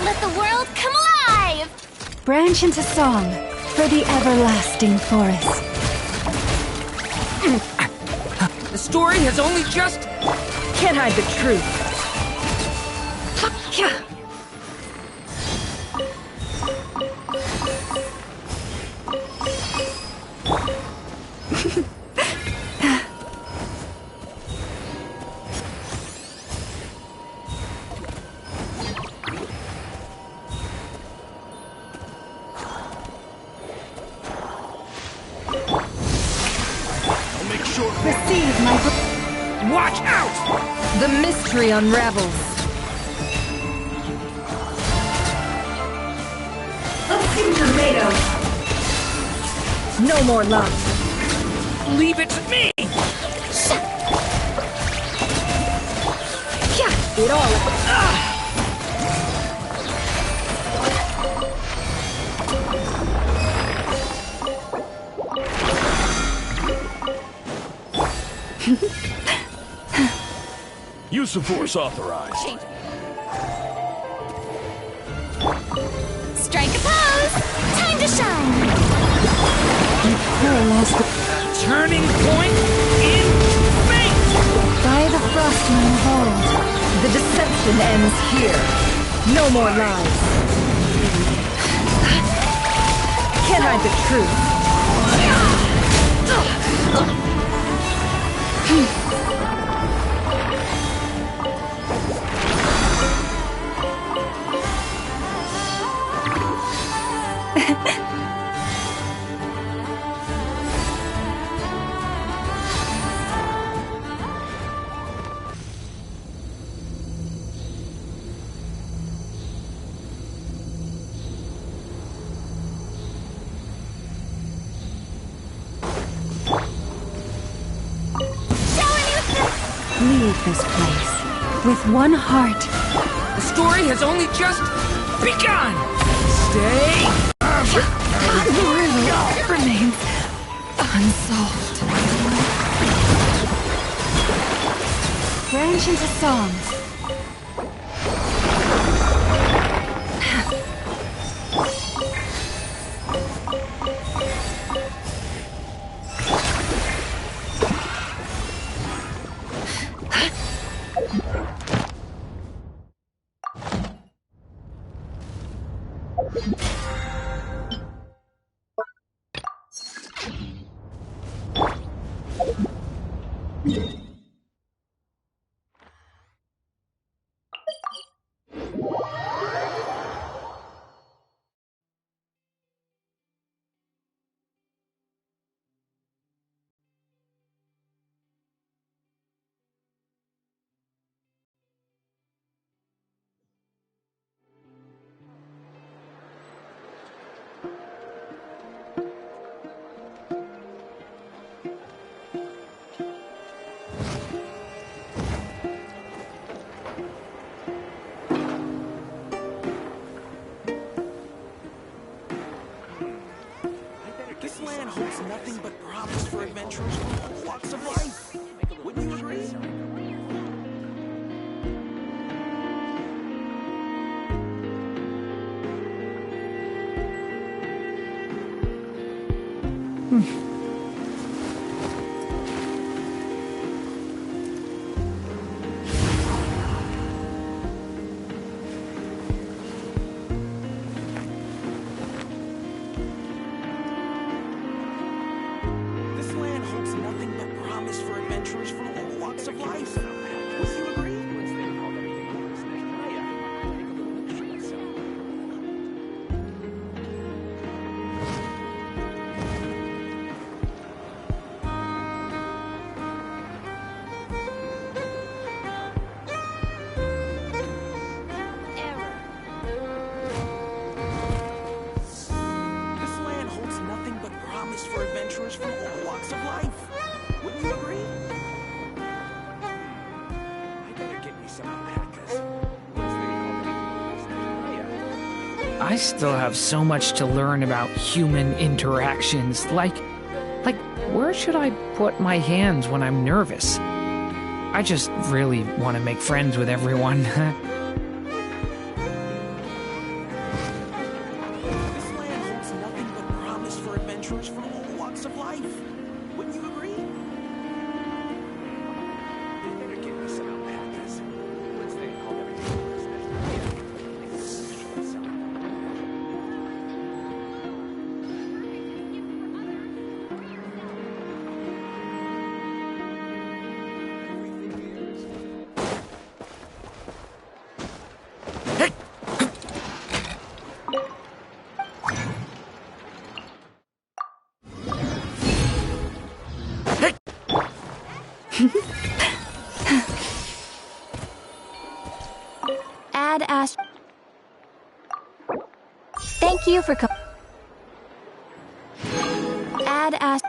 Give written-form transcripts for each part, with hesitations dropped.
Let the world come alive! Branch into song for the everlasting forest. The story has only just... Can't hide the truth. Receive my... Watch out! The mystery unravels. Let's see tomatoes. No more love. Leave it to me! It all... Use of force authorized. Strike a pose! Time to shine! Turning point in fate! By the frostman of old. The deception ends here. No more lies. Can't hide the truth. Leave this place with one heart. The story has only just begun! Stay... It remains unsolved. Branch into song. This land holds nothing but promise for adventurers from all walks of life. Wouldn't you agree? This land holds nothing but promise for adventurers from all walks of life. Wouldn't you agree? This land holds nothing but promise for adventurers from all walks of life. Wouldn't you agree? I better get me some alpacas. I still have so much to learn about human interactions. Like, where should I put my hands when I'm nervous? I just really want to make friends with everyone. This land holds nothing but promise for adventurers from all walks of life. Wouldn't you agree? I better get me some alpacas. What's they call Add Ash. Thank you for Add Ash.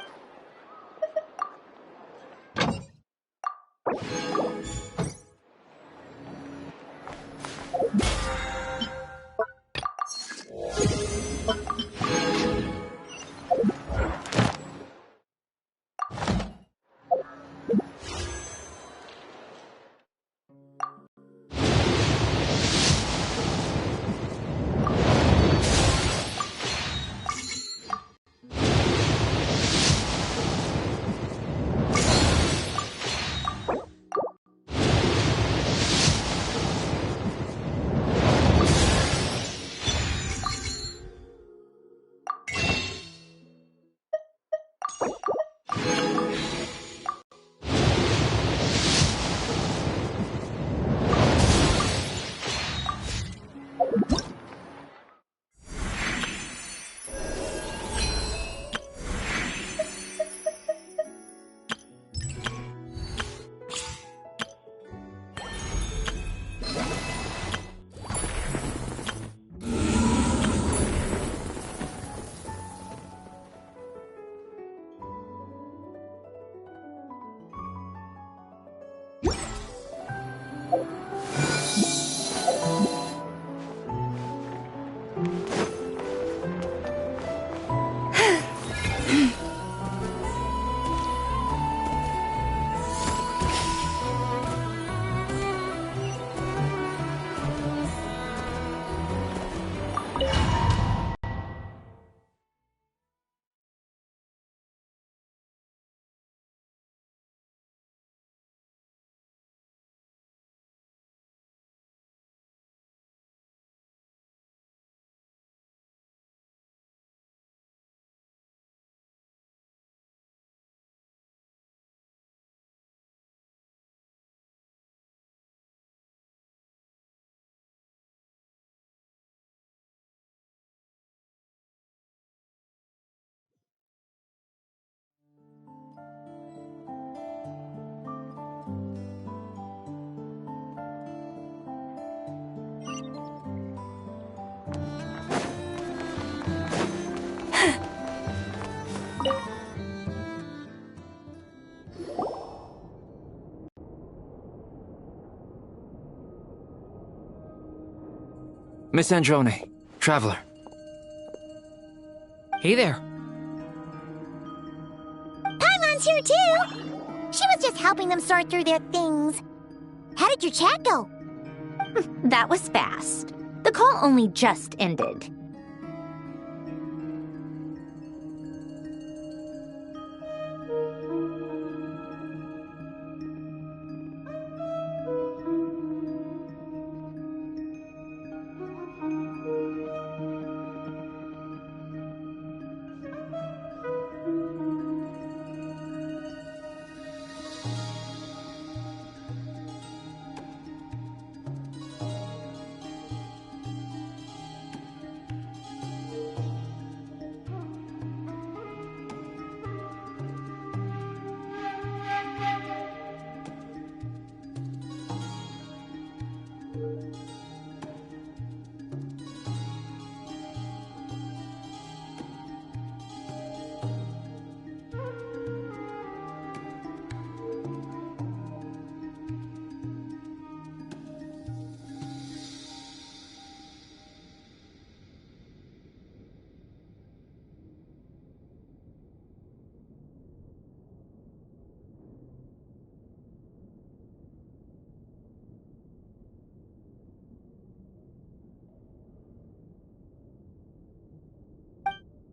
Miss Androne, Traveler. Hey there. Paimon's here too! She was just helping them sort through their things. How did your chat go? That was fast. The call only just ended.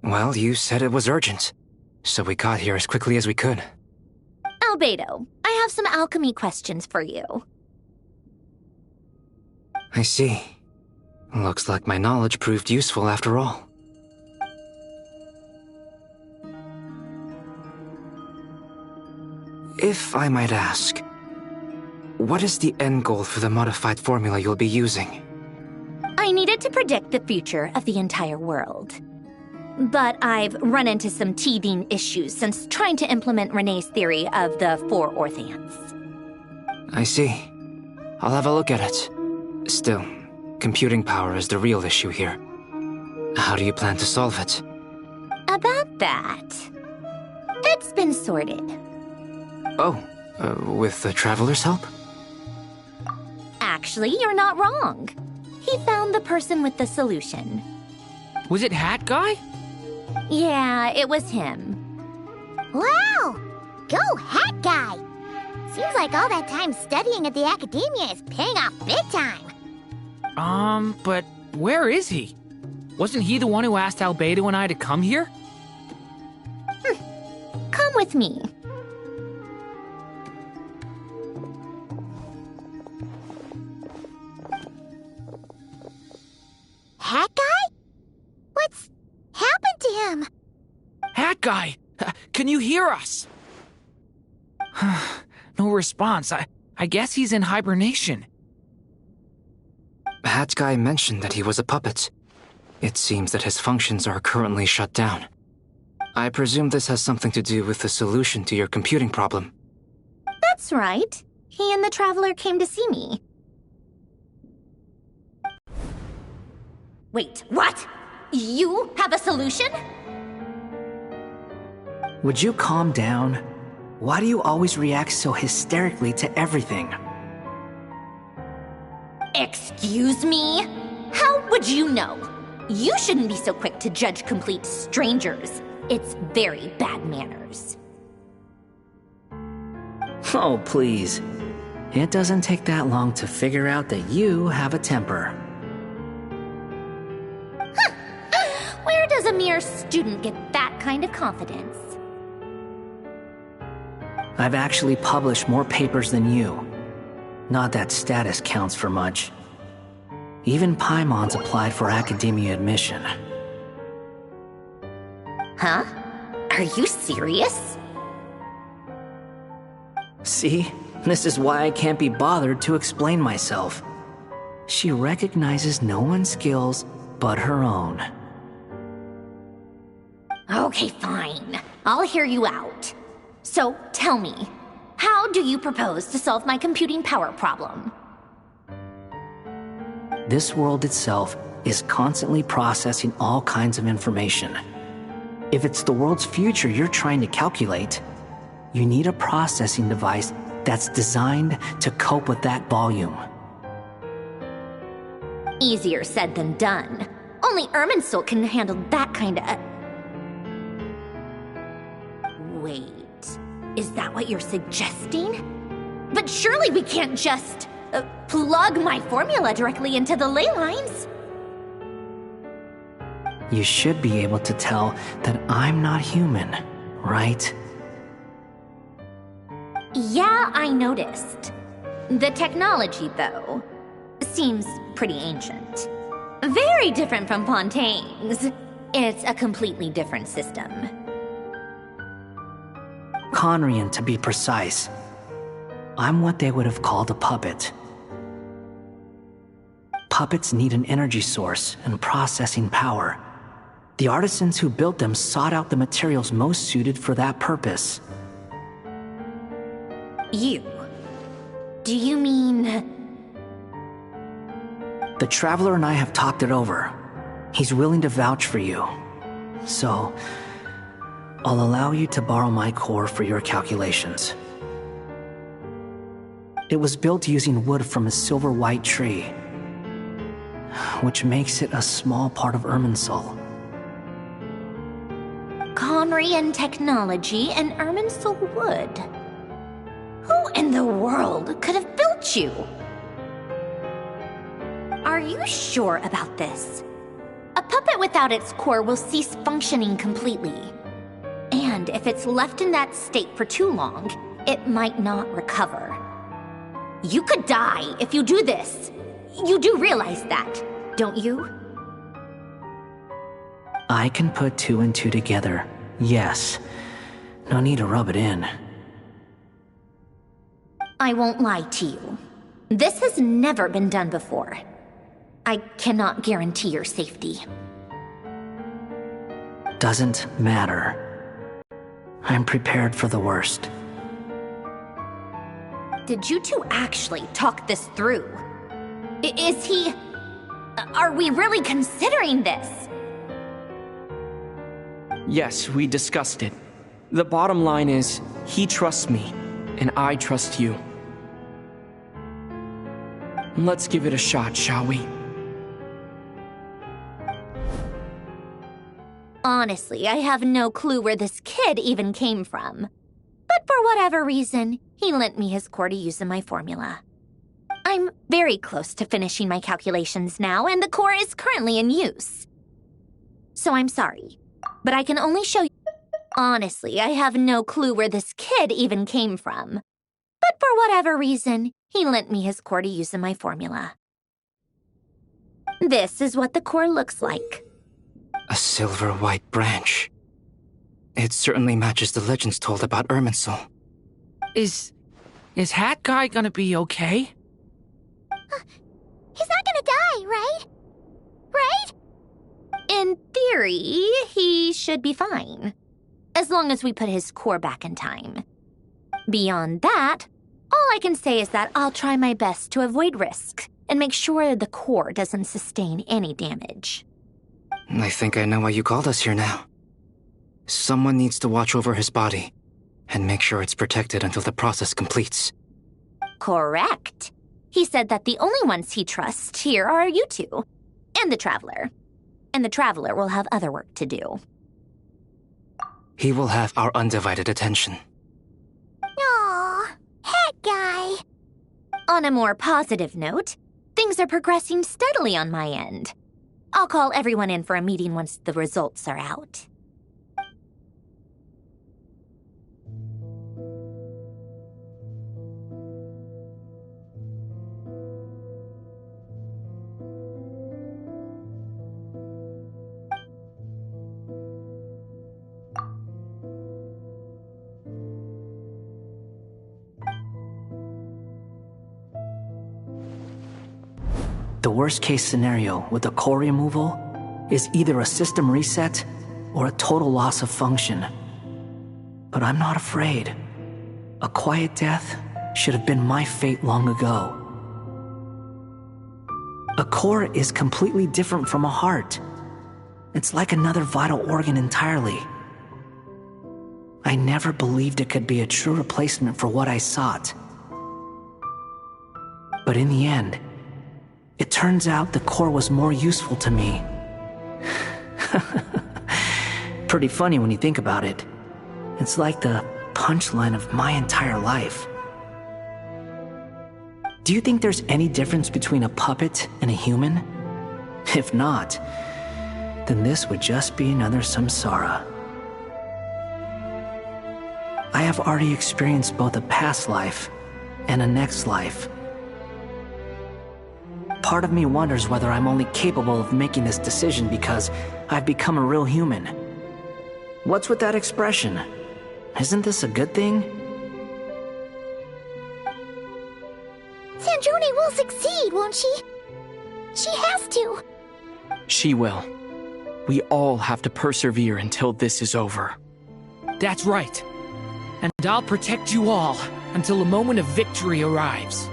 Well, you said it was urgent, so we got here as quickly as we could. Albedo, I have some alchemy questions for you. I see. Looks like my knowledge proved useful after all. If I might ask, what is the end goal for the modified formula you'll be using? I needed to predict the future of the entire world. But I've run into some teething issues since trying to implement Renee's theory of the four Orthants. I see. I'll have a look at it. Still, computing power is the real issue here. How do you plan to solve it? About that, it's been sorted. Oh, with the Traveler's help? Actually, you're not wrong. He found the person with the solution. Was it Hat Guy? Yeah, it was him. Wow! Go Hat Guy! Seems like all that time studying at the academia is paying off big time. But where is he? Wasn't he the one who asked Albedo and I to come here? Come with me. Hat Guy? What's happened to him? Hat Guy! Can you hear us? No response. I guess he's in hibernation. Hat Guy mentioned that he was a puppet. It seems that his functions are currently shut down. I presume this has something to do with the solution to your computing problem. That's right. He and the Traveler came to see me. Wait, what? You have a solution? Would you calm down? Why do you always react so hysterically to everything? Excuse me? How would you know? You shouldn't be so quick to judge complete strangers. It's very bad manners. Oh, please. It doesn't take that long to figure out that you have a temper. Where does a mere student get that kind of confidence? I've actually published more papers than you. Not that status counts for much. Even Paimon's applied for academia admission. Huh? Are you serious? See? This is why I can't be bothered to explain myself. She recognizes no one's skills but her own. Okay, fine. I'll hear you out. So, tell me, how do you propose to solve my computing power problem? This world itself is constantly processing all kinds of information. If it's the world's future you're trying to calculate, you need a processing device that's designed to cope with that volume. Easier said than done. Only Irminsul can handle that kind of... Wait, is that what you're suggesting? But surely we can't just plug my formula directly into the ley lines. You should be able to tell that I'm not human, right? Yeah, I noticed. The technology, though, seems pretty ancient. Very different from Fontaine's. It's a completely different system. Conrian, to be precise. I'm what they would have called a puppet. Puppets need an energy source and processing power. The artisans who built them sought out the materials most suited for that purpose. You? Do you mean... The Traveler and I have talked it over. He's willing to vouch for you. So, I'll allow you to borrow my core for your calculations. It was built using wood from a silver white tree, which makes it a small part of Irminsul. Conrian technology and Irminsul wood. Who in the world could have built you? Are you sure about this? A puppet without its core will cease functioning completely. And if it's left in that state for too long, it might not recover. You could die if you do this. You do realize that, don't you? I can put two and two together, yes. No need to rub it in. I won't lie to you. This has never been done before. I cannot guarantee your safety. Doesn't matter. I'm prepared for the worst. Did you two actually talk this through? Is he... Are we really considering this? Yes, we discussed it. The bottom line is, he trusts me, and I trust you. Let's give it a shot, shall we? Honestly, I have no clue where this kid even came from. But for whatever reason, he lent me his core to use in my formula. I'm very close to finishing my calculations now, and the core is currently in use. So I'm sorry, but I can only show you... Honestly, I have no clue where this kid even came from. But for whatever reason, he lent me his core to use in my formula. This is what the core looks like. A silver white branch. It certainly matches the legends told about Irminsul. Is Hat Guy gonna be okay? He's not gonna die, right? Right? In theory, he should be fine. As long as we put his core back in time. Beyond that, all I can say is that I'll try my best to avoid risk and make sure the core doesn't sustain any damage. I think I know why you called us here now. Someone needs to watch over his body. and make sure it's protected until the process completes. Correct. He said that the only ones he trusts here are you two, and the Traveler. And the Traveler will have other work to do. He will have our undivided attention. Aw, Hat Guy. On a more positive note, things are progressing steadily on my end. I'll call everyone in for a meeting once the results are out. The worst case scenario with the core removal is either a system reset or a total loss of function. But I'm not afraid. A quiet death should have been my fate long ago. A core is completely different from a heart. It's like another vital organ entirely. I never believed it could be a true replacement for what I sought. But in the end, it turns out the core was more useful to me. Pretty funny when you think about it. It's like the punchline of my entire life. Do you think there's any difference between a puppet and a human? If not, then this would just be another samsara. I have already experienced both a past life and a next life. Part of me wonders whether I'm only capable of making this decision because I've become a real human. What's with that expression? Isn't this a good thing? Sandrone will succeed, won't she? She has to. She will. We all have to persevere until this is over. That's right. And I'll protect you all until a moment of victory arrives.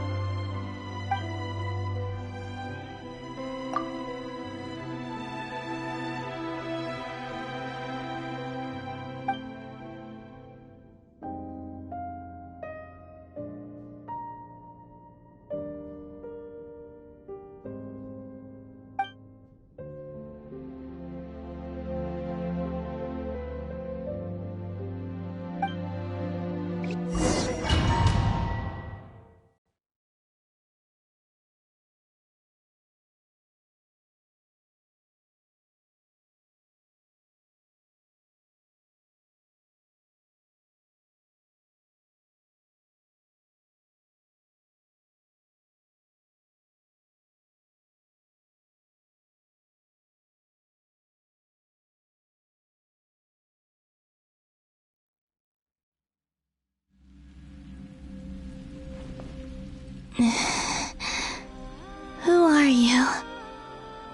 Who are you?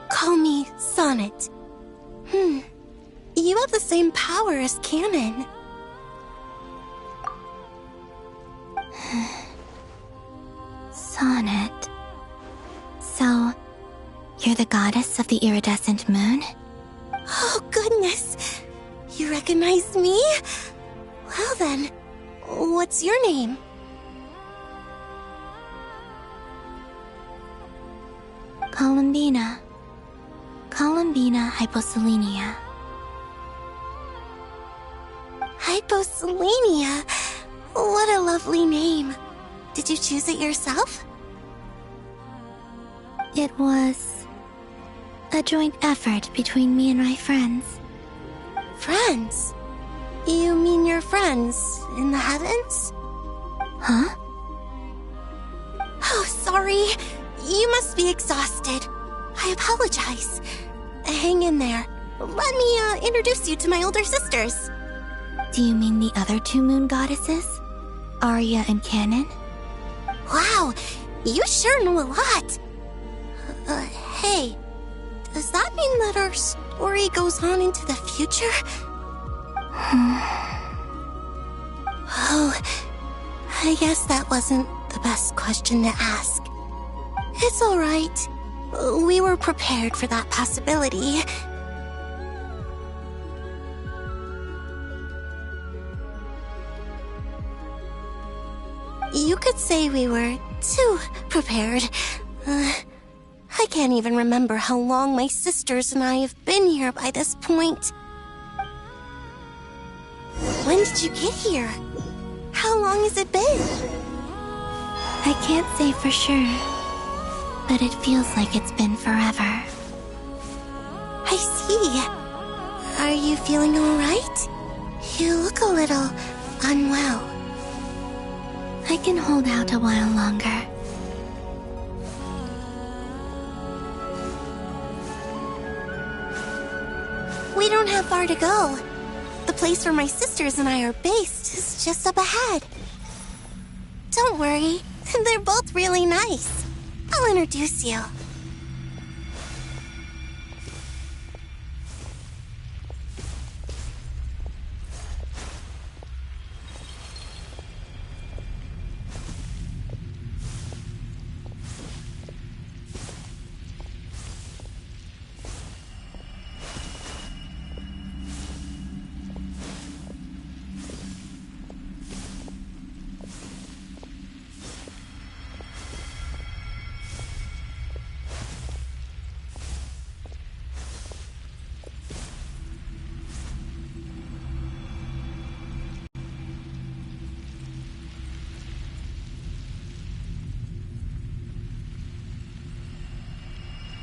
Call me Sonnet. You have the same power as Canon. Sonnet. So, you're the goddess of the iridescent moon? Oh, goodness. You recognize me? Well then, what's your name? Columbina. Columbina Hyposelenia. Hyposelenia? What a lovely name. Did you choose it yourself? It was a joint effort between me and my friends. Friends? You mean your friends in the heavens? Huh? Oh, sorry. You must be exhausted. I apologize. Hang in there. Let me introduce you to my older sisters. Do you mean the other two moon goddesses? Arya and Canon? Wow, you sure know a lot. Hey, does that mean that our story goes on into the future? Oh, I guess that wasn't the best question to ask. It's alright. We were prepared for that possibility. You could say we were too prepared. I can't even remember how long my sisters and I have been here by this point. When did you get here? How long has it been? I can't say for sure, but it feels like it's been forever. I see. Are you feeling alright? You look a little unwell. I can hold out a while longer. We don't have far to go. The place where my sisters and I are based is just up ahead. Don't worry, they're both really nice. I'll introduce you.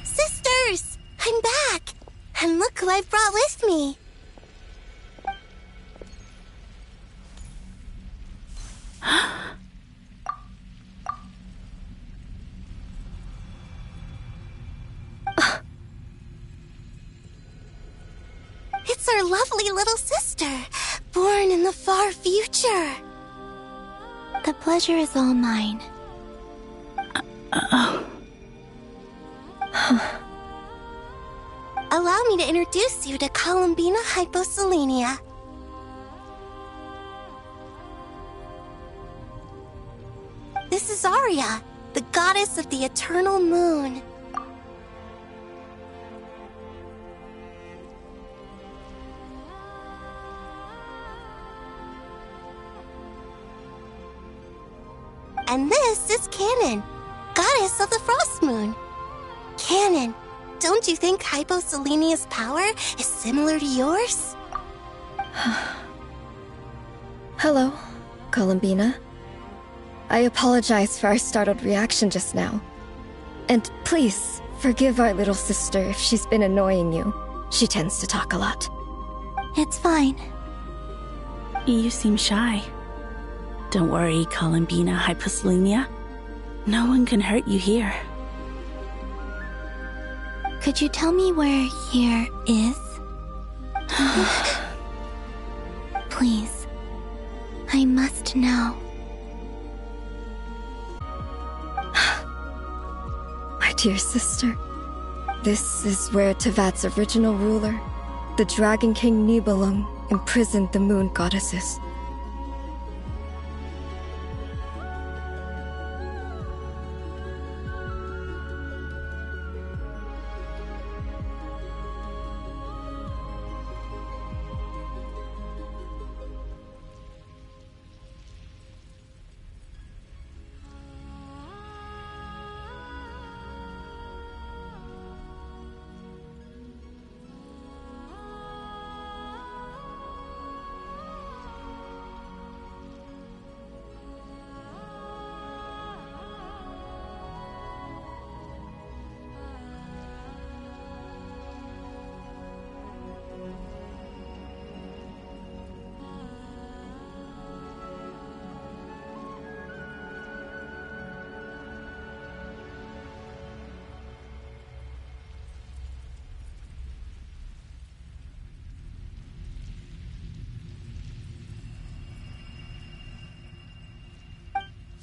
Sisters! I'm back! And look who I've brought with me! It's our lovely little sister, born in the far future. The pleasure is all mine. Allow me to introduce you to Columbina Hyposelenia. This is Arya, the goddess of the eternal moon. And this is Canon, goddess of the frost moon. Canon, don't you think Hyposelenia's power is similar to yours? Hello, Columbina. I apologize for our startled reaction just now. And please, forgive our little sister if she's been annoying you. She tends to talk a lot. It's fine. You seem shy. Don't worry, Columbina Hyposelenia. No one can hurt you here. Could you tell me where here is? Please. I must know. My dear sister, this is where Tevat's original ruler, the Dragon King Nibelung, imprisoned the moon goddesses.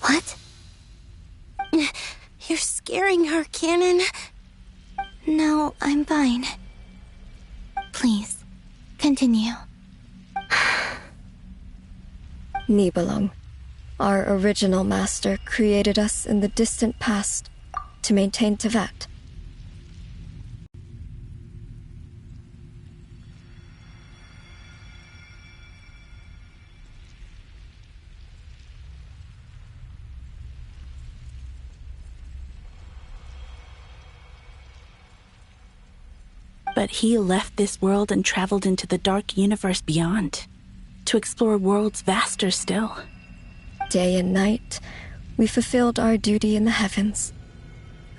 What? You're scaring her, Canon. No, I'm fine. Please, continue. Nibelung, our original master, created us in the distant past to maintain Tevat. But he left this world and traveled into the dark universe beyond, to explore worlds vaster still. Day and night, we fulfilled our duty in the heavens,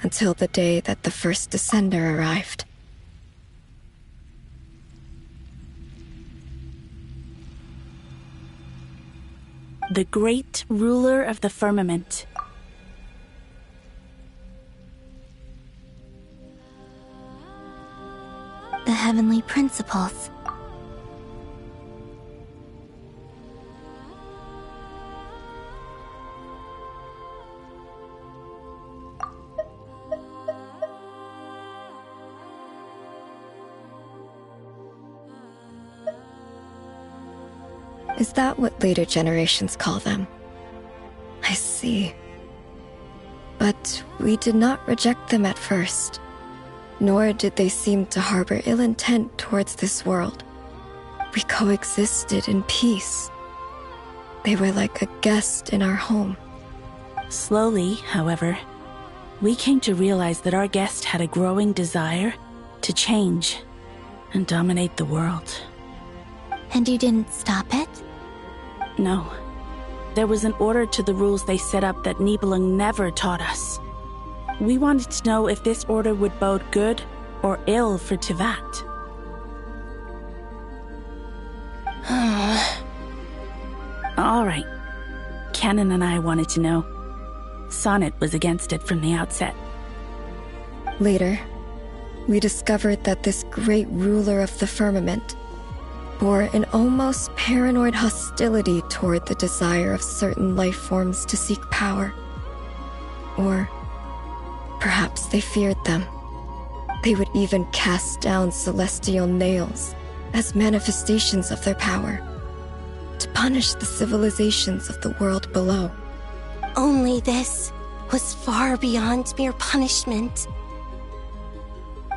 until the day that the first Descender arrived. The great ruler of the firmament. The heavenly principles. Is that what later generations call them? I see. But we did not reject them at first, nor did they seem to harbor ill intent towards this world. We coexisted in peace. They were like a guest in our home. Slowly, however, we came to realize that our guest had a growing desire to change and dominate the world. And you didn't stop it? No. There was an order to the rules they set up that Nibelung never taught us. We wanted to know if this order would bode good or ill for Teyvat. All right. Canon and I wanted to know. Sonnet was against it from the outset. Later, we discovered that this great ruler of the firmament bore an almost paranoid hostility toward the desire of certain life forms to seek power. Or perhaps they feared them. They would even cast down celestial nails as manifestations of their power, to punish the civilizations of the world below. Only this was far beyond mere punishment.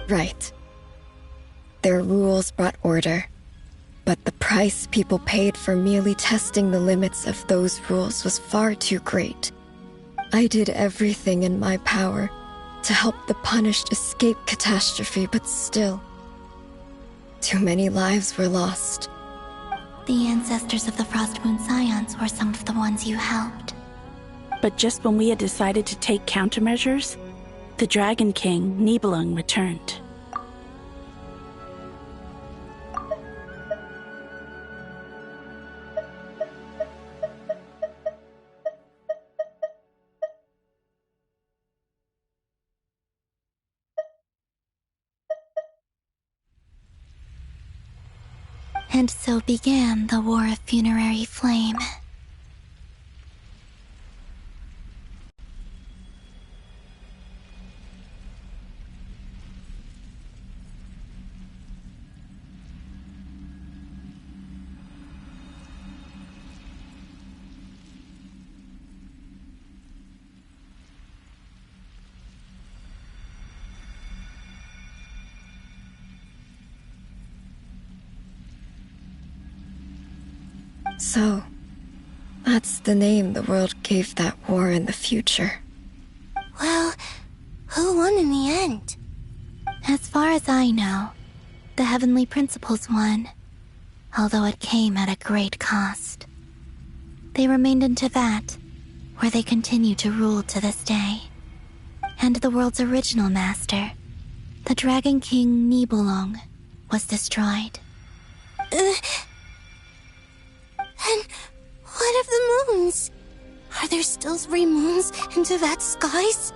Right. Their rules brought order, but the price people paid for merely testing the limits of those rules was far too great. I did everything in my power to help the punished escape catastrophe, but still, too many lives were lost. The ancestors of the Frost Moon Scions were some of the ones you helped. But just when we had decided to take countermeasures, the Dragon King, Nibelung, returned. And so began the War of Funerary Flame. So, that's the name the world gave that war in the future. Well, who won in the end? As far as I know, the Heavenly Principles won, although it came at a great cost. They remained in Teyvat, where they continue to rule to this day. And the world's original master, the Dragon King Nibelung, was destroyed. And what of the moons? Are there still 3 moons in Teyvat's skies?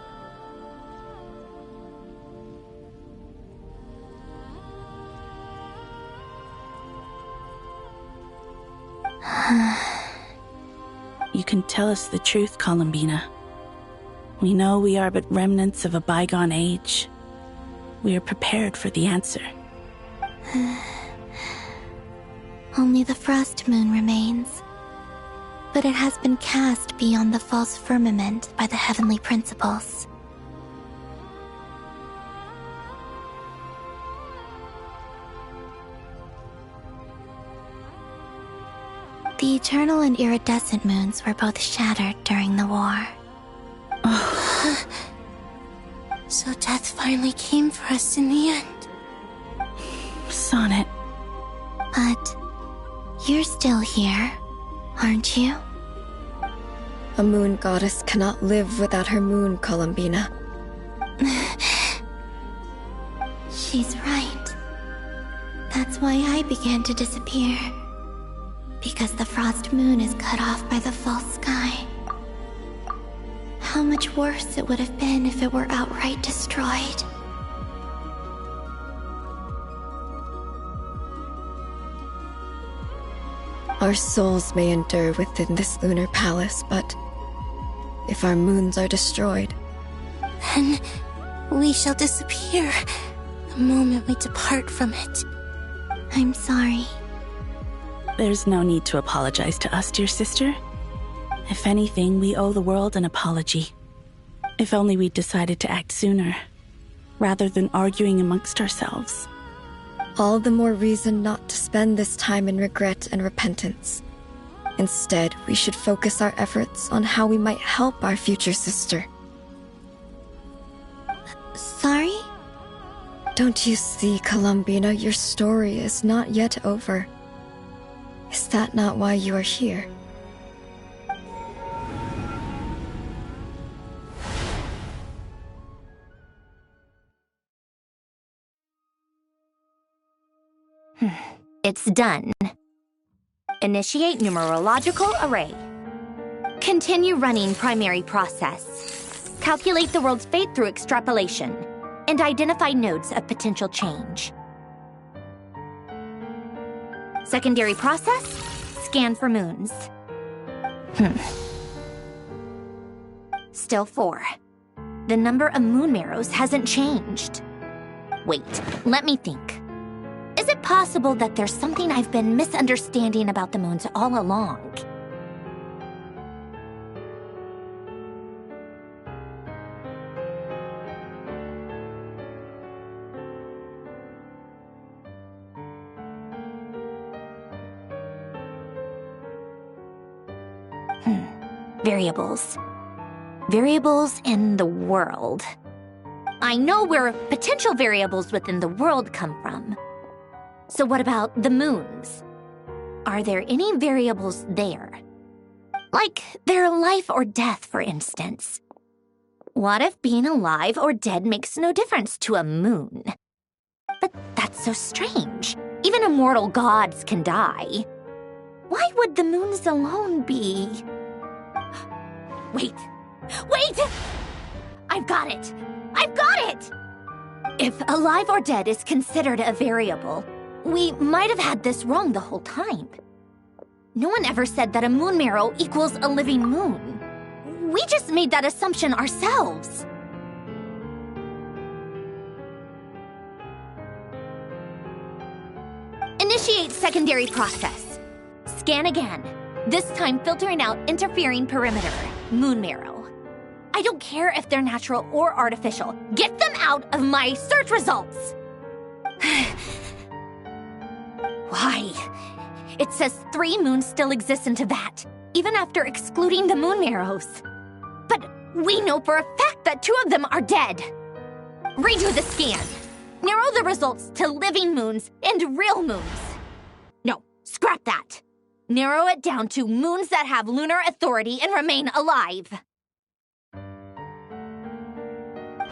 You can tell us the truth, Columbina. We know we are but remnants of a bygone age. We are prepared for the answer. Only the Frost Moon remains, but it has been cast beyond the false firmament by the Heavenly Principles. The eternal and iridescent moons were both shattered during the war. So death finally came for us in the end. focus on it. But you're still here, aren't you? A moon goddess cannot live without her moon, Columbina. She's right. That's why I began to disappear. Because the frost moon is cut off by the false sky. How much worse it would have been if it were outright destroyed. Our souls may endure within this lunar palace, but if our moons are destroyed, then we shall disappear the moment we depart from it. I'm sorry. There's no need to apologize to us, dear sister. If anything, we owe the world an apology. If only we'd decided to act sooner, rather than arguing amongst ourselves. all the more reason not to spend this time in regret and repentance. Instead, we should focus our efforts on how we might help our future sister. Sorry? Don't you see, Columbina, your story is not yet over. Is that not why you are here? It's done. Initiate numerological array. Continue running primary process. Calculate the world's fate through extrapolation. And identify nodes of potential change. Secondary process, scan for moons. Still 4. The number of moon marrows hasn't changed. Wait, let me think. Is it possible that there's something I've been misunderstanding about the moons all along? Variables. Variables in the world. I know where potential variables within the world come from. So what about the moons? Are there any variables there? Like their life or death, for instance. What if being alive or dead makes no difference to a moon? But that's so strange. Even immortal gods can die. Why would the moons alone be... Wait! Wait! I've got it! I've got it! If alive or dead is considered a variable, we might have had this wrong the whole time. No one ever said that a moon marrow equals a living moon. We just made that assumption ourselves. Initiate secondary process. Scan again. This time filtering out interfering perimeter, moon marrow. I don't care if they're natural or artificial. Get them out of my search results! Why? It says 3 moons still exist in Teyvat, even after excluding the moon marrows. But we know for a fact that 2 of them are dead. Redo the scan. Narrow the results to living moons and real moons. No, scrap that. Narrow it down to moons that have lunar authority and remain alive.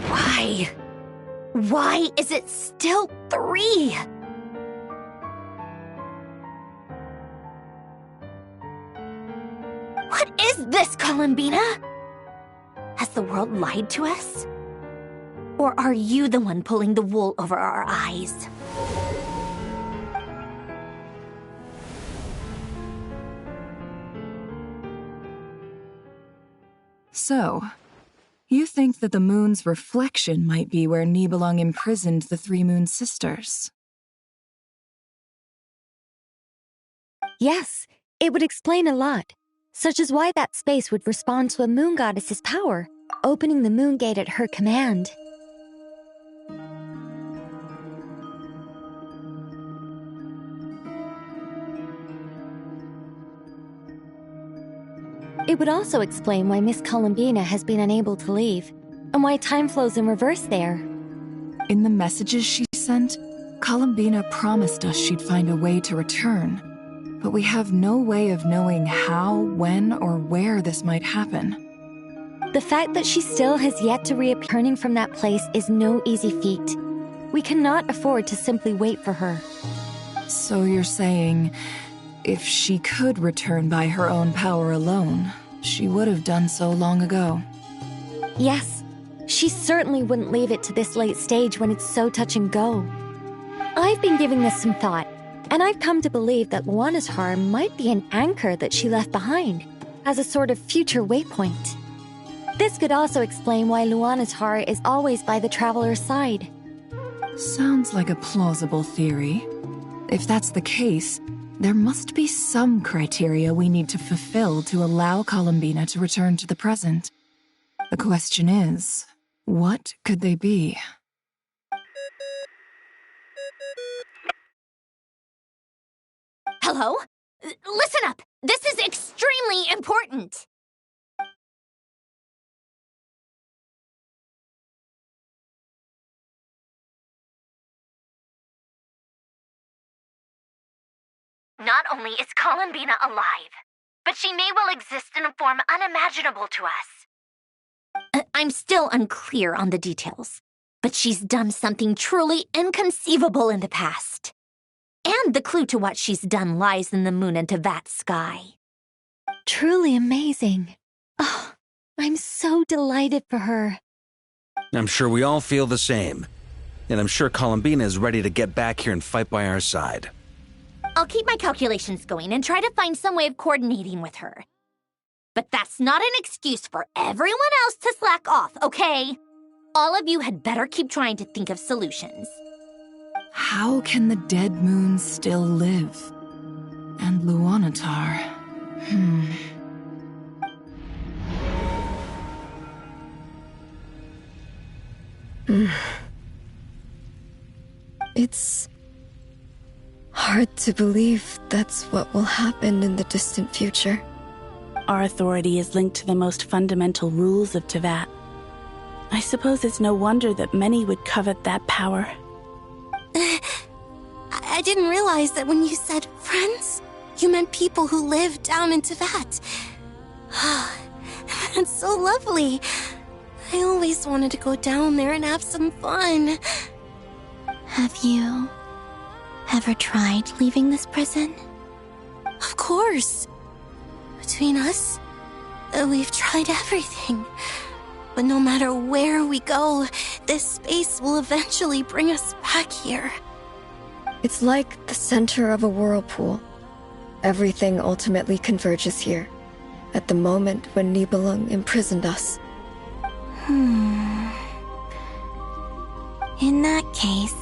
Why? Why is it still 3? What is this, Columbina? Has the world lied to us? Or are you the one pulling the wool over our eyes? So, you think that the moon's reflection might be where Nibelung imprisoned the 3 moon sisters? Yes, it would explain a lot, such as why that space would respond to a moon goddess's power, opening the moon gate at her command. It would also explain why Miss Columbina has been unable to leave, and why time flows in reverse there. In the messages she sent, Columbina promised us she'd find a way to return, but we have no way of knowing how, when, or where this might happen. The fact that she still has yet to reappearing from that place is no easy feat. We cannot afford to simply wait for her. So you're saying, if she could return by her own power alone, she would have done so long ago? Yes. She certainly wouldn't leave it to this late stage when it's so touch and go. I've been giving this some thought, and I've come to believe that Luana's heart might be an anchor that she left behind, as a sort of future waypoint. This could also explain why Luana's heart is always by the traveler's side. Sounds like a plausible theory. If that's the case, there must be some criteria we need to fulfill to allow Columbina to return to the present. The question is, what could they be? Hello? Listen up! This is extremely important! Not only is Columbina alive, but she may well exist in a form unimaginable to us. I'm still unclear on the details, but she's done something truly inconceivable in the past. And the clue to what she's done lies in the moon and Tevat sky. Truly amazing. Oh, I'm so delighted for her. I'm sure we all feel the same. And I'm sure Columbina is ready to get back here and fight by our side. I'll keep my calculations going and try to find some way of coordinating with her. But that's not an excuse for everyone else to slack off, okay? All of you had better keep trying to think of solutions. How can the dead moons still live? And Luanatar... It's hard to believe that's what will happen in the distant future. Our authority is linked to the most fundamental rules of Tevat. I suppose it's no wonder that many would covet that power. I didn't realize that when you said friends, you meant people who live down in Tevat. That's so lovely. I always wanted to go down there and have some fun. Have you ever tried leaving this prison? Of course. Between us, we've tried everything. But no matter where we go, this space will eventually bring us back here. It's like the center of a whirlpool. Everything ultimately converges here, at the moment when Nibelung imprisoned us. In that case,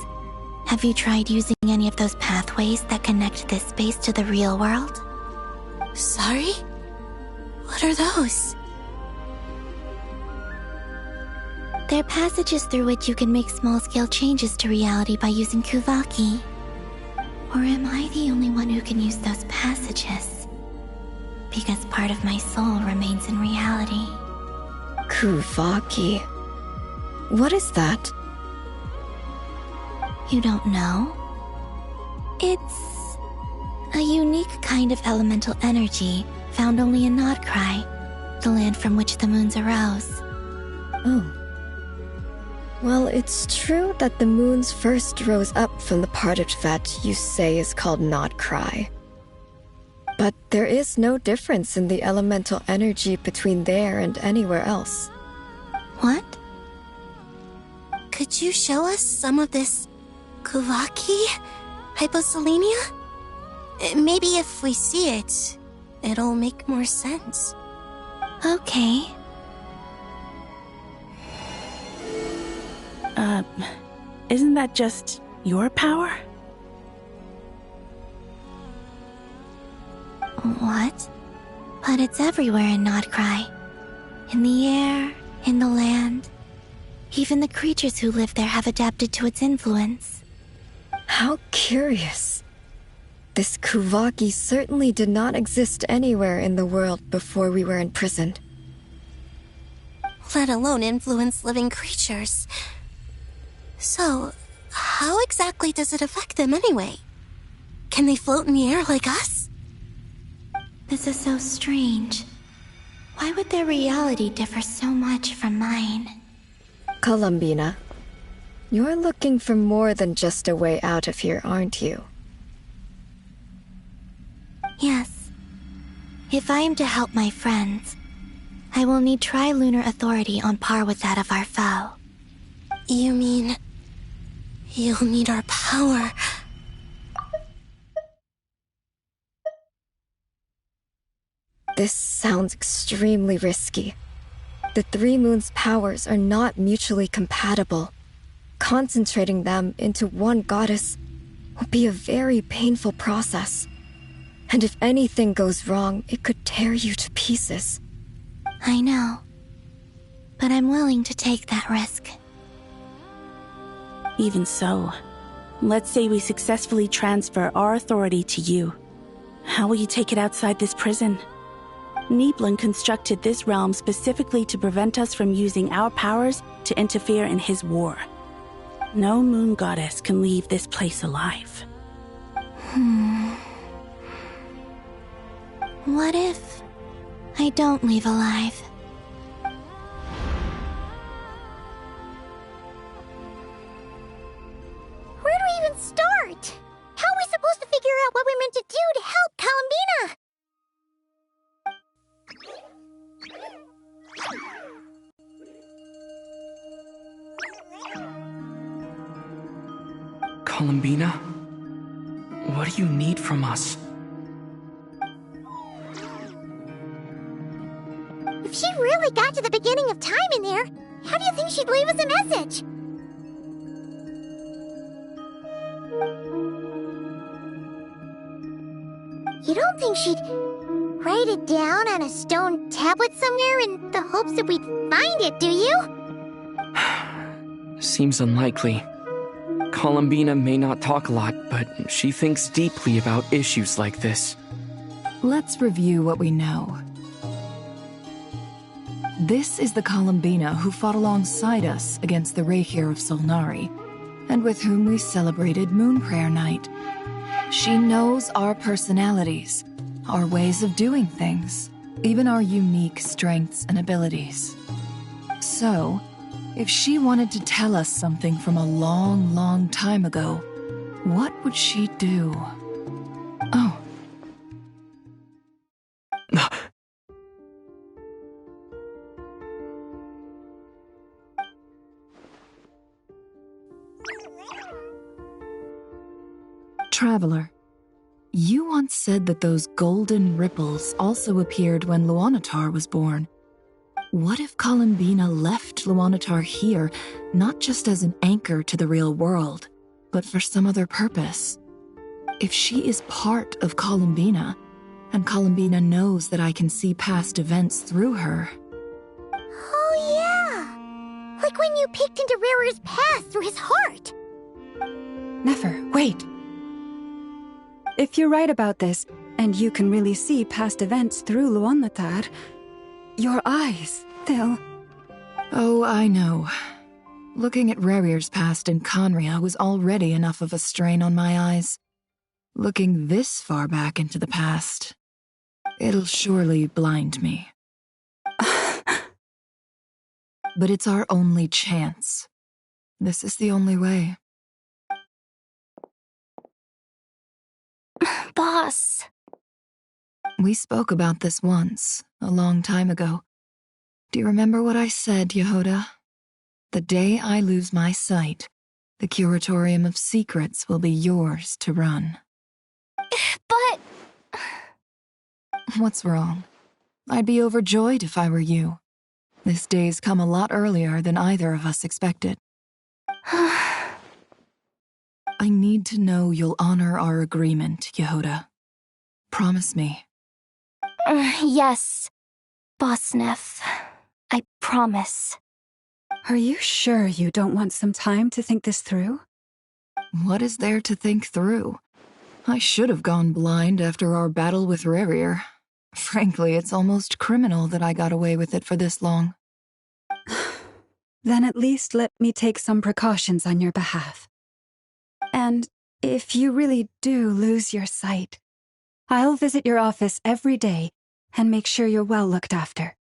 have you tried using any of those pathways that connect this space to the real world? Sorry? What are those? They're passages through which you can make small-scale changes to reality by using Kuvaki. Or am I the only one who can use those passages? Because part of my soul remains in reality. Kuvaki. What is that? You don't know? It's a unique kind of elemental energy found only in Nodkrai, the land from which the moons arose. Oh. Well, it's true that the moons first rose up from the part of Tevat you say is called Nodkrai. But there is no difference in the elemental energy between there and anywhere else. What? Could you show us some of this Kuvaki? Hyposelenia? Maybe if we see it, it'll make more sense. Okay. Isn't that just your power? What? But it's everywhere in Nodkrai. In the air, in the land. Even the creatures who live there have adapted to its influence. How curious. This Kuvaki certainly did not exist anywhere in the world before we were imprisoned. Let alone influence living creatures. So, How exactly does it affect them anyway? Can they float in the air like us? This is so strange. Why would their reality differ so much from mine? Columbina, you're looking for more than just a way out of here, aren't you? Yes. If I am to help my friends, I will need tri-lunar authority on par with that of our foe. You mean... you'll need our power? This sounds extremely risky. The Three Moons' powers are not mutually compatible. Concentrating them into one goddess will be a very painful process. And if anything goes wrong, it could tear you to pieces. I know. But I'm willing to take that risk. Even so, let's say we successfully transfer our authority to you. How will you take it outside this prison? Niblin constructed this realm specifically to prevent us from using our powers to interfere in his war. No moon goddess can leave this place alive. What if I don't leave alive? Where do we even start? How are we supposed to figure out what we're meant to do to help Columbina? Columbina? What do you need from us? If she really got to the beginning of time in there, how do you think she'd leave us a message? You don't think she'd write it down on a stone tablet somewhere in the hopes that we'd find it, do you? Seems unlikely. Columbina may not talk a lot, but she thinks deeply about issues like this. Let's review what we know. This is the Columbina who fought alongside us against the Rahir of Solnari, and with whom we celebrated Moon Prayer Night. She knows our personalities, our ways of doing things, even our unique strengths and abilities. So, if she wanted to tell us something from a long, long time ago, what would she do? Oh. Traveler, you once said that those golden ripples also appeared when Luanatar was born. What if Columbina left Luanatar here, not just as an anchor to the real world, but for some other purpose? If she is part of Columbina, and Columbina knows that I can see past events through her... Oh yeah! Like when you peeked into Rarer's past through his heart! Nefer, wait! If you're right about this, and you can really see past events through Luanatar, your eyes, they'll... Oh, I know. Looking at Rarir's past in Conria was already enough of a strain on my eyes. Looking this far back into the past, it'll surely blind me. But it's our only chance. This is the only way. Boss. We spoke about this once, a long time ago. Do you remember what I said, Yehoda? The day I lose my sight, the Curatorium of Secrets will be yours to run. But... What's wrong? I'd be overjoyed if I were you. This day's come a lot earlier than either of us expected. I need to know you'll honor our agreement, Yehoda. Promise me. Yes, Boss Neff. I promise. Are you sure you don't want some time to think this through? What is there to think through? I should have gone blind after our battle with Rarir. Frankly, it's almost criminal that I got away with it for this long. Then at least let me take some precautions on your behalf. And if you really do lose your sight, I'll visit your office every day and make sure you're well looked after.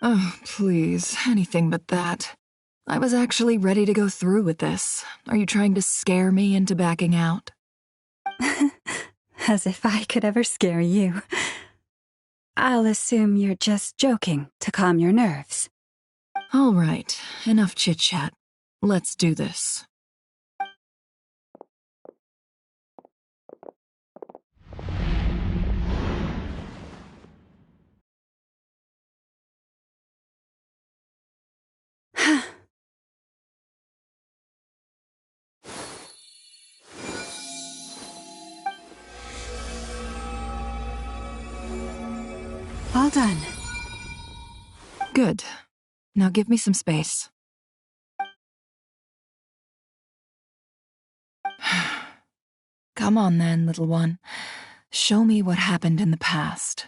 Oh, please, anything but that. I was actually ready to go through with this. Are you trying to scare me into backing out? As if I could ever scare you. I'll assume you're just joking to calm your nerves. All right, enough chit-chat. Let's do this. All done. Good. Now give me some space. Come on then, little one. Show me what happened in the past.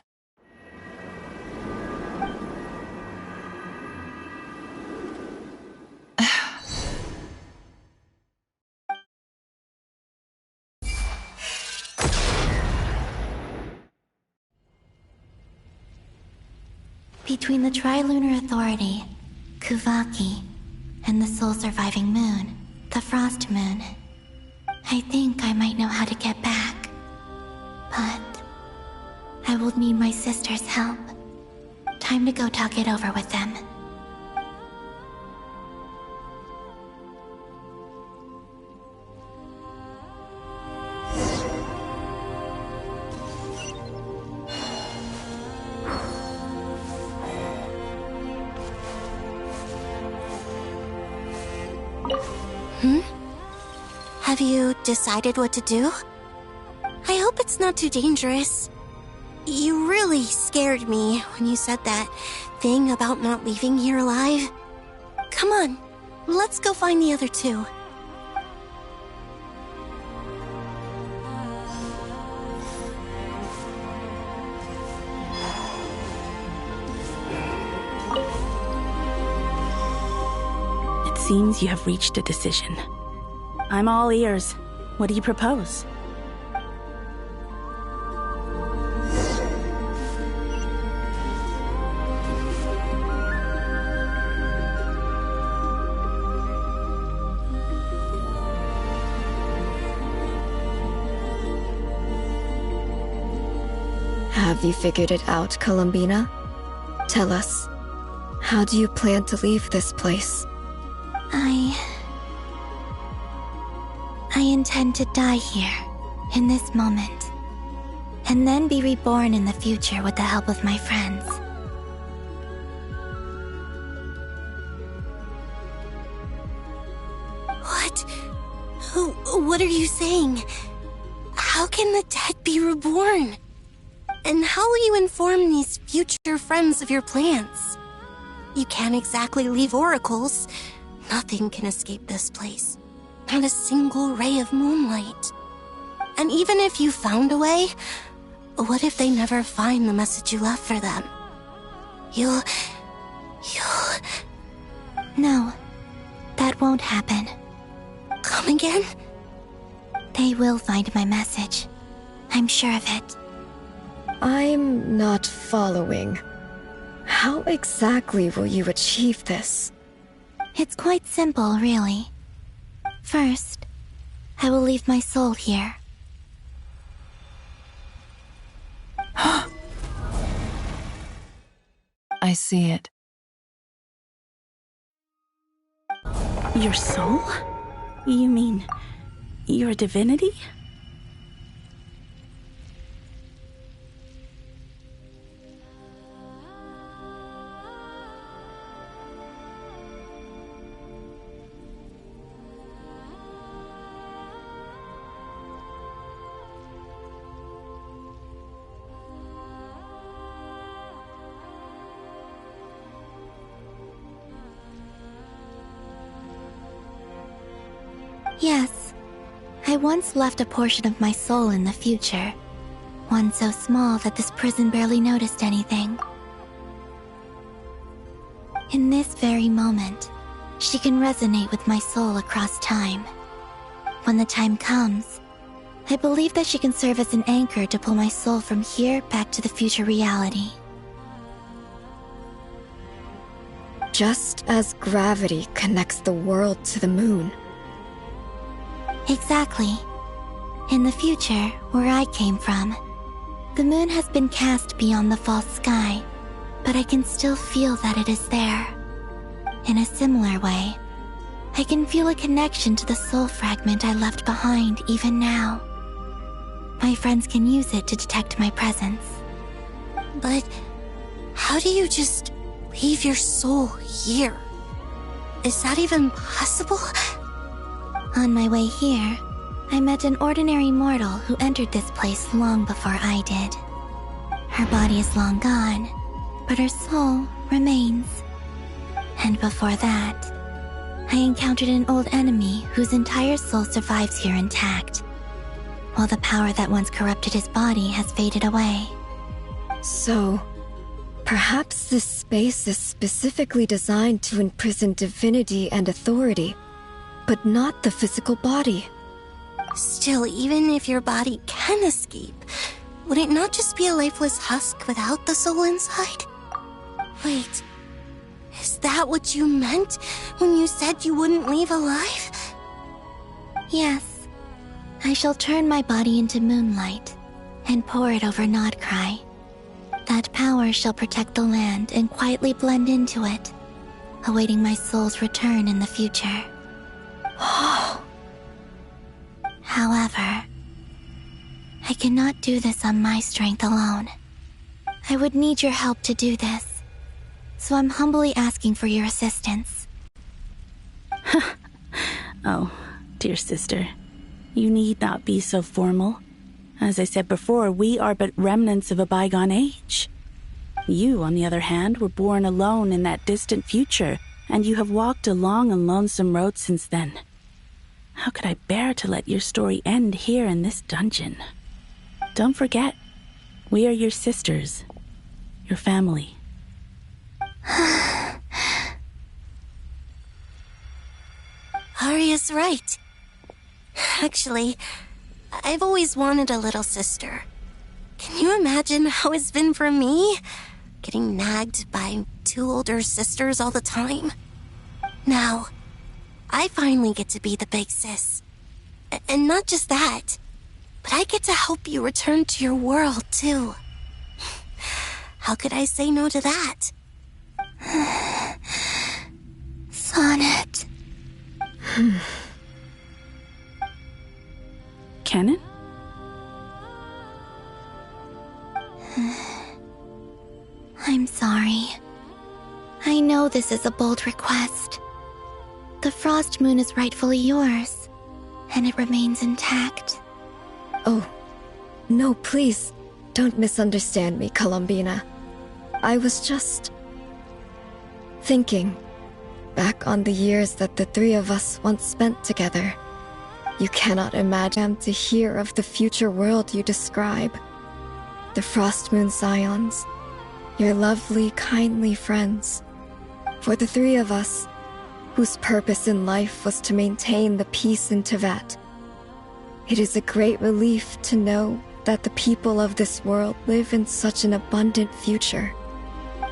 Between the Trilunar Authority, Kuvaki, and the sole-surviving moon, the Frost Moon, I think I might know how to get back. But I will need my sister's help. Time to go talk it over with them. Have you decided what to do? I hope it's not too dangerous. You really scared me when you said that thing about not leaving here alive. Come on, let's go find the other two. It seems you have reached a decision. I'm all ears. What do you propose? Have you figured it out, Columbina? Tell us, how do you plan to leave this place? I intend to die here, in this moment, and then be reborn in the future with the help of my friends. What are you saying? How can the dead be reborn? And how will you inform these future friends of your plans? You can't exactly leave oracles. Nothing can escape this place. Not a single ray of moonlight. And even if you found a way, what if they never find the message you left for them? You'll... No, that won't happen. Come again? They will find my message. I'm sure of it. I'm not following. How exactly will you achieve this? It's quite simple, really. First, I will leave my soul here. I see it. Your soul? You mean your divinity? Yes, I once left a portion of my soul in the future. One so small that this prison barely noticed anything. In this very moment, she can resonate with my soul across time. When the time comes, I believe that she can serve as an anchor to pull my soul from here back to the future reality. Just as gravity connects the world to the moon. Exactly. In the future, where I came from, the moon has been cast beyond the false sky, but I can still feel that it is there. In a similar way, I can feel a connection to the soul fragment I left behind even now. My friends can use it to detect my presence. But how do you just leave your soul here? Is that even possible? On my way here, I met an ordinary mortal who entered this place long before I did. Her body is long gone, but her soul remains. And before that, I encountered an old enemy whose entire soul survives here intact, while the power that once corrupted his body has faded away. So, perhaps this space is specifically designed to imprison divinity and authority, but not the physical body. Still, even if your body can escape, would it not just be a lifeless husk without the soul inside? Wait, is that what you meant when you said you wouldn't leave alive? Yes. I shall turn my body into moonlight and pour it over Nodcry. That power shall protect the land and quietly blend into it, awaiting my soul's return in the future. However, I cannot do this on my strength alone. I would need your help to do this, so I'm humbly asking for your assistance. Oh, dear sister, you need not be so formal. As I said before, we are but remnants of a bygone age. You, on the other hand, were born alone in that distant future, and you have walked a long and lonesome road since then. How could I bear to let your story end here in this dungeon? Don't forget, we are your sisters, your family. Arya's right. Actually, I've always wanted a little sister. Can you imagine how it's been for me? Getting nagged by two older sisters all the time. Now, I finally get to be the big sis. And not just that, but I get to help you return to your world, too. How could I say no to that? Sonnet. Canon? I'm sorry. I know this is a bold request. The Frost Moon is rightfully yours, and it remains intact. Oh, no, please, don't misunderstand me, Columbina. I was just thinking back on the years that the three of us once spent together. You cannot imagine to hear of the future world you describe. The Frost Moon Scions, your lovely, kindly friends. For the three of us, whose purpose in life was to maintain the peace in Teyvat. It is a great relief to know that the people of this world live in such an abundant future.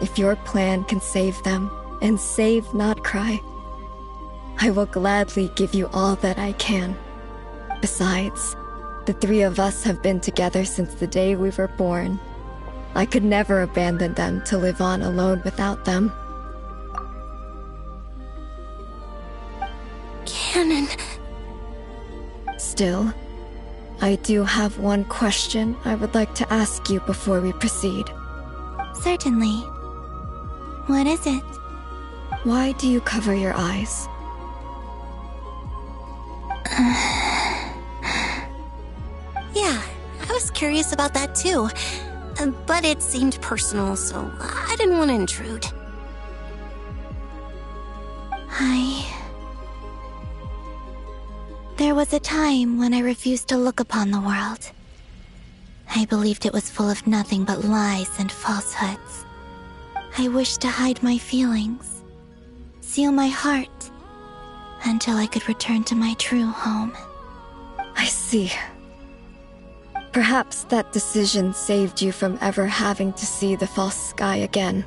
If your plan can save them and save Nodcry, I will gladly give you all that I can. Besides, the three of us have been together since the day we were born. I could never abandon them to live on alone without them. Canon. Still, I do have one question I would like to ask you before we proceed. Certainly. What is it? Why do you cover your eyes? Yeah, I was curious about that too. But it seemed personal, so I didn't want to intrude. There was a time when I refused to look upon the world. I believed it was full of nothing but lies and falsehoods. I wished to hide my feelings, seal my heart, until I could return to my true home. see. Perhaps that decision saved you from ever having to see the false sky again.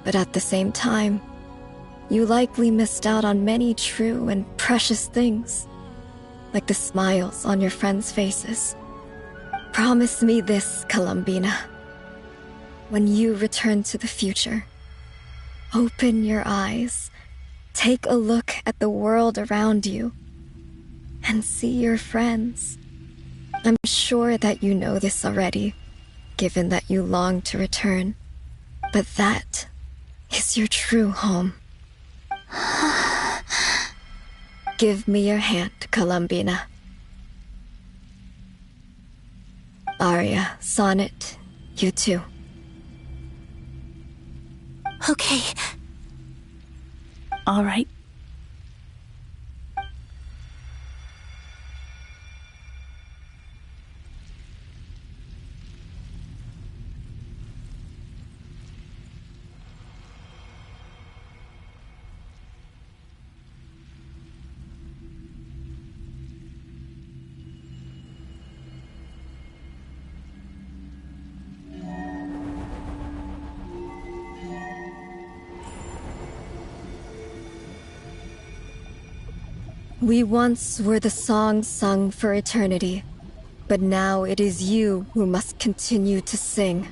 But at the same time, you likely missed out on many true and precious things, like the smiles on your friends' faces. Promise me this, Columbina. When you return to the future, open your eyes, take a look at the world around you, and see your friends. I'm sure that you know this already, given that you long to return. But that is your true home. Give me your hand, Columbina. Aria, Sonnet, you too. Okay. All right. We once were the songs sung for eternity, but now it is you who must continue to sing.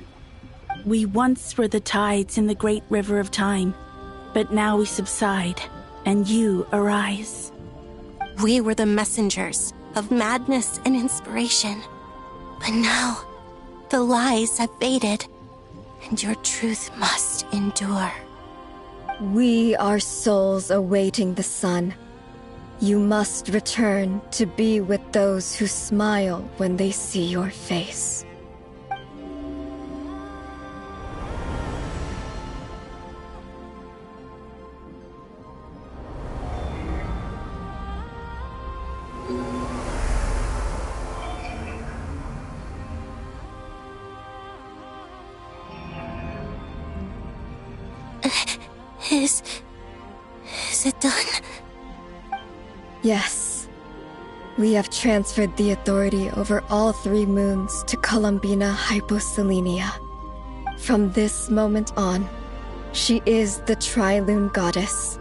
We once were the tides in the great river of time, but now we subside, and you arise. We were the messengers of madness and inspiration, but now the lies have faded, and your truth must endure. We are souls awaiting the sun. You must return to be with those who smile when they see your face. Is it done? Yes. We have transferred the authority over all 3 moons to Columbina Hyposelenia. From this moment on, she is the Tri-Lune Goddess,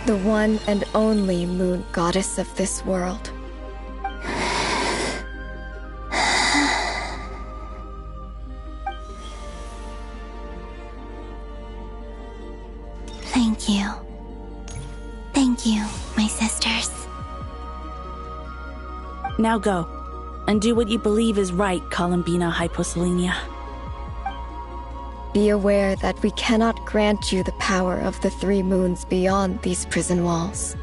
the one and only moon goddess of this world. Thank you. Thank you, my sisters. Now go, and do what you believe is right, Columbina Hyposelenia. Be aware that we cannot grant you the power of the 3 moons beyond these prison walls.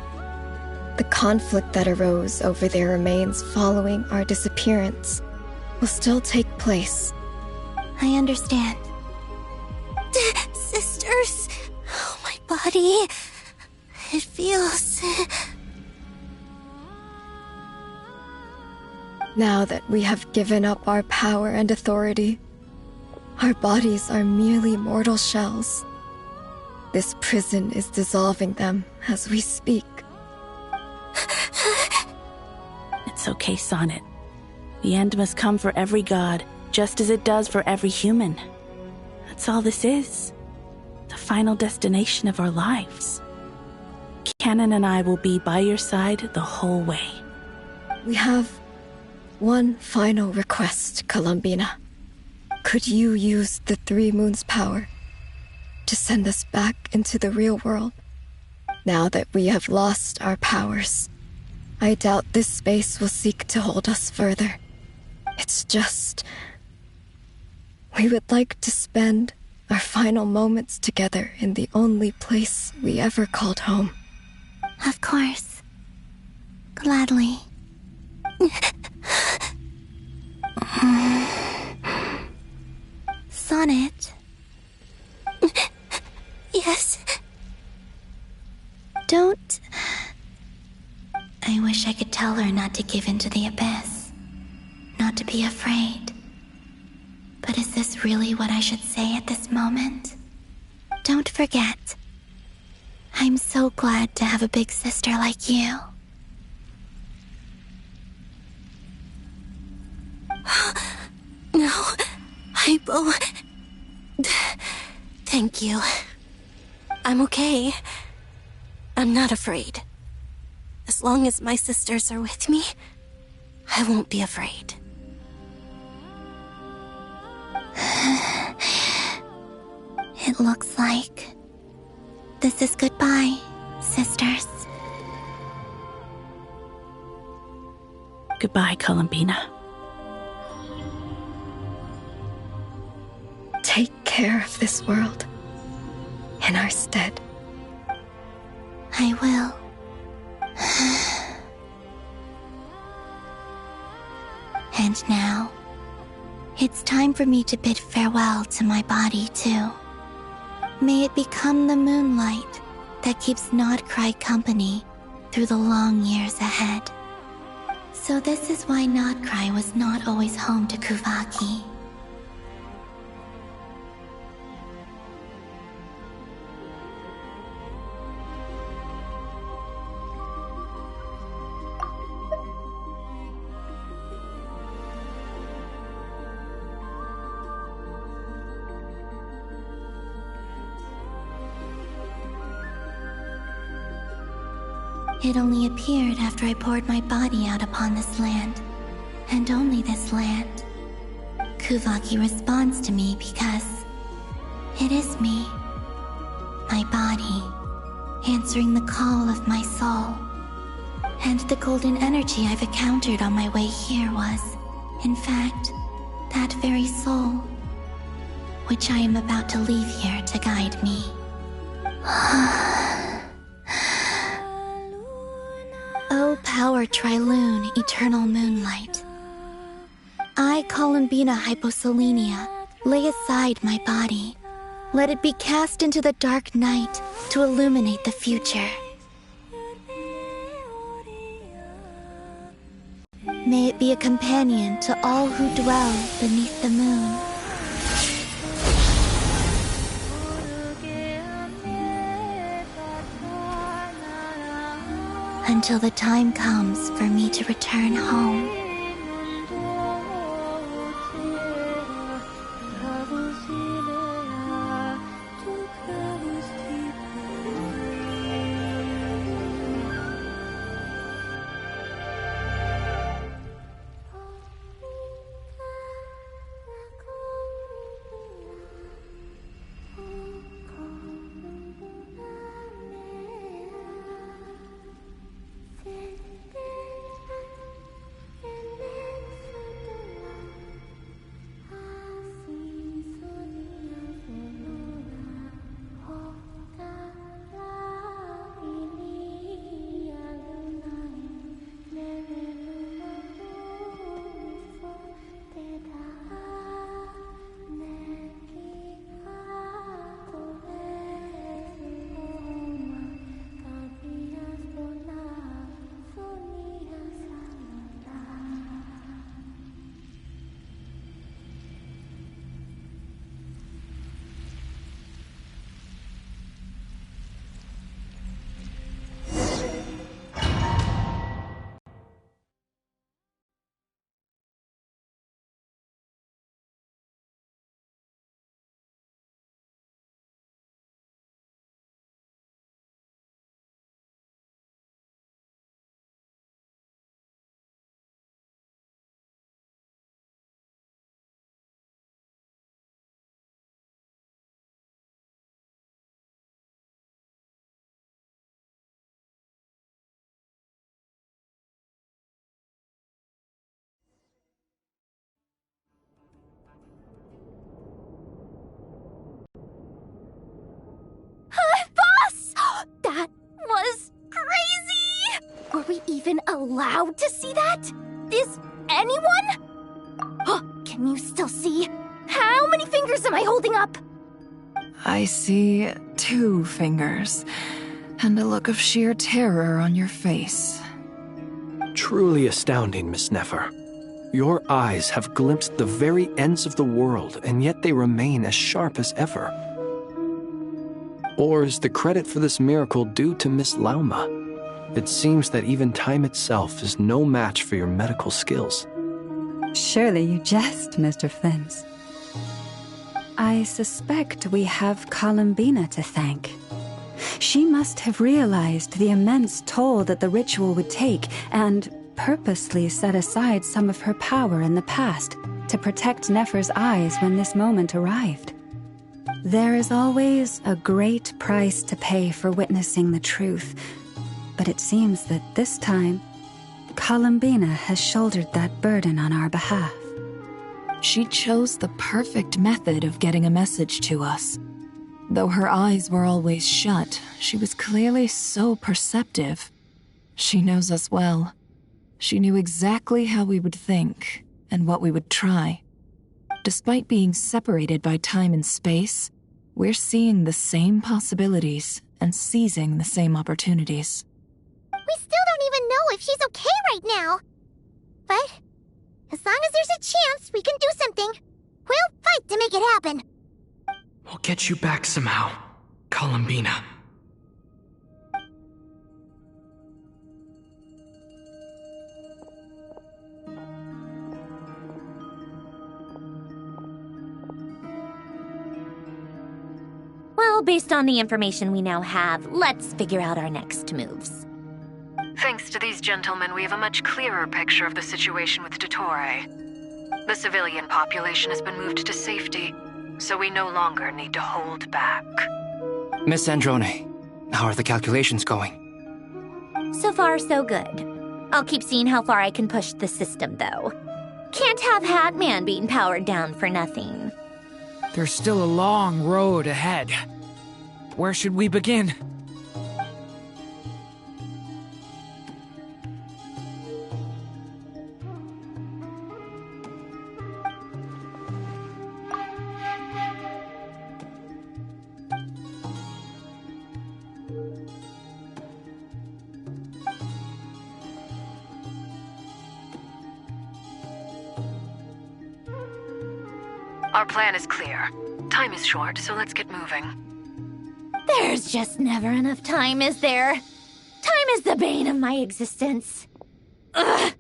The conflict that arose over their remains following our disappearance will still take place. I understand. Sisters! Oh, my body. It feels... Now that we have given up our power and authority, our bodies are merely mortal shells. This prison is dissolving them as we speak. It's okay, Sonnet. The end must come for every god, just as it does for every human. That's all this is. The final destination of our lives. Canon and I will be by your side the whole way. We have one final request, Columbina. Could you use the 3 moons' power to send us back into the real world? Now that we have lost our powers, I doubt this space will seek to hold us further. It's just... we would like to spend our final moments together in the only place we ever called home. Of course. Gladly. Sonnet? Yes? Don't... I wish I could tell her not to give in to the abyss. Not to be afraid. But is this really what I should say at this moment? Don't forget. I'm so glad to have a big sister like you. No, Hypo. Thank you. I'm okay. I'm not afraid. As long as my sisters are with me, I won't be afraid. It looks like this is goodbye, sisters. Goodbye, Columbina. Take care of this world in our stead. I will. And now, it's time for me to bid farewell to my body too. May it become the moonlight that keeps Nodcry company through the long years ahead. So this is why Nodcry was not always home to Kuvaki. It only appeared after I poured my body out upon this land, and only this land. Kuvaki responds to me because it is me, my body, answering the call of my soul. And the golden energy I've encountered on my way here was, in fact, that very soul, which I am about to leave here to guide me. O power Trilune, eternal moonlight. I, Columbina Hyposelenia, lay aside my body. Let it be cast into the dark night to illuminate the future. May it be a companion to all who dwell beneath the moon. Until the time comes for me to return home. Boss! That was crazy! Were we even allowed to see that? Is anyone? Can you still see? How many fingers am I holding up? I see 2 fingers, and a look of sheer terror on your face. Truly astounding, Miss Nefer. Your eyes have glimpsed the very ends of the world, and yet they remain as sharp as ever. Or is the credit for this miracle due to Miss Lauma? It seems that even time itself is no match for your medical skills. Surely you jest, Mr. Flins. I suspect we have Columbina to thank. She must have realized the immense toll that the ritual would take and purposely set aside some of her power in the past to protect Nefer's eyes when this moment arrived. There is always a great price to pay for witnessing the truth, but it seems that this time, Columbina has shouldered that burden on our behalf. She chose the perfect method of getting a message to us. Though her eyes were always shut, she was clearly so perceptive. She knows us well. She knew exactly how we would think and what we would try. Despite being separated by time and space, we're seeing the same possibilities and seizing the same opportunities. We still don't even know if she's okay right now. But as long as there's a chance we can do something, we'll fight to make it happen. We'll get you back somehow, Columbina. Well, based on the information we now have, let's figure out our next moves. Thanks to these gentlemen, we have a much clearer picture of the situation with Dottore. The civilian population has been moved to safety, so we no longer need to hold back. Miss Androne, how are the calculations going? So far, so good. I'll keep seeing how far I can push the system, though. Can't have Hatman being powered down for nothing. There's still a long road ahead. Where should we begin? Our plan is clear. Time is short, so let's get moving. There's just never enough time, is there? Time is the bane of my existence. Ugh.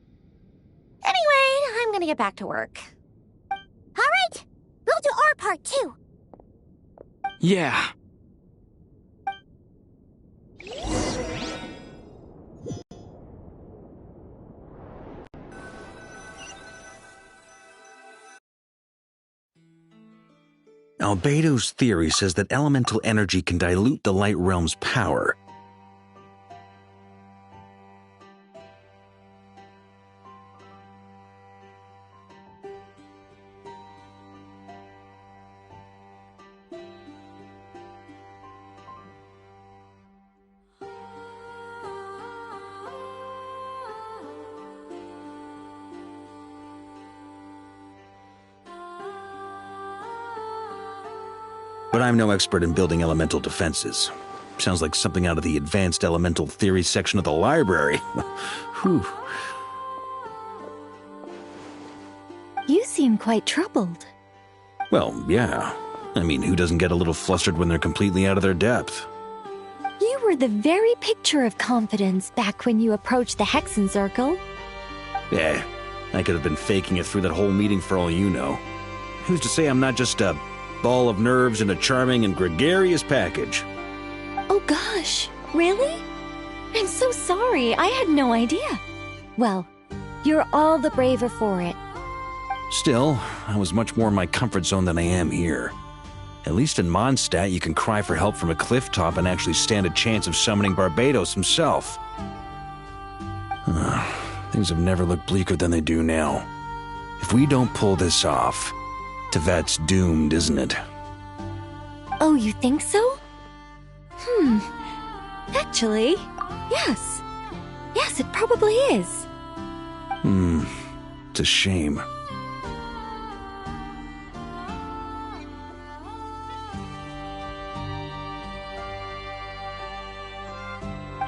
Anyway, I'm gonna get back to work. All right, we'll do our part too. Yeah. Albedo's theory says that elemental energy can dilute the light realm's power. But I'm no expert in building elemental defenses. Sounds like something out of the advanced elemental theory section of the library. Whew. You seem quite troubled. Well, yeah. I mean, who doesn't get a little flustered when they're completely out of their depth? You were the very picture of confidence back when you approached the Hexen Circle. Yeah, I could have been faking it through that whole meeting for all you know. Who's to say I'm not just a ball of nerves in a charming and gregarious package? Oh gosh, really? I'm so sorry, I had no idea. Well, you're all the braver for it. Still, I was much more in my comfort zone than I am here. At least in Mondstadt, you can cry for help from a cliff top and actually stand a chance of summoning Barbados himself. Things have never looked bleaker than they do now. If we don't pull this off, Tevat's doomed, isn't it? Oh, you think so? Actually, yes. Yes, it probably is. It's a shame.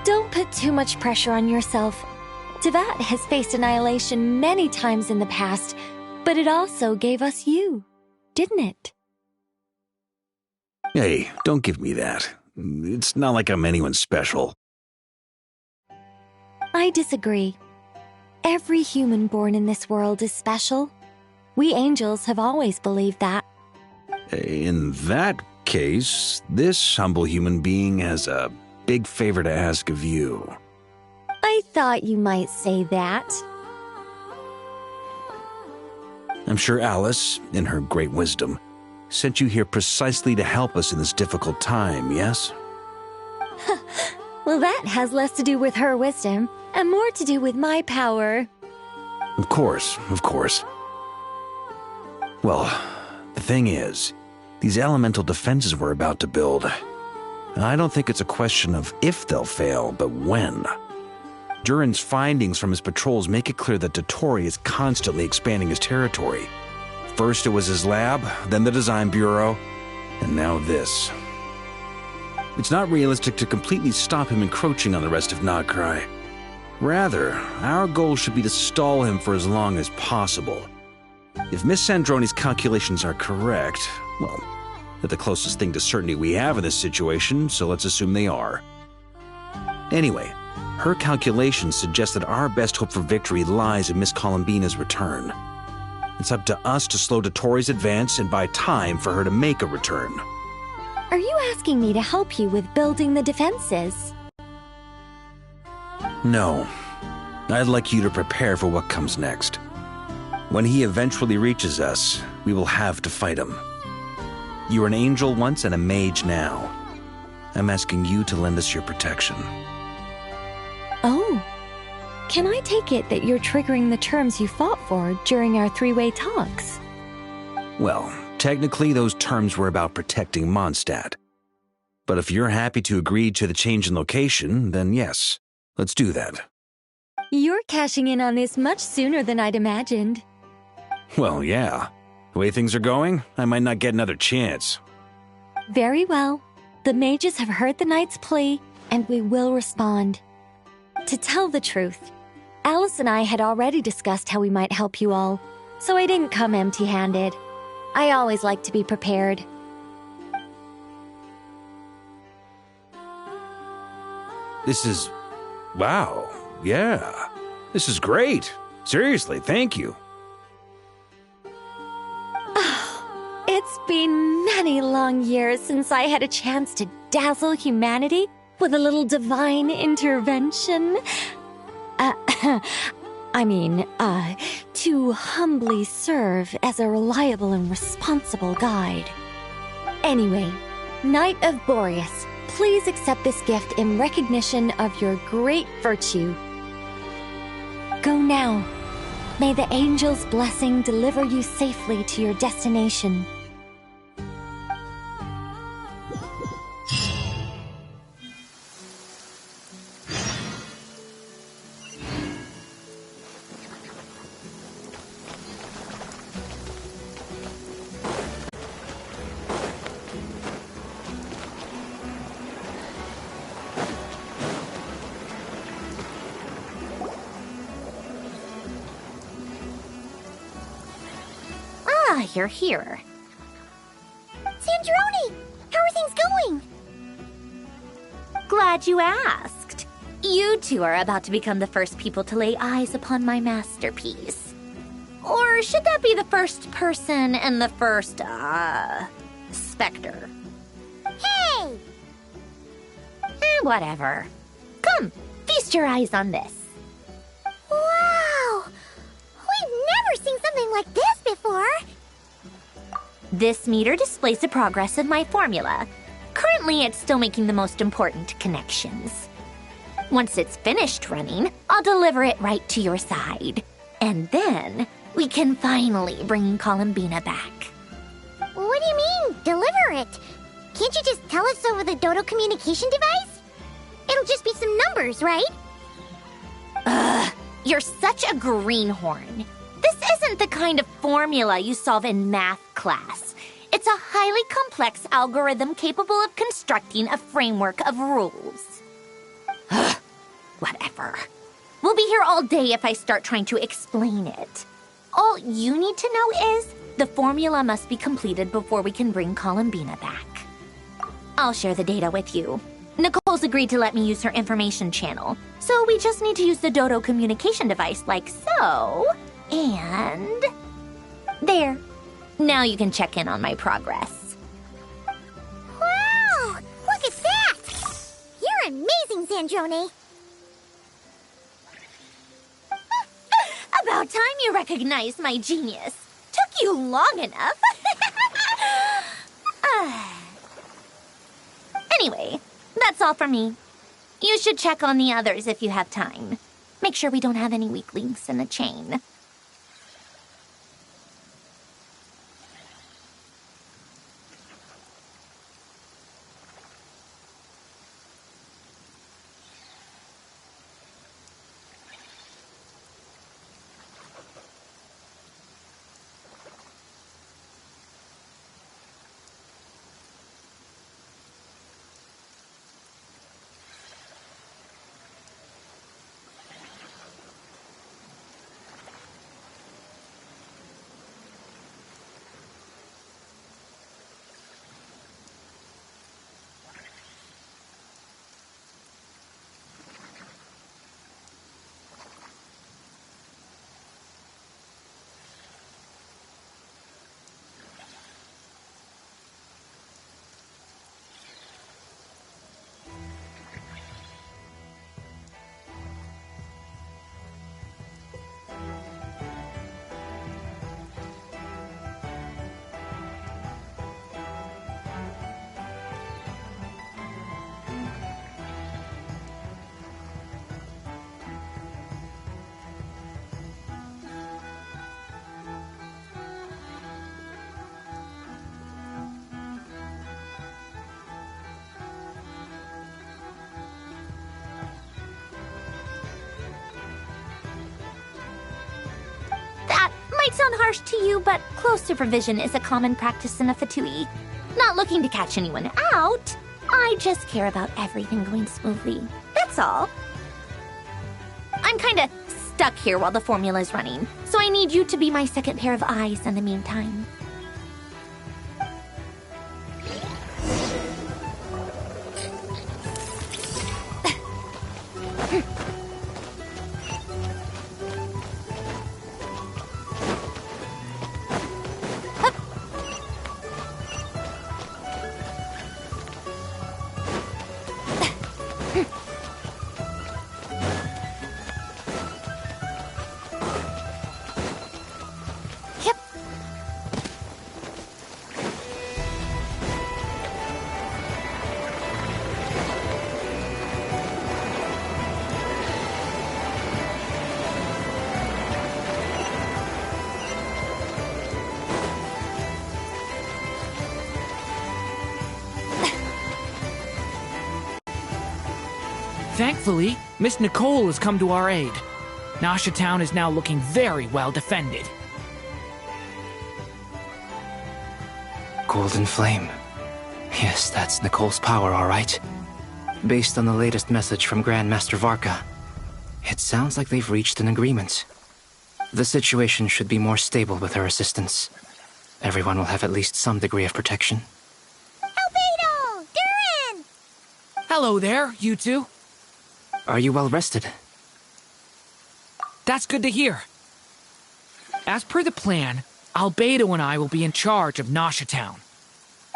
Don't put too much pressure on yourself. Tevat has faced annihilation many times in the past, but it also gave us you, didn't it? Hey, don't give me that. It's not like I'm anyone special. I disagree. Every human born in this world is special. We angels have always believed that. In that case, this humble human being has a big favor to ask of you. I thought you might say that. I'm sure Alice, in her great wisdom, sent you here precisely to help us in this difficult time, yes? Well, that has less to do with her wisdom and more to do with my power. Of course, of course. Well, the thing is, these elemental defenses we're about to build, I don't think it's a question of if they'll fail, but when. Durin's findings from his patrols make it clear that Dottore is constantly expanding his territory. First it was his lab, then the design bureau, and now this. It's not realistic to completely stop him encroaching on the rest of Nagrai. Rather, our goal should be to stall him for as long as possible. If Miss Sandroni's calculations are correct, well, they're the closest thing to certainty we have in this situation, so let's assume they are. Anyway, her calculations suggest that our best hope for victory lies in Miss Columbina's return. It's up to us to slow Dottore's advance and buy time for her to make a return. Are you asking me to help you with building the defenses? No. I'd like you to prepare for what comes next. When he eventually reaches us, we will have to fight him. You were an angel once and a mage now. I'm asking you to lend us your protection. Oh. Can I take it that you're triggering the terms you fought for during our three-way talks? Well, technically those terms were about protecting Mondstadt. But if you're happy to agree to the change in location, then yes, let's do that. You're cashing in on this much sooner than I'd imagined. Well, yeah. The way things are going, I might not get another chance. Very well. The mages have heard the knight's plea, and we will respond. To tell the truth, Alice and I had already discussed how we might help you all, so I didn't come empty-handed. I always like to be prepared. This is... wow. Yeah. This is great. Seriously, thank you. It's been many long years since I had a chance to dazzle humanity with a little divine intervention. To humbly serve as a reliable and responsible guide. Anyway, Knight of Boreas, please accept this gift in recognition of your great virtue. Go now. May the angel's blessing deliver you safely to your destination. You're here. Sandroni! How are things going? Glad you asked. You two are about to become the first people to lay eyes upon my masterpiece. Or should that be the first person and the first, specter? Hey! Whatever. Come, feast your eyes on this. Wow! We've never seen something like this before. This meter displays the progress of my formula. Currently, it's still making the most important connections. Once it's finished running, I'll deliver it right to your side. And then, we can finally bring Columbina back. What do you mean, deliver it? Can't you just tell us over the Dodo communication device? It'll just be some numbers, right? Ugh, you're such a greenhorn. This isn't the kind of formula you solve in math class. It's a highly complex algorithm capable of constructing a framework of rules. Ugh, whatever. We'll be here all day if I start trying to explain it. All you need to know is the formula must be completed before we can bring Columbina back. I'll share the data with you. Nicole's Jules agreed to let me use her information channel, so we just need to use the Dodo communication device like so. And... there. Now you can check in on my progress. Wow! Look at that! You're amazing, Sandrone. About time you recognized my genius. Took you long enough. Anyway, that's all from me. You should check on the others if you have time. Make sure we don't have any weak links in the chain. Might sound harsh to you, but close supervision is a common practice in a Fatui. Not looking to catch anyone out. I just care about everything going smoothly. That's all. I'm kinda stuck here while the formula's running, so I need you to be my second pair of eyes in the meantime. Thankfully, Miss Nicole has come to our aid. Nasha Town is now looking very well defended. Golden Flame. Yes, that's Nicole's power, all right. Based on the latest message from Grandmaster Varka, it sounds like they've reached an agreement. The situation should be more stable with her assistance. Everyone will have at least some degree of protection. Albedo! Durin! Hello there, you two. Are you well rested? That's good to hear. As per the plan, Albedo and I will be in charge of Nasha Town.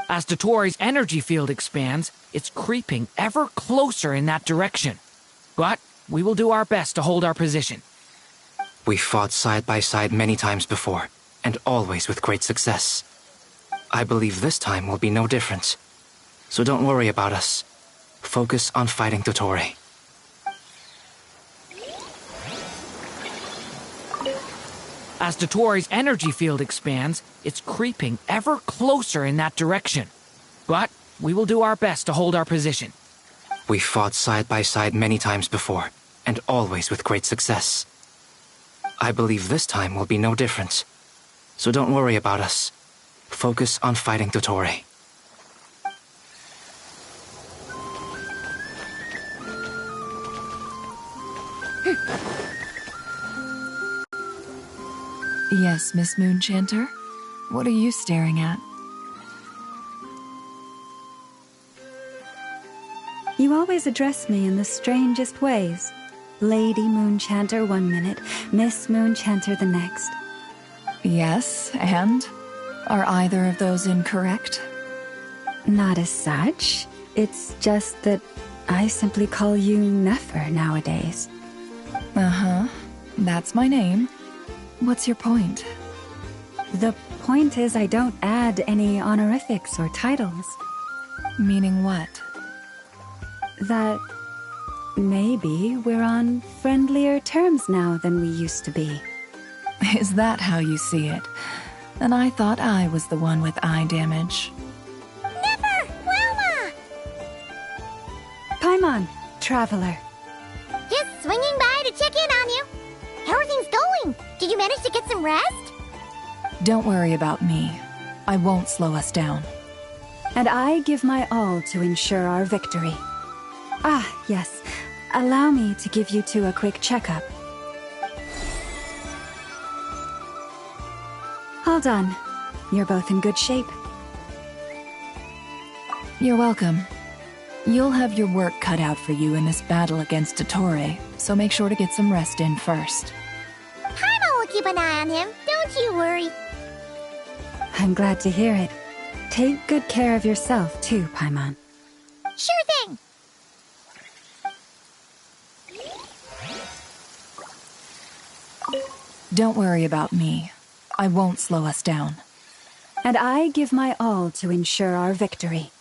As Dottoro's energy field expands, it's creeping ever closer in that direction. But we will do our best to hold our position. We've fought side by side many times before, and always with great success. I believe this time will be no different. So don't worry about us. Focus on fighting Dottore. As Dottoro's energy field expands, it's creeping ever closer in that direction. But we will do our best to hold our position. We've fought side by side many times before, and always with great success. I believe this time will be no different. So don't worry about us. Focus on fighting Dottore. Yes, Miss Moonchanter? What are you staring at? You always address me in the strangest ways. Lady Moonchanter one minute, Miss Moonchanter the next. Yes, and? Are either of those incorrect? Not as such. It's just that I simply call you Nefer nowadays. Uh-huh. That's my name. What's your point? The point is I don't add any honorifics or titles. Meaning what? That maybe we're on friendlier terms now than we used to be. Is that how you see it? And I thought I was the one with eye damage. Never! Wilma! Paimon, traveler. Just swinging by to check in on you. How are things going? Did you manage to get some rest? Don't worry about me. I won't slow us down. And I give my all to ensure our victory. Ah, yes. Allow me to give you two a quick checkup. All done. You're both in good shape. You're welcome. You'll have your work cut out for you in this battle against Dottore, so make sure to get some rest in first. Paimon will keep an eye on him. Don't you worry. I'm glad to hear it. Take good care of yourself, too, Paimon. Sure thing! Don't worry about me. I won't slow us down. And I give my all to ensure our victory.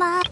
Ma...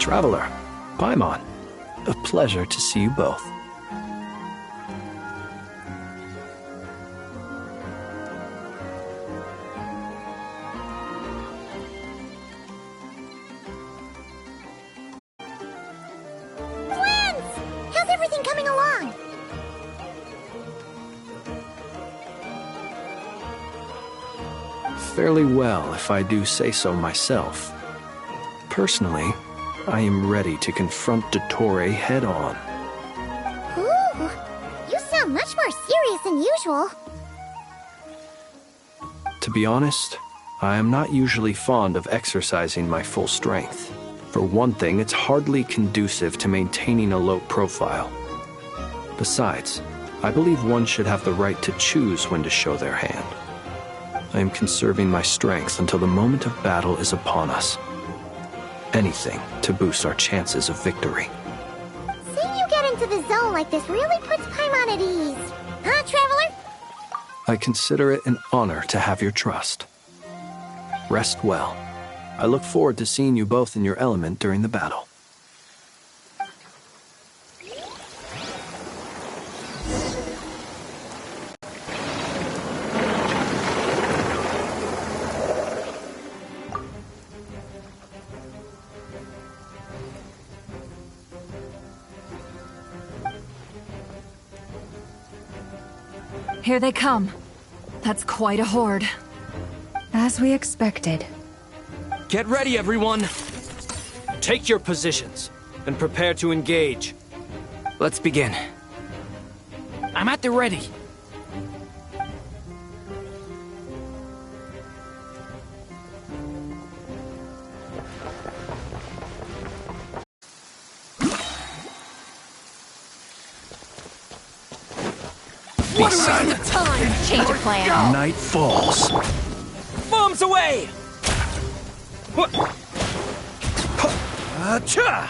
Traveler, Paimon, a pleasure to see you both. Twins! How's everything coming along? Fairly well, if I do say so myself. Personally, I am ready to confront Dottore head-on. Ooh, you sound much more serious than usual. To be honest, I am not usually fond of exercising my full strength. For one thing, it's hardly conducive to maintaining a low profile. Besides, I believe one should have the right to choose when to show their hand. I am conserving my strength until the moment of battle is upon us. Anything to boost our chances of victory. Seeing you get into the zone like this really puts Paimon at ease. Huh, Traveler? I consider it an honor to have your trust. Rest well. I look forward to seeing you both in your element during the battle. Here they come. That's quite a horde. As we expected. Get ready, everyone! Take your positions, and prepare to engage. Let's begin. I'm at the ready. What a waste of time! Change of plan. Night falls. Bombs away! Acha!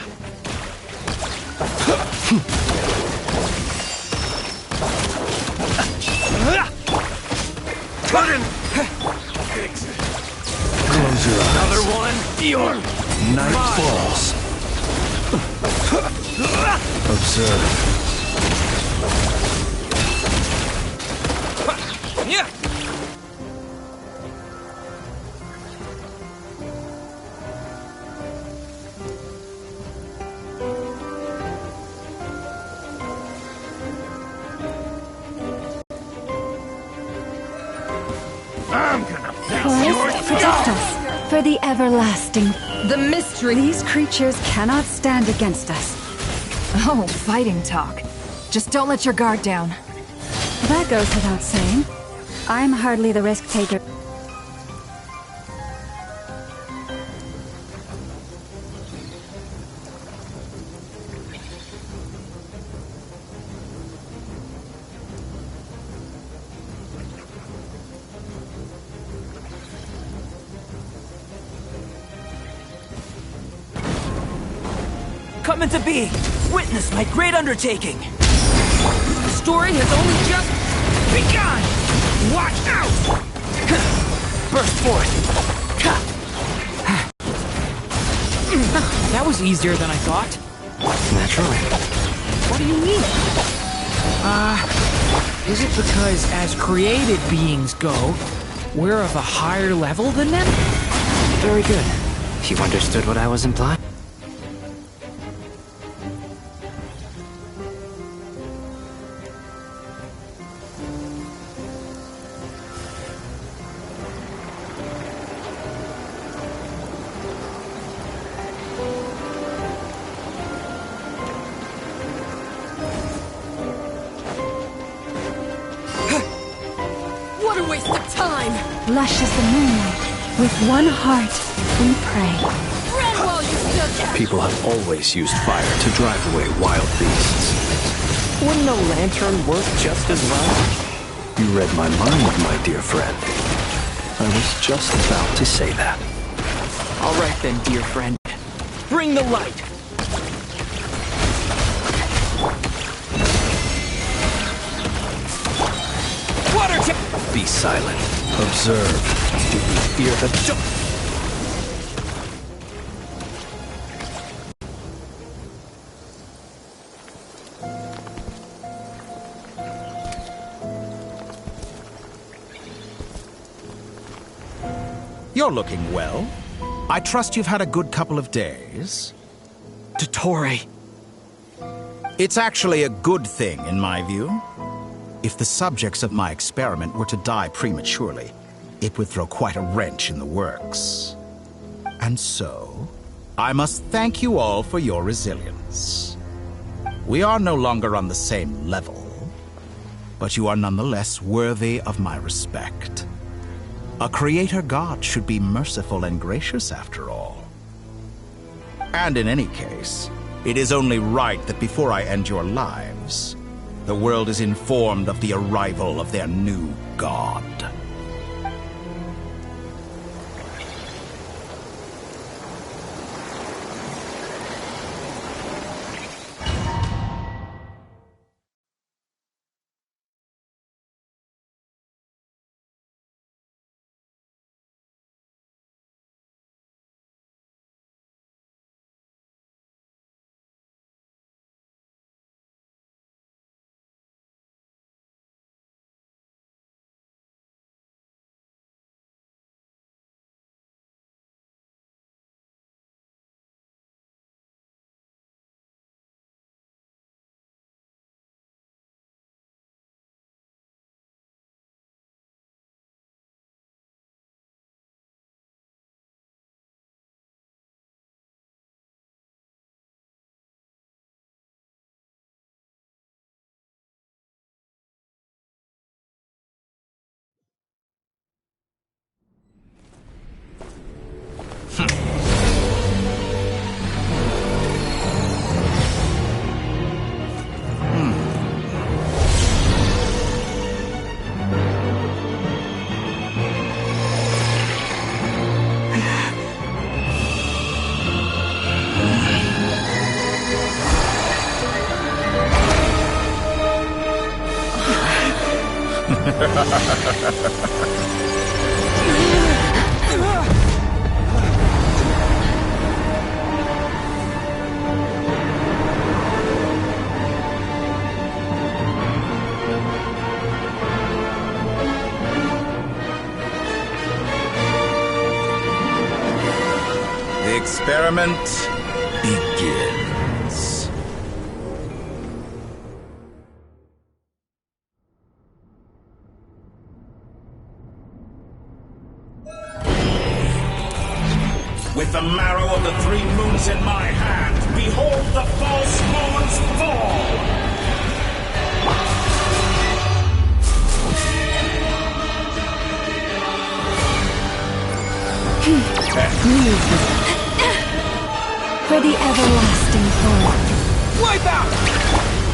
Cutting! Close your eyes. Another one! Your Night falls. Observe. Yeah! I'm gonna Christ, protect us for the everlasting. The mystery. These creatures cannot stand against us. Oh, fighting talk. Just don't let your guard down. That goes without saying. I'm hardly the risk taker. Coming to be! Witness my great undertaking! The story has only just begun! Watch out! Burst forth! That was easier than I thought. Naturally. What do you mean? Is it because as created beings go, we're of a higher level than them? Very good. You understood what I was implying? What a waste of time! Lush as the moonlight, with one heart, we pray. Run while you still can! People have always used fire to drive away wild beasts. Wouldn't a lantern work just as well? You read my mind, my dear friend. I was just about to say that. All right then, dear friend. Bring the light! Be silent. Observe. Do you fear the You're looking well. I trust you've had a good couple of days. Dottore. It's actually a good thing, in my view. If the subjects of my experiment were to die prematurely, it would throw quite a wrench in the works. And so, I must thank you all for your resilience. We are no longer on the same level, but you are nonetheless worthy of my respect. A creator god should be merciful and gracious after all. And in any case, it is only right that before I end your lives, the world is informed of the arrival of their new god. The experiment begins. With the marrow of the 3 moons in my hand, behold the false moon's fall! For the everlasting throne. Wipe out!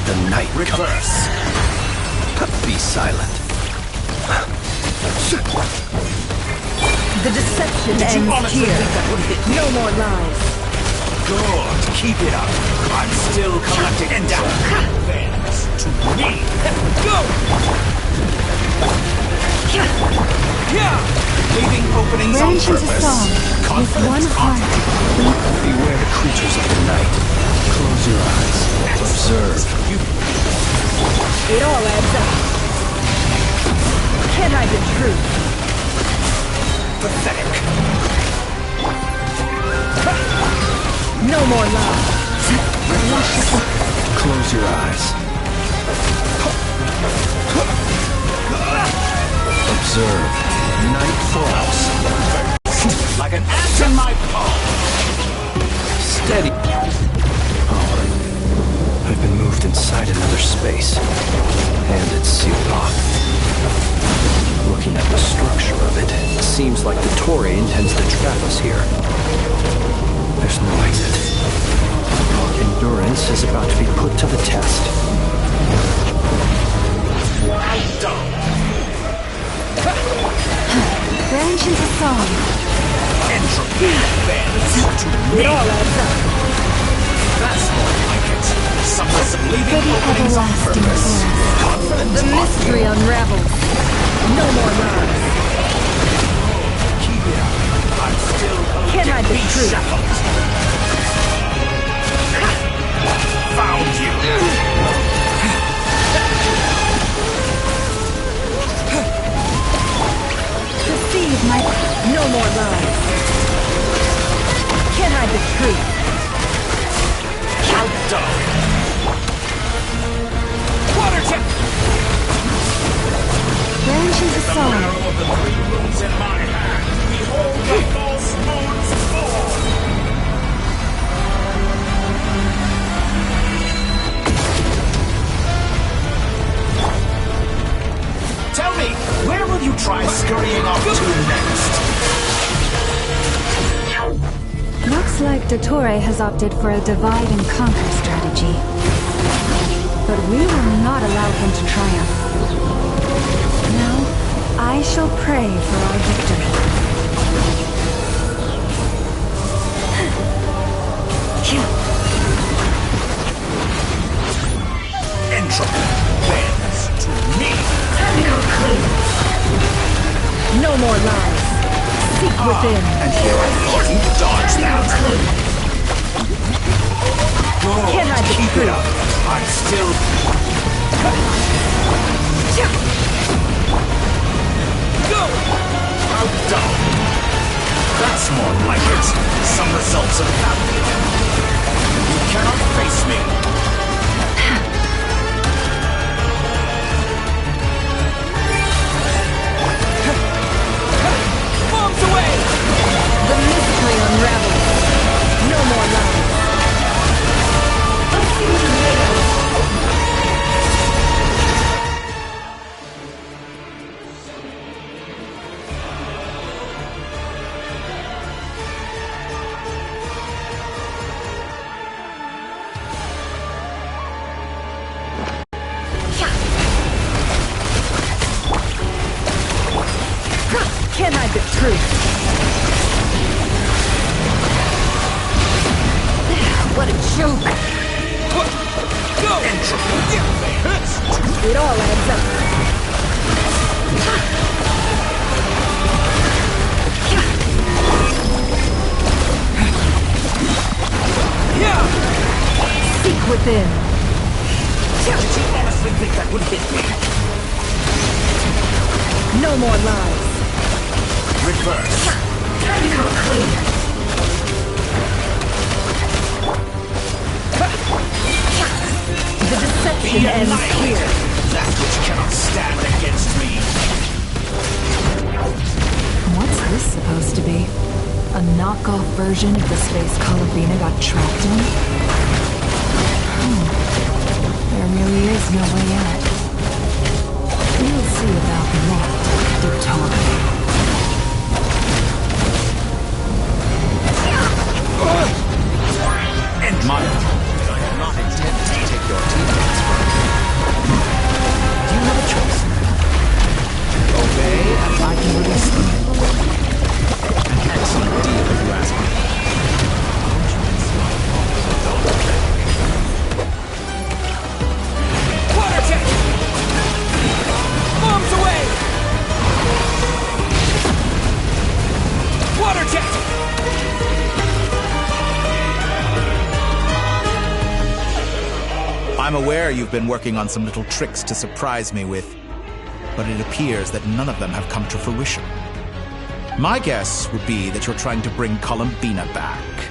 The night reverse. Be silent. The deception ends here. No more lies. Good. Keep it up. I'm still collecting data. Things to me. Genshin's a song, with one heart. Beware the creatures of the night. Close your eyes. Observe. It all adds up. Can't hide the truth. Pathetic. No more lies. Close your eyes. Observe. Night falls. Like an ant in my palm. Steady. Oh, I've been moved inside another space. And it's sealed off. Looking at the structure of it, it seems like the Torre intends to trap us here. There's no exit. Endurance is about to be put to the test. Genshin's a song. Entropy bends to me. It all adds up. That's more like it. Submissive leaving openings on purpose. Confident The mystery unravels. No more lies. Keep it up. I'm still Can't hide the truth. shackled. Found you. Deceive my... No more lies. Can't hide the truth. Outdone. Water jet. Genshin's a song. Arrow of the 3 moons in my hand. Behold the false moon's fall. Tell me, where will you try scurrying off to next? Looks like Dottore has opted for a divide and conquer strategy. But we will not allow him to triumph. Now, I shall pray for our victory. Entropy bends to me. No more lies. Seek within. And here I thought you dodged that. Can't hide the Keep it truth. up. I'm still... Go! Outdone. That's more like it. Some results of happening. You cannot face me. Bombs away! The mystery unravels. No more lies. Can't hide the truth. What a joke. Go! Entropy advance. It all adds up. Seek within. Did you honestly think that would hit me? No more lies. Reverse. The deception ends here. That which cannot stand against me. What's this supposed to be? A knockoff version of the space Columbina got trapped in? There really is no way out. We'll see about that, Dottore. And my... I am not intended to take your teammates from you. Do you have a choice? Obey and I can release them. An excellent deal if you ask me. I'm aware you've been working on some little tricks to surprise me with, but it appears that none of them have come to fruition. My guess would be that you're trying to bring Columbina back.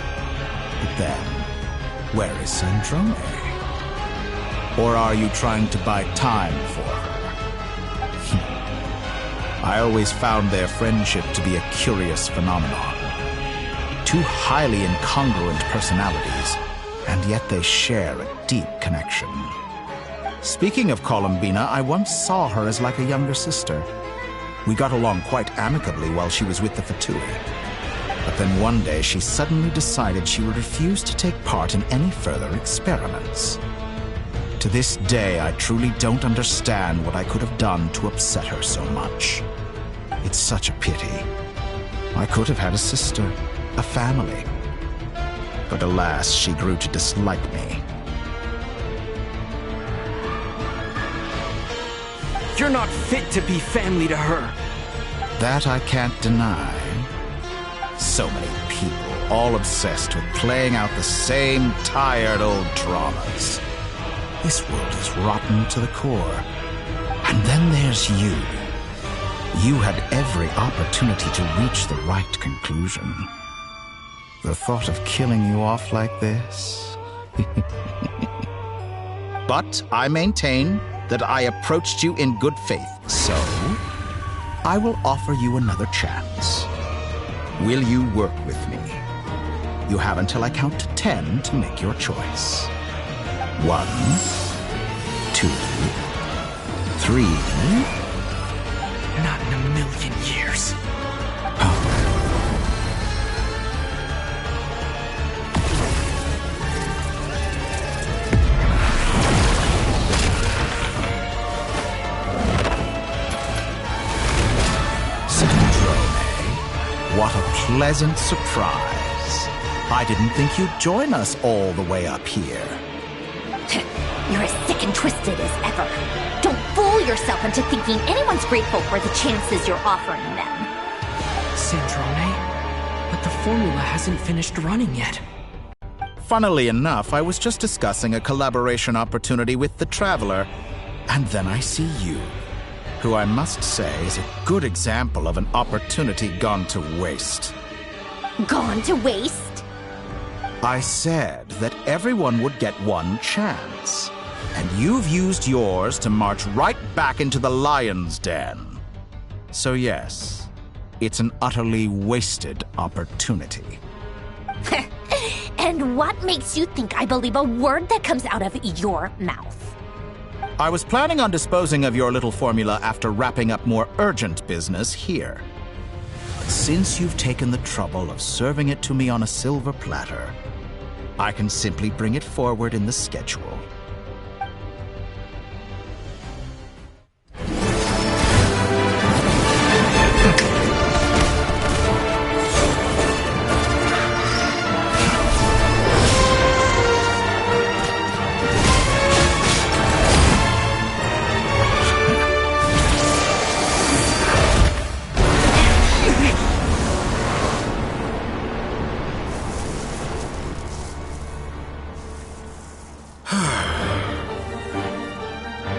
But then, where is Sandrone? Or are you trying to buy time for her? I always found their friendship to be a curious phenomenon. Two highly incongruent personalities, and yet they share a deep connection. Speaking of Columbina, I once saw her as like a younger sister. We got along quite amicably while she was with the Fatui. But then one day she suddenly decided she would refuse to take part in any further experiments. To this day, I truly don't understand what I could have done to upset her so much. It's such a pity. I could have had a sister, a family. But alas, she grew to dislike me. You're not fit to be family to her. That I can't deny. So many people, all obsessed with playing out the same tired old dramas. This world is rotten to the core. And then there's you. You had every opportunity to reach the right conclusion. The thought of killing you off like this? But I maintain that I approached you in good faith, so I will offer you another chance. Will you work with me? You have until I count to 10 to make your choice. 1, 2, 3. Not in a million years. What a pleasant surprise. I didn't think you'd join us all the way up here. You're as sick and twisted as ever. Don't fool yourself into thinking anyone's grateful for the chances you're offering them. Sandrone, but the formula hasn't finished running yet. Funnily enough, I was just discussing a collaboration opportunity with the Traveler, and then I see you, who I must say is a good example of an opportunity gone to waste. Gone to waste? I said that everyone would get one chance, and you've used yours to march right back into the lion's den. So yes, it's an utterly wasted opportunity. And what makes you think I believe a word that comes out of your mouth? I was planning on disposing of your little formula after wrapping up more urgent business here. But since you've taken the trouble of serving it to me on a silver platter, I can simply bring it forward in the schedule.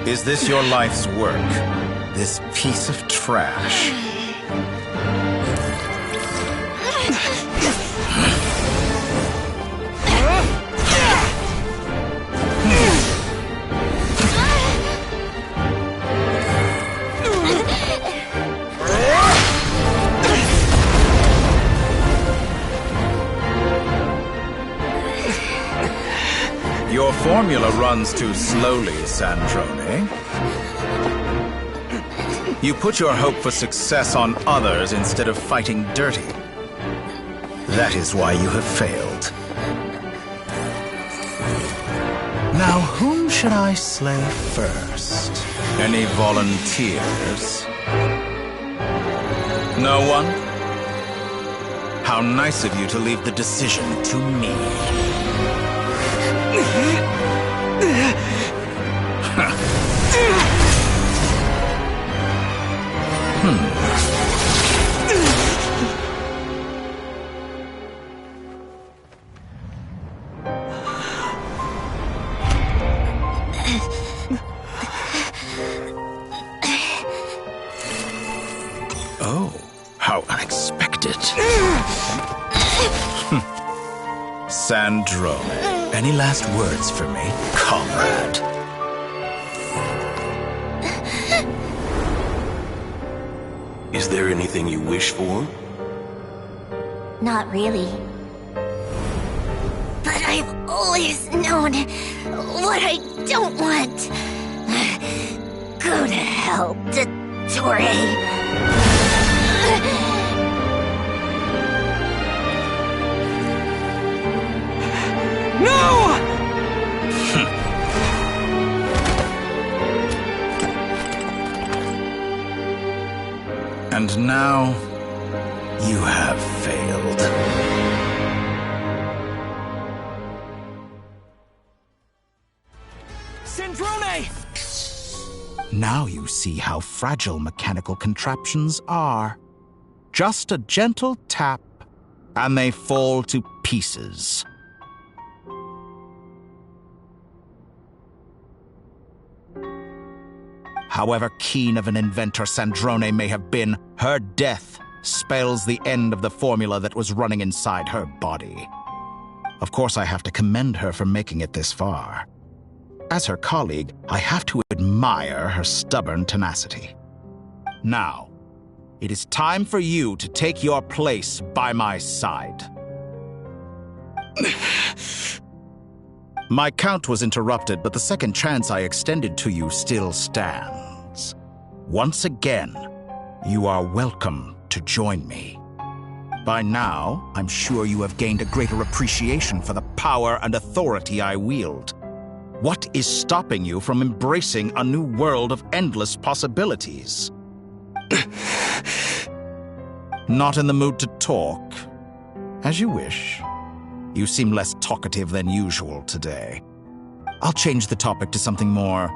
Is this your life's work? This piece of trash? Your formula runs too slowly, Sandrone. You put your hope for success on others instead of fighting dirty. That is why you have failed. Now, whom should I slay first? Any volunteers? No one? How nice of you to leave the decision to me. Sandrone, any last words for me, comrade? Is there anything you wish for? Not really. But I've always known what I don't want. Go to hell, Dottore. No! And now, you have failed. Sandrone! Now you see how fragile mechanical contraptions are. Just a gentle tap, and they fall to pieces. However keen of an inventor Sandrone may have been, her death spells the end of the formula that was running inside her body. Of course, I have to commend her for making it this far. As her colleague, I have to admire her stubborn tenacity. Now, it is time for you to take your place by my side. My count was interrupted, but the second chance I extended to you still stands. Once again, you are welcome to join me. By now, I'm sure you have gained a greater appreciation for the power and authority I wield. What is stopping you from embracing a new world of endless possibilities? Not in the mood to talk? As you wish. You seem less talkative than usual today. I'll change the topic to something more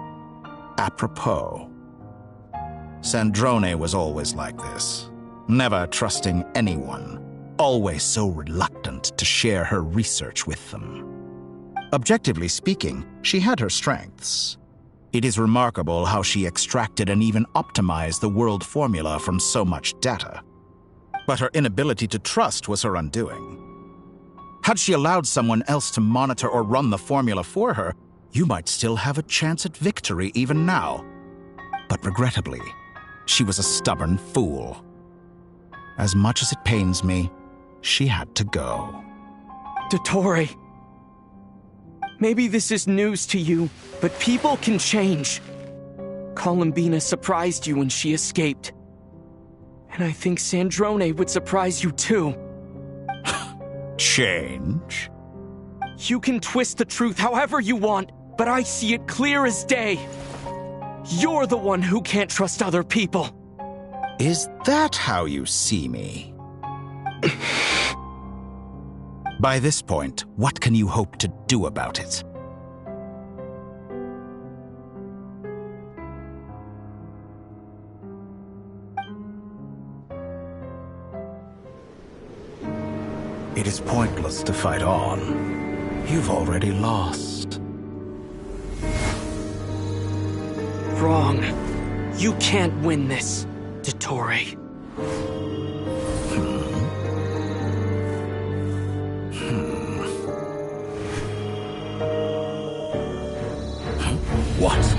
apropos. Sandrone was always like this, never trusting anyone, always so reluctant to share her research with them. Objectively speaking, she had her strengths. It is remarkable how she extracted and even optimized the world formula from so much data. But her inability to trust was her undoing. Had she allowed someone else to monitor or run the formula for her, you might still have a chance at victory even now. But regrettably, she was a stubborn fool. As much as it pains me, she had to go. Dottore. Maybe this is news to you, but people can change. Columbina surprised you when she escaped. And I think Sandrone would surprise you too. Change? You can twist the truth however you want, but I see it clear as day. You're the one who can't trust other people. Is that how you see me? By this point, what can you hope to do about it? It is pointless to fight on. You've already lost. Wrong. You can't win this, Dottore. What?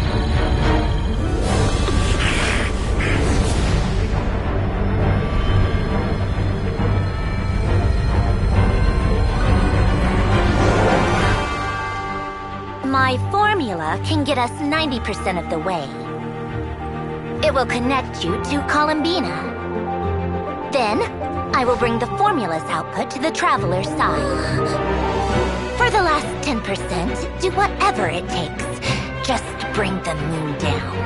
My formula can get us 90% of the way. It will connect you to Columbina. Then, I will bring the formula's output to the Traveler's side. For the last 10%, do whatever it takes. Just bring the moon down.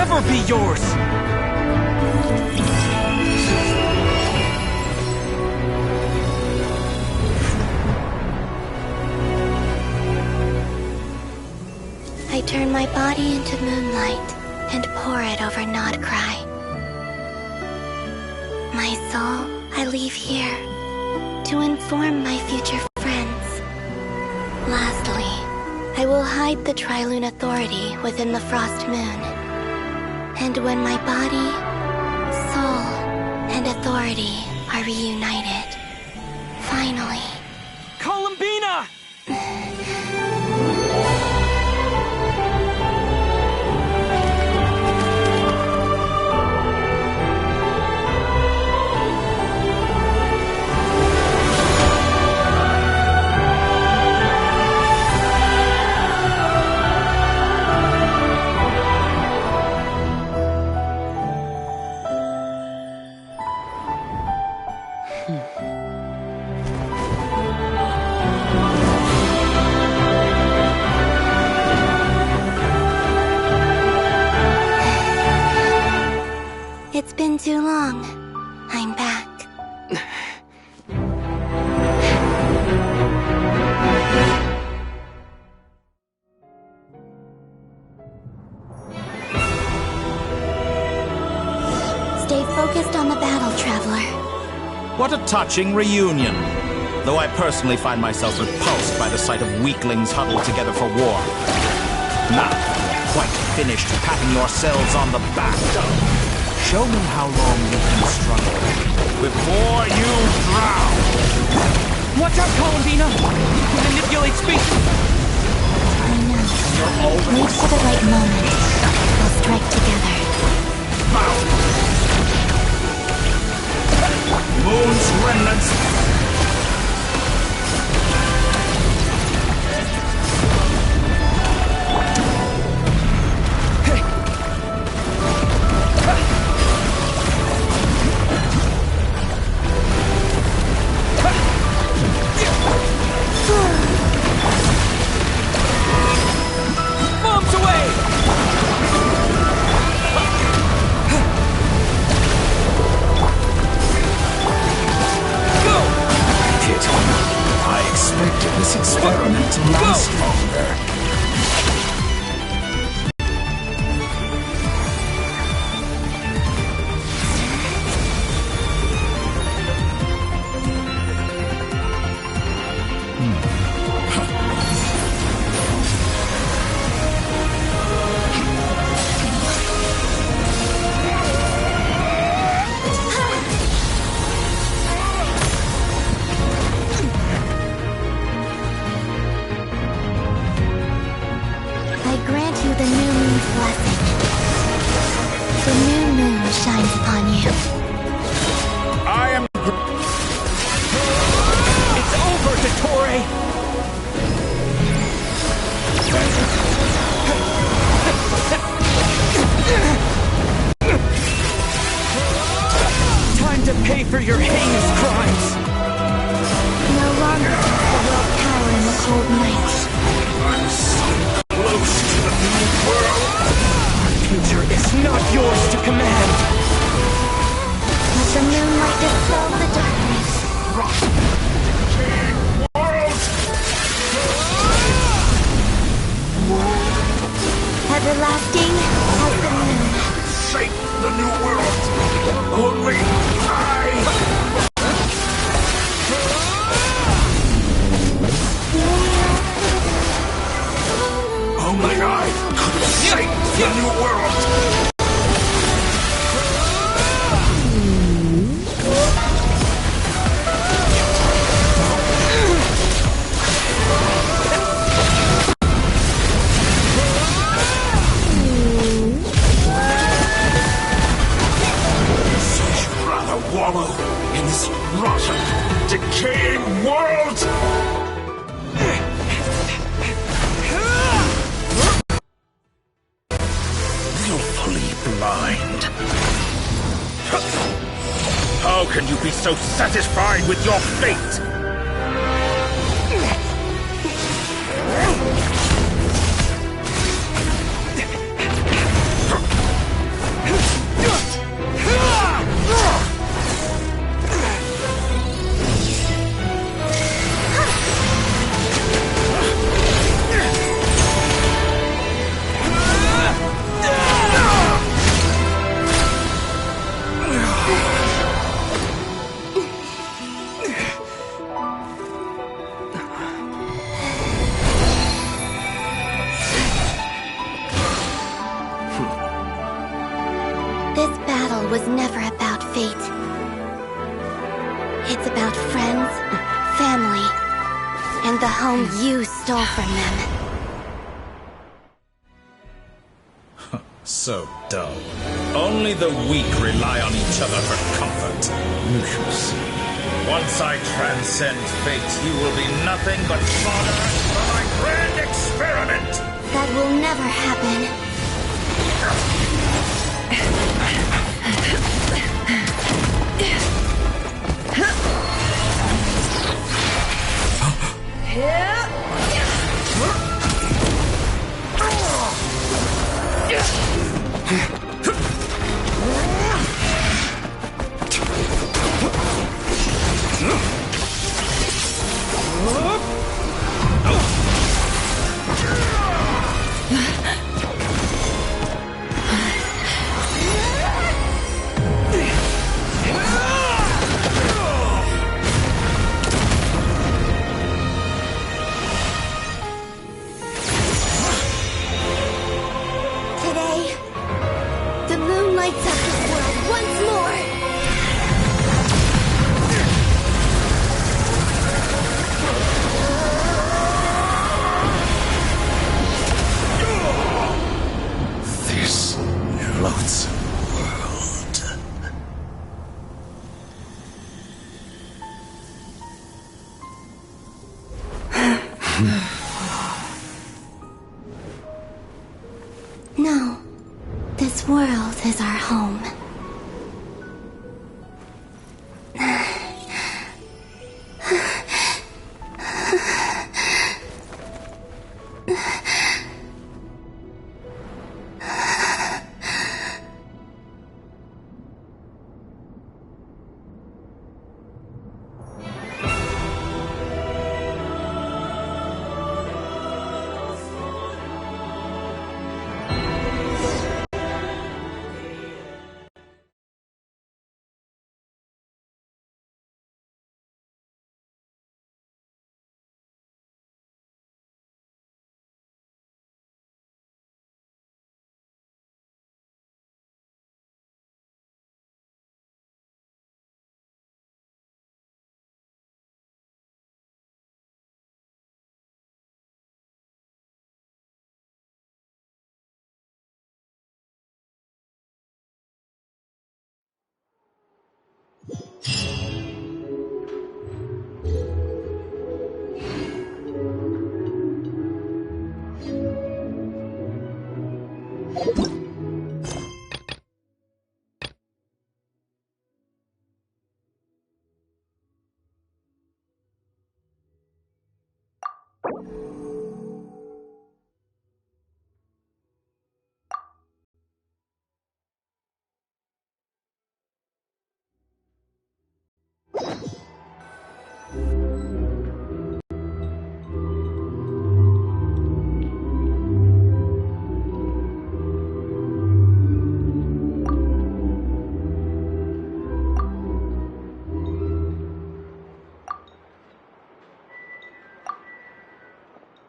never be yours! I turn my body into moonlight and pour it over Nodcry. My soul, I leave here to inform my future friends. Lastly, I will hide the Trilune Authority within the Frost Moon. And when my body, soul, and authority are reunited, finally... Columbina! It's been too long. I'm back. Stay focused on the battle, Traveler. What a touching reunion. Though I personally find myself repulsed by the sight of weaklings huddled together for war. Now, quite finished patting yourselves on the back. Show me how long you can struggle before you drown. Watch out, Columbina! He manipulates speech! I know. Wait for the right moment. We'll strike together. Moon's remnants. Bombs away! I expected this experiment to last longer. I grant you the new moon's blessing. The new moon shines upon you. I am... It's over, Dottore! Time to pay for your heinous crimes! No longer does the world cower in the cold night. I'm so close to the new world. Our future is not yours to command! Let the moonlight dispel the darkness. Everlasting as the moon. Shape the new world. Only I... Only I could shape the new world. So you'd rather wallow in this rotten, decaying world? Willfully blind. How can you be so satisfied with your fate? It's about friends, family, and the home you stole from them. So dull. Only the weak rely on each other for comfort. You shall see. Once I transcend fate, you will be nothing but fodder for my grand experiment! That will never happen. Today, the moon lights up this world once more. This loathsome world. No, this world is our home.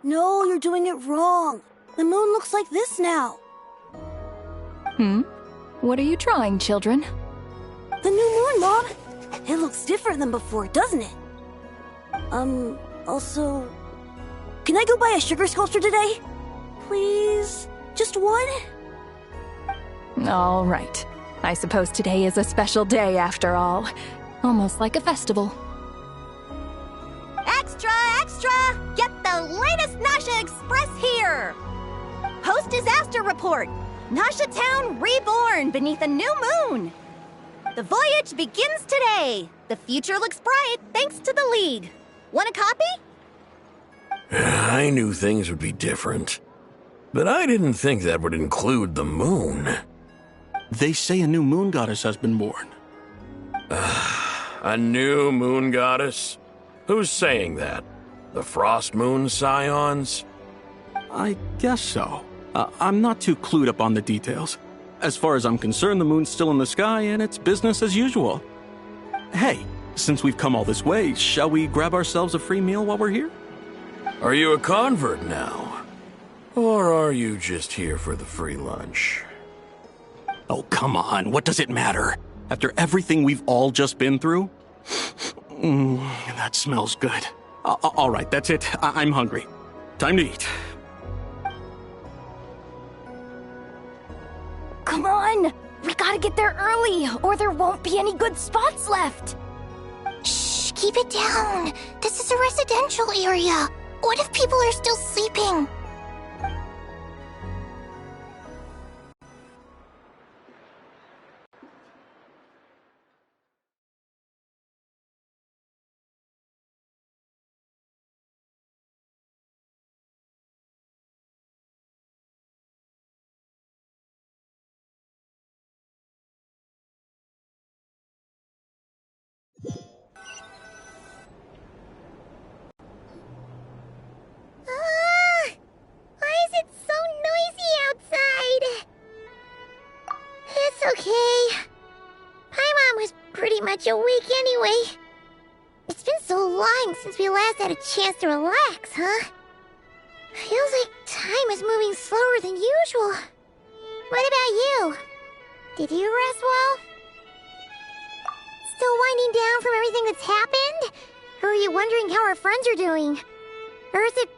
No, you're doing it wrong. The moon looks like this now. What are you drawing, children? The new moon, Mom. It looks different than before, doesn't it? Also... Can I go buy a sugar sculpture today? Please? Just one? All right. I suppose today is a special day after all. Almost like a festival. Extra, extra! Get the latest Nasha Express here! Post-disaster report! Nasha Town reborn beneath a new moon! The voyage begins today! The future looks bright thanks to the League. Want a copy? I knew things would be different. But I didn't think that would include the moon. They say a new moon goddess has been born. A new moon goddess? Who's saying that? The Frost Moon Scions? I guess so. I'm not too clued up on the details. As far as I'm concerned, the moon's still in the sky and it's business as usual. Hey, since we've come all this way, shall we grab ourselves a free meal while we're here? Are you a convert now? Or are you just here for the free lunch? Oh, come on. What does it matter? After everything we've all just been through? That smells good. All right, that's it. I'm hungry. Time to eat. Come on! We gotta get there early, or there won't be any good spots left! Shh, keep it down. This is a residential area. What if people are still sleeping? Why is it so noisy outside? It's okay. Paimon was pretty much awake anyway. It's been so long since we last had a chance to relax, huh? Feels like time is moving slower than usual. What about you? Did you rest well? Still winding down from everything that's happened? Or are you wondering how our friends are doing? Or is it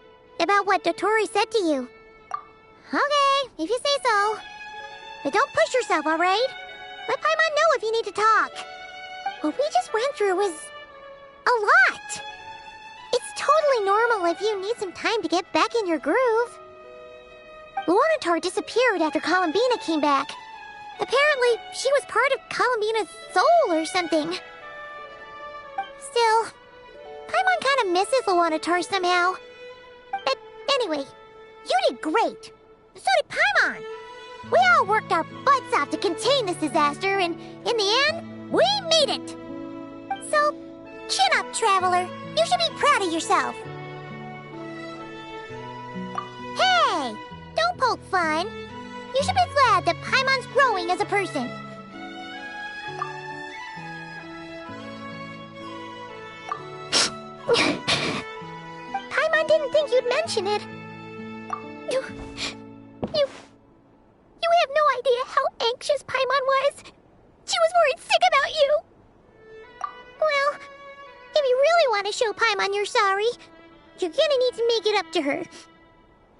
about what Dotori said to you? Okay, if you say so. But don't push yourself, alright? Let Paimon know if you need to talk. What we just went through was a lot. It's totally normal if you need some time to get back in your groove. Luanatar disappeared after Columbina came back. Apparently, she was part of Columbina's soul or something. Still, Paimon kind of misses Luanatar somehow. But anyway, you did great. So did Paimon. We all worked our butts off to contain this disaster, and in the end, we made it. So, chin up, Traveler. You should be proud of yourself. Hey, don't poke fun. You should be glad that Paimon's growing as a person. Paimon didn't think you'd mention it. You have no idea how anxious Paimon was. She was worried sick about you. Well, if you really want to show Paimon you're sorry, you're gonna need to make it up to her.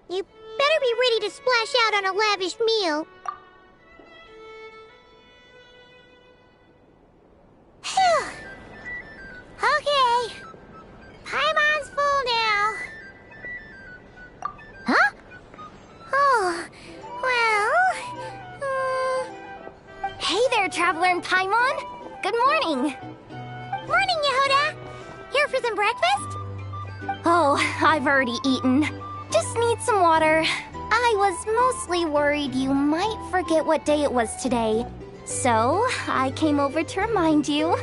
You better be ready to splash out on a lavish meal. Okay. Paimon's full now. Huh? Oh, well... Hey there, Traveler and Paimon! Good morning! Morning, Yehoda! Here for some breakfast? Oh, I've already eaten. Just need some water. I was mostly worried you might forget what day it was today. So, I came over to remind you.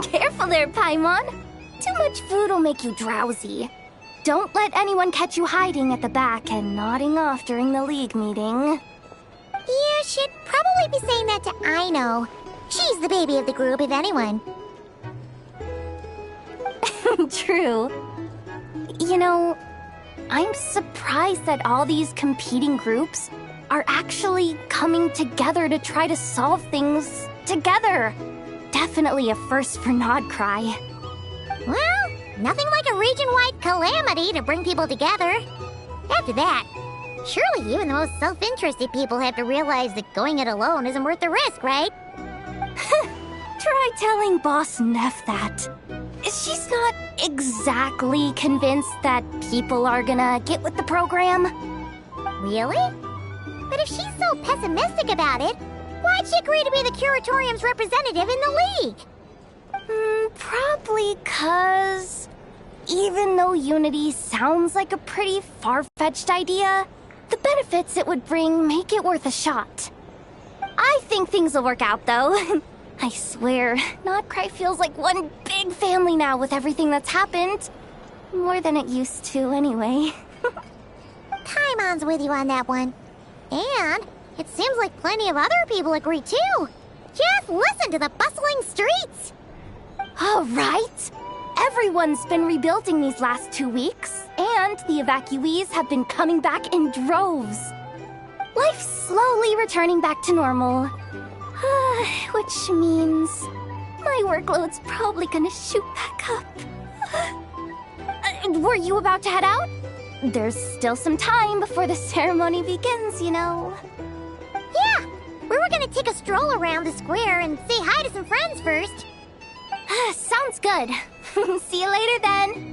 Careful there, Paimon. Too much food will make you drowsy. Don't let anyone catch you hiding at the back and nodding off during the league meeting. You should probably be saying that to Aino. She's the baby of the group, if anyone. True. You know, I'm surprised that all these competing groups are actually coming together to try to solve things together. Definitely a first for Nodcry. Well, nothing like a region-wide calamity to bring people together. After that, surely even the most self-interested people have to realize that going it alone isn't worth the risk, right? Try telling Boss Neff that. She's not exactly convinced that people are gonna get with the program. Really? But if she's so pessimistic about it, why'd she agree to be the Curatorium's representative in the league? Probably 'cause even though Unity sounds like a pretty far-fetched idea, the benefits it would bring make it worth a shot. I think things will work out, though. I swear, Nodcry feels like one big family now with everything that's happened. More than it used to, anyway. Paimon's with you on that one. And it seems like plenty of other people agree, too. Just listen to the bustling streets. All right. Everyone's been rebuilding these last 2 weeks, and the evacuees have been coming back in droves. Life's slowly returning back to normal. Which means my workload's probably gonna shoot back up. Were you about to head out? There's still some time before the ceremony begins, you know. Yeah, we were gonna take a stroll around the square and say hi to some friends first. Sounds good. See you later then.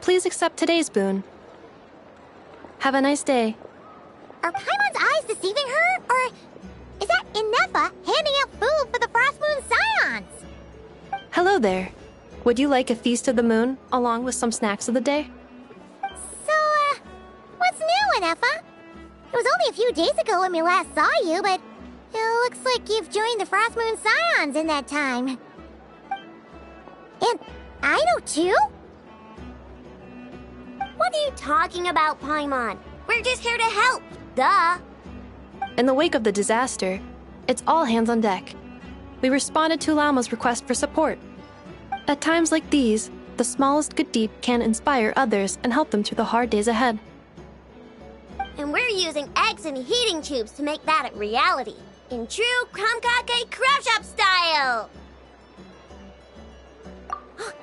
Please accept today's boon. Have a nice day. Are Paimon's eyes deceiving her? Or is that Ineffa handing out food for the Frost Moon Scions? Hello there. Would you like a feast of the moon, along with some snacks of the day? So, what's new, Ineffa? It was only a few days ago when we last saw you, but it looks like you've joined the Frost Moon Scions in that time. And I know too? What are you talking about, Paimon? We're just here to help, duh. In the wake of the disaster, it's all hands on deck. We responded to Lama's request for support. At times like these, the smallest good deed can inspire others and help them through the hard days ahead. And we're using eggs and heating tubes to make that a reality, in true Krumkake Crab Shop style!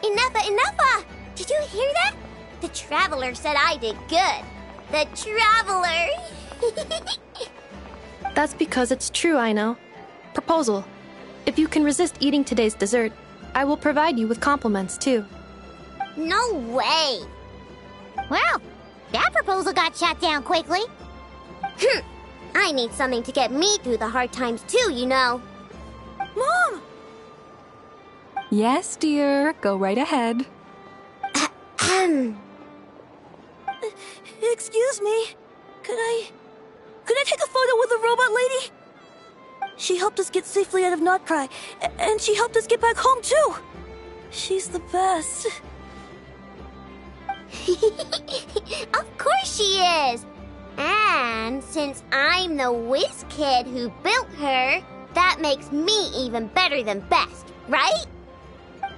Ineffa! Did you hear that? The Traveler said I did good. The Traveler! That's because it's true, I know. Proposal. If you can resist eating today's dessert, I will provide you with compliments, too. No way! Well, that proposal got shot down quickly. I need something to get me through the hard times too, you know. Mom! Yes, dear. Go right ahead. Excuse me. Could I take a photo with the robot lady? She helped us get safely out of Notcry, and she helped us get back home too. She's the best. Of course she is. And since I'm the whiz kid who built her, that makes me even better than best, right?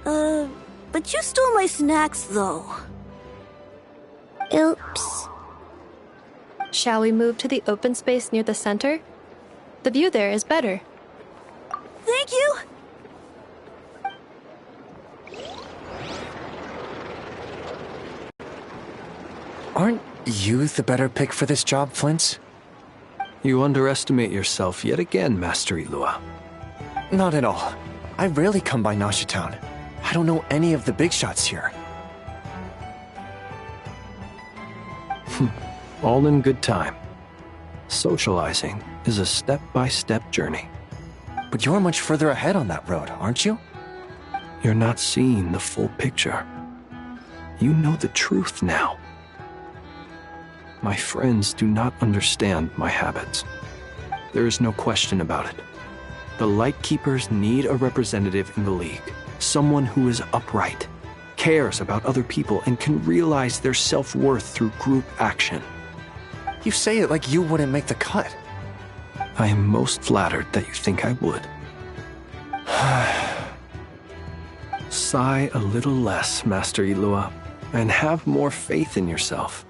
But you stole my snacks though. Oops. Shall we move to the open space near the center? The view there is better. Thank you! Aren't you the better pick for this job, Flint? You underestimate yourself yet again, Master Ilua. Not at all. I rarely come by Nasha Town. I don't know any of the big shots here. All in good time. Socializing is a step-by-step journey. But you're much further ahead on that road, aren't you? You're not seeing the full picture. You know the truth now. My friends do not understand my habits. There is no question about it. The Lightkeepers need a representative in the League. Someone who is upright, cares about other people, and can realize their self-worth through group action. You say it like you wouldn't make the cut. I am most flattered that you think I would. Sigh a little less, Master Ilua, and have more faith in yourself.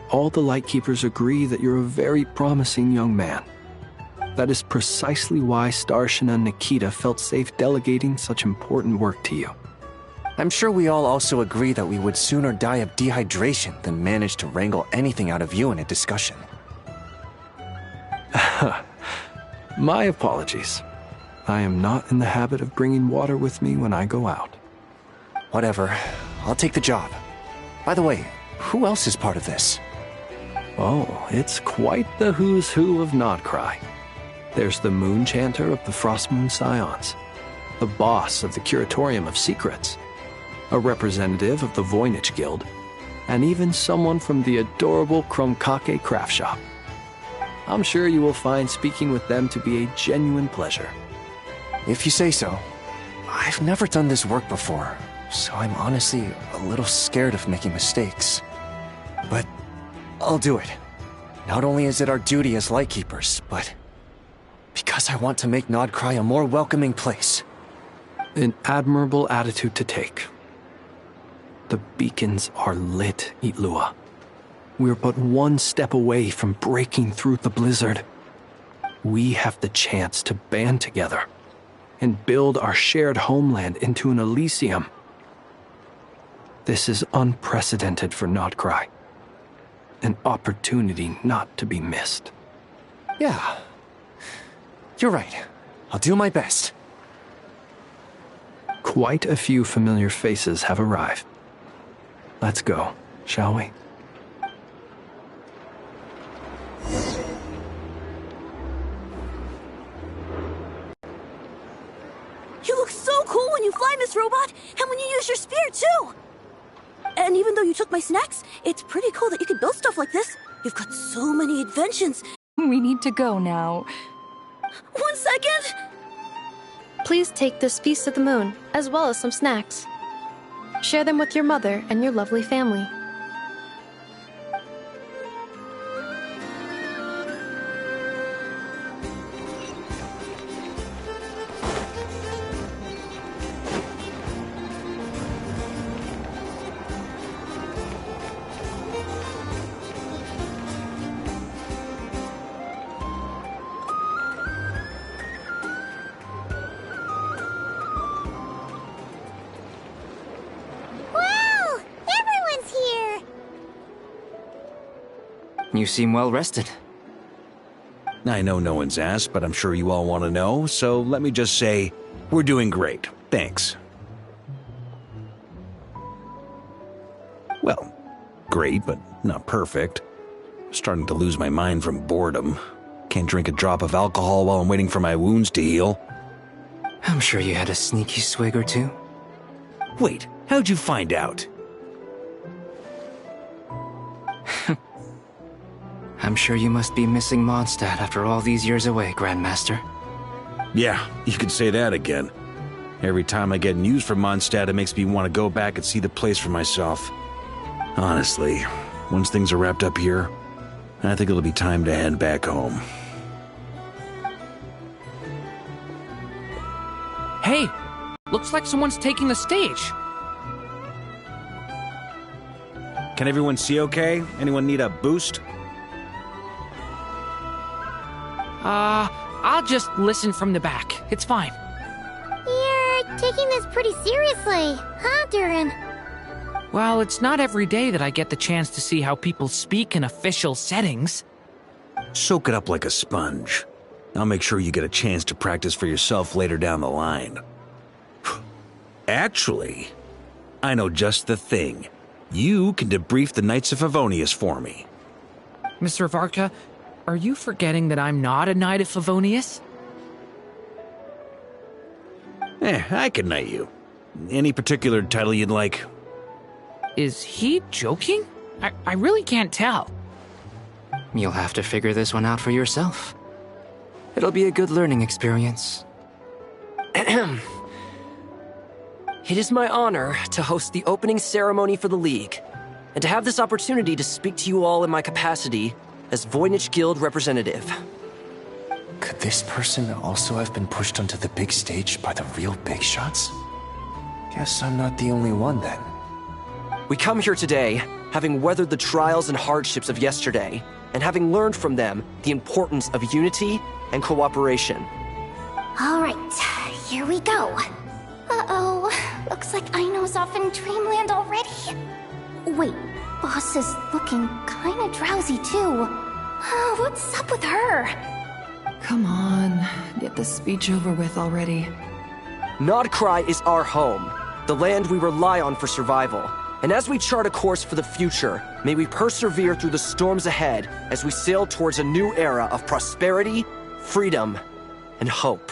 All the Lightkeepers agree that you're a very promising young man. That is precisely why Starshina and Nikita felt safe delegating such important work to you. I'm sure we all also agree that we would sooner die of dehydration than manage to wrangle anything out of you in a discussion. My apologies. I am not in the habit of bringing water with me when I go out. Whatever. I'll take the job. By the way, who else is part of this? Oh, it's quite the who's who of Nodcry. There's the Moon Chanter of the Frostmoon Scions, the boss of the Curatorium of Secrets, a representative of the Voynich Guild, and even someone from the adorable Kromkake craft shop. I'm sure you will find speaking with them to be a genuine pleasure. If you say so. I've never done this work before, so I'm honestly a little scared of making mistakes. But I'll do it. Not only is it our duty as Lightkeepers, but because I want to make Nodcry a more welcoming place. An admirable attitude to take. The beacons are lit, Itlua. We're but one step away from breaking through the blizzard. We have the chance to band together and build our shared homeland into an Elysium. This is unprecedented for Nodcry. An opportunity not to be missed. Yeah. You're right. I'll do my best. Quite a few familiar faces have arrived. Let's go, shall we? You look so cool when you fly, Miss Robot, and when you use your spear, too! And even though you took my snacks, it's pretty cool that you can build stuff like this. You've got so many inventions. We need to go now. 1 second! Please take this feast of the moon, as well as some snacks. Share them with your mother and your lovely family. You seem well rested. I know no one's asked, but I'm sure you all want to know, so let me just say, we're doing great. Thanks. Well, great, but not perfect. Starting to lose my mind from boredom. Can't drink a drop of alcohol while I'm waiting for my wounds to heal. I'm sure you had a sneaky swig or two. Wait, how'd you find out? I'm sure you must be missing Mondstadt after all these years away, Grandmaster. Yeah, you could say that again. Every time I get news from Mondstadt, it makes me want to go back and see the place for myself. Honestly, once things are wrapped up here, I think it'll be time to head back home. Hey, looks like someone's taking the stage. Can everyone see okay? Anyone need a boost? I'll just listen from the back. It's fine. You're taking this pretty seriously, huh, Durin? Well, it's not every day that I get the chance to see how people speak in official settings. Soak it up like a sponge. I'll make sure you get a chance to practice for yourself later down the line. Actually, I know just the thing. You can debrief the Knights of Favonius for me. Mr. Varka, are you forgetting that I'm not a Knight of Favonius? I can knight you. Any particular title you'd like? Is he joking? I really can't tell. You'll have to figure this one out for yourself. It'll be a good learning experience. It is my honor to host the opening ceremony for the League, and to have this opportunity to speak to you all in my capacity as Voynich Guild representative. Could this person also have been pushed onto the big stage by the real big shots? Guess I'm not the only one then. We come here today, having weathered the trials and hardships of yesterday, and having learned from them the importance of unity and cooperation. All right, here we go. Uh-oh, looks like Aino's off in Dreamland already. Wait, Boss is looking kinda drowsy too. What's up with her? Come on, get this speech over with already. Nodcry is our home, the land we rely on for survival. And as we chart a course for the future, may we persevere through the storms ahead as we sail towards a new era of prosperity, freedom, and hope.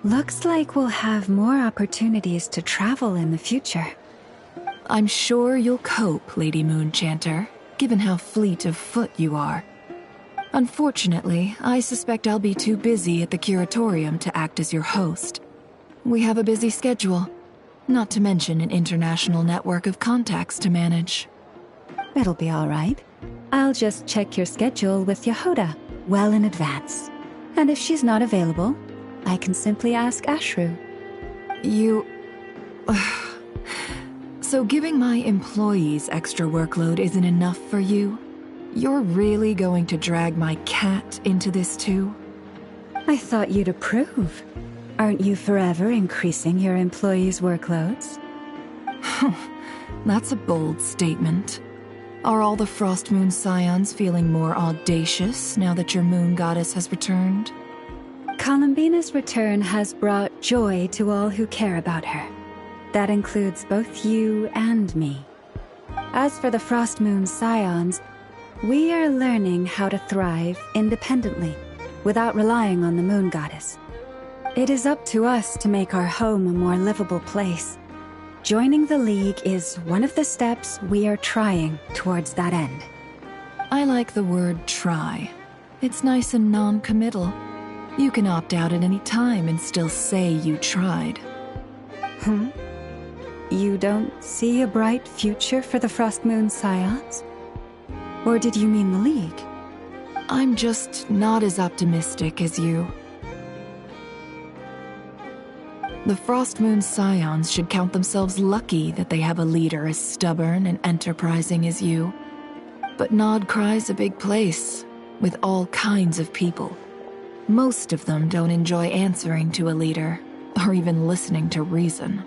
Looks like we'll have more opportunities to travel in the future. I'm sure you'll cope, Lady Moonchanter, given how fleet of foot you are. Unfortunately, I suspect I'll be too busy at the curatorium to act as your host. We have a busy schedule, not to mention an international network of contacts to manage. It'll be all right. I'll just check your schedule with Yehoda well in advance. And if she's not available, I can simply ask Ashru. You... So giving my employees extra workload isn't enough for you? You're really going to drag my cat into this too? I thought you'd approve. Aren't you forever increasing your employees' workloads? That's a bold statement. Are all the Frost Moon Scions feeling more audacious now that your moon goddess has returned? Columbina's return has brought joy to all who care about her. That includes both you and me. As for the Frost Moon Scions, we are learning how to thrive independently, without relying on the moon goddess. It is up to us to make our home a more livable place. Joining the League is one of the steps we are trying towards that end. I like the word try. It's nice and non-committal. You can opt out at any time and still say you tried. You don't see a bright future for the Frost Moon Scions? Or did you mean the League? I'm just not as optimistic as you. The Frost Moon Scions should count themselves lucky that they have a leader as stubborn and enterprising as you. But Nodcry's a big place, with all kinds of people. Most of them don't enjoy answering to a leader, or even listening to reason.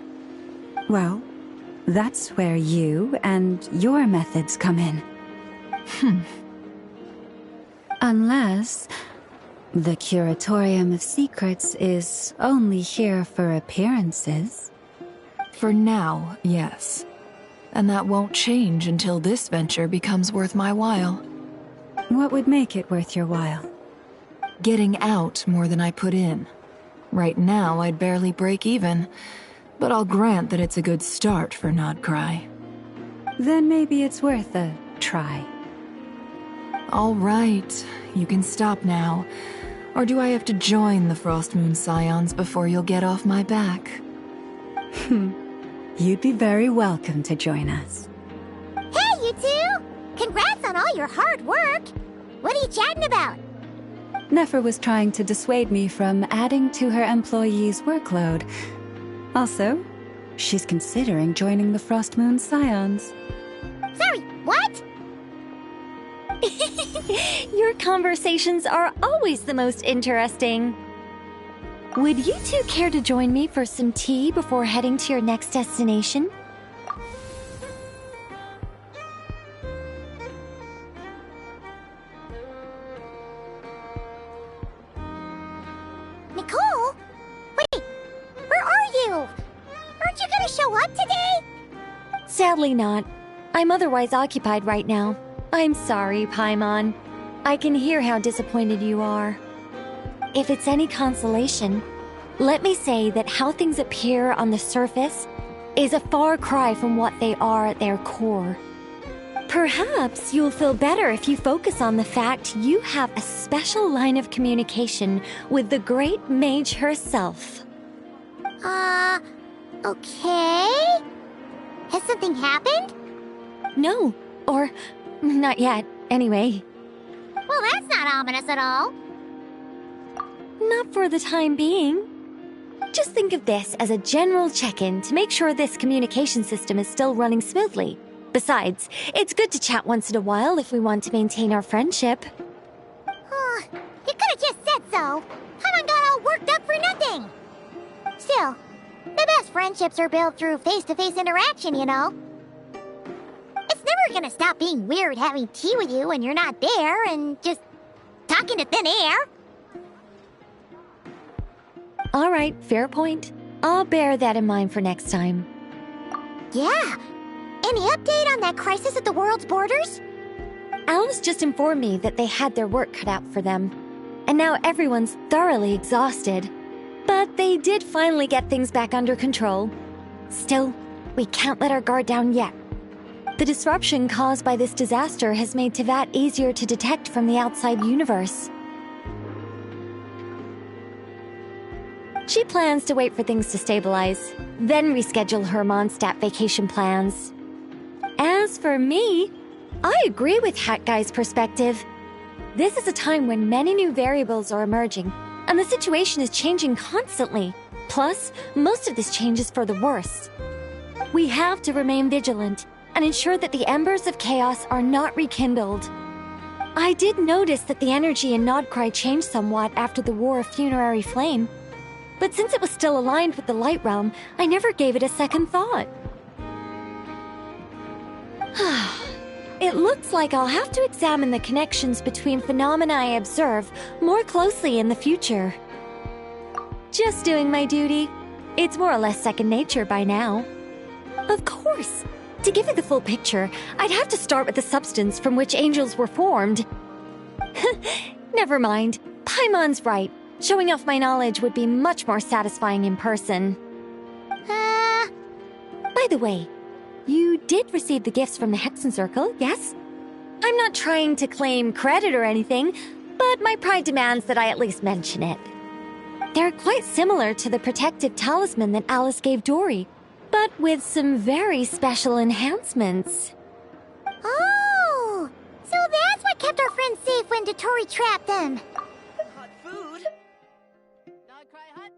Well, that's where you and your methods come in. Unless the Curatorium of Secrets is only here for appearances. For now, yes. And that won't change until this venture becomes worth my while. What would make it worth your while? Getting out more than I put in. Right now, I'd barely break even, but I'll grant that it's a good start for Nodcry. Then maybe it's worth a try. All right, you can stop now. Or do I have to join the Frost Moon Scions before you'll get off my back? You'd be very welcome to join us. Hey, you two! Congrats on all your hard work! What are you chatting about? Nefer was trying to dissuade me from adding to her employees' workload. Also, she's considering joining the Frost Moon Scions. Sorry, what? Your conversations are always the most interesting. Would you two care to join me for some tea before heading to your next destination? Nicole? Wait, where are you? Aren't you gonna show up today? Sadly not. I'm otherwise occupied right now. I'm sorry, Paimon. I can hear how disappointed you are. If it's any consolation, let me say that how things appear on the surface is a far cry from what they are at their core. Perhaps you'll feel better if you focus on the fact you have a special line of communication with the great mage herself. Okay? Has something happened? No, or not yet, anyway. Well, that's not ominous at all. Not for the time being. Just think of this as a general check-in to make sure this communication system is still running smoothly. Besides, it's good to chat once in a while if we want to maintain our friendship. so. Haven't got all worked up for nothing. Still, the best friendships are built through face-to-face interaction, you know. It's never gonna stop being weird having tea with you when you're not there and just talking to thin air. All right, fair point. I'll bear that in mind for next time. Yeah. Any update on that crisis at the world's borders? Alice just informed me that they had their work cut out for them, and now everyone's thoroughly exhausted. But they did finally get things back under control. Still, we can't let our guard down yet. The disruption caused by this disaster has made Teyvat easier to detect from the outside universe. She plans to wait for things to stabilize, then reschedule her Mondstadt vacation plans. As for me, I agree with Hat Guy's perspective. This is a time when many new variables are emerging, and the situation is changing constantly. Plus, most of this change is for the worse. We have to remain vigilant and ensure that the embers of chaos are not rekindled. I did notice that the energy in Nodcry changed somewhat after the War of Funerary Flame, but since it was still aligned with the Light Realm, I never gave it a second thought. It looks like I'll have to examine the connections between phenomena I observe more closely in the future. Just doing my duty. It's more or less second nature by now. Of course! To give you the full picture, I'd have to start with the substance from which angels were formed. Never mind. Paimon's right. Showing off my knowledge would be much more satisfying in person. By the way, you did receive the gifts from the Hexen Circle, yes? I'm not trying to claim credit or anything, but my pride demands that I at least mention it. They're quite similar to the protective talisman that Alice gave Dory, but with some very special enhancements. Oh! So that's what kept our friends safe when Dotori trapped them.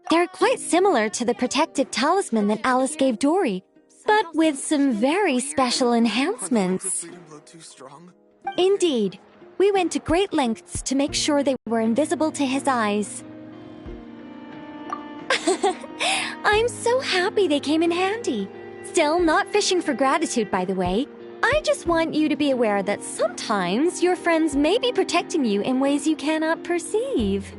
They're quite similar to the protective talisman that Alice gave Dory, but with some very special enhancements. Indeed, we went to great lengths to make sure they were invisible to his eyes. I'm so happy they came in handy. Still, not fishing for gratitude, by the way. I just want you to be aware that sometimes your friends may be protecting you in ways you cannot perceive.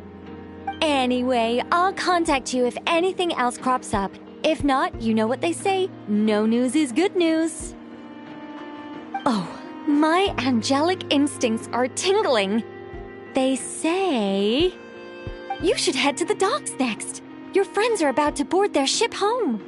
Anyway, I'll contact you if anything else crops up. If not, you know what they say, no news is good news. Oh, my angelic instincts are tingling. They say you should head to the docks next. Your friends are about to board their ship home.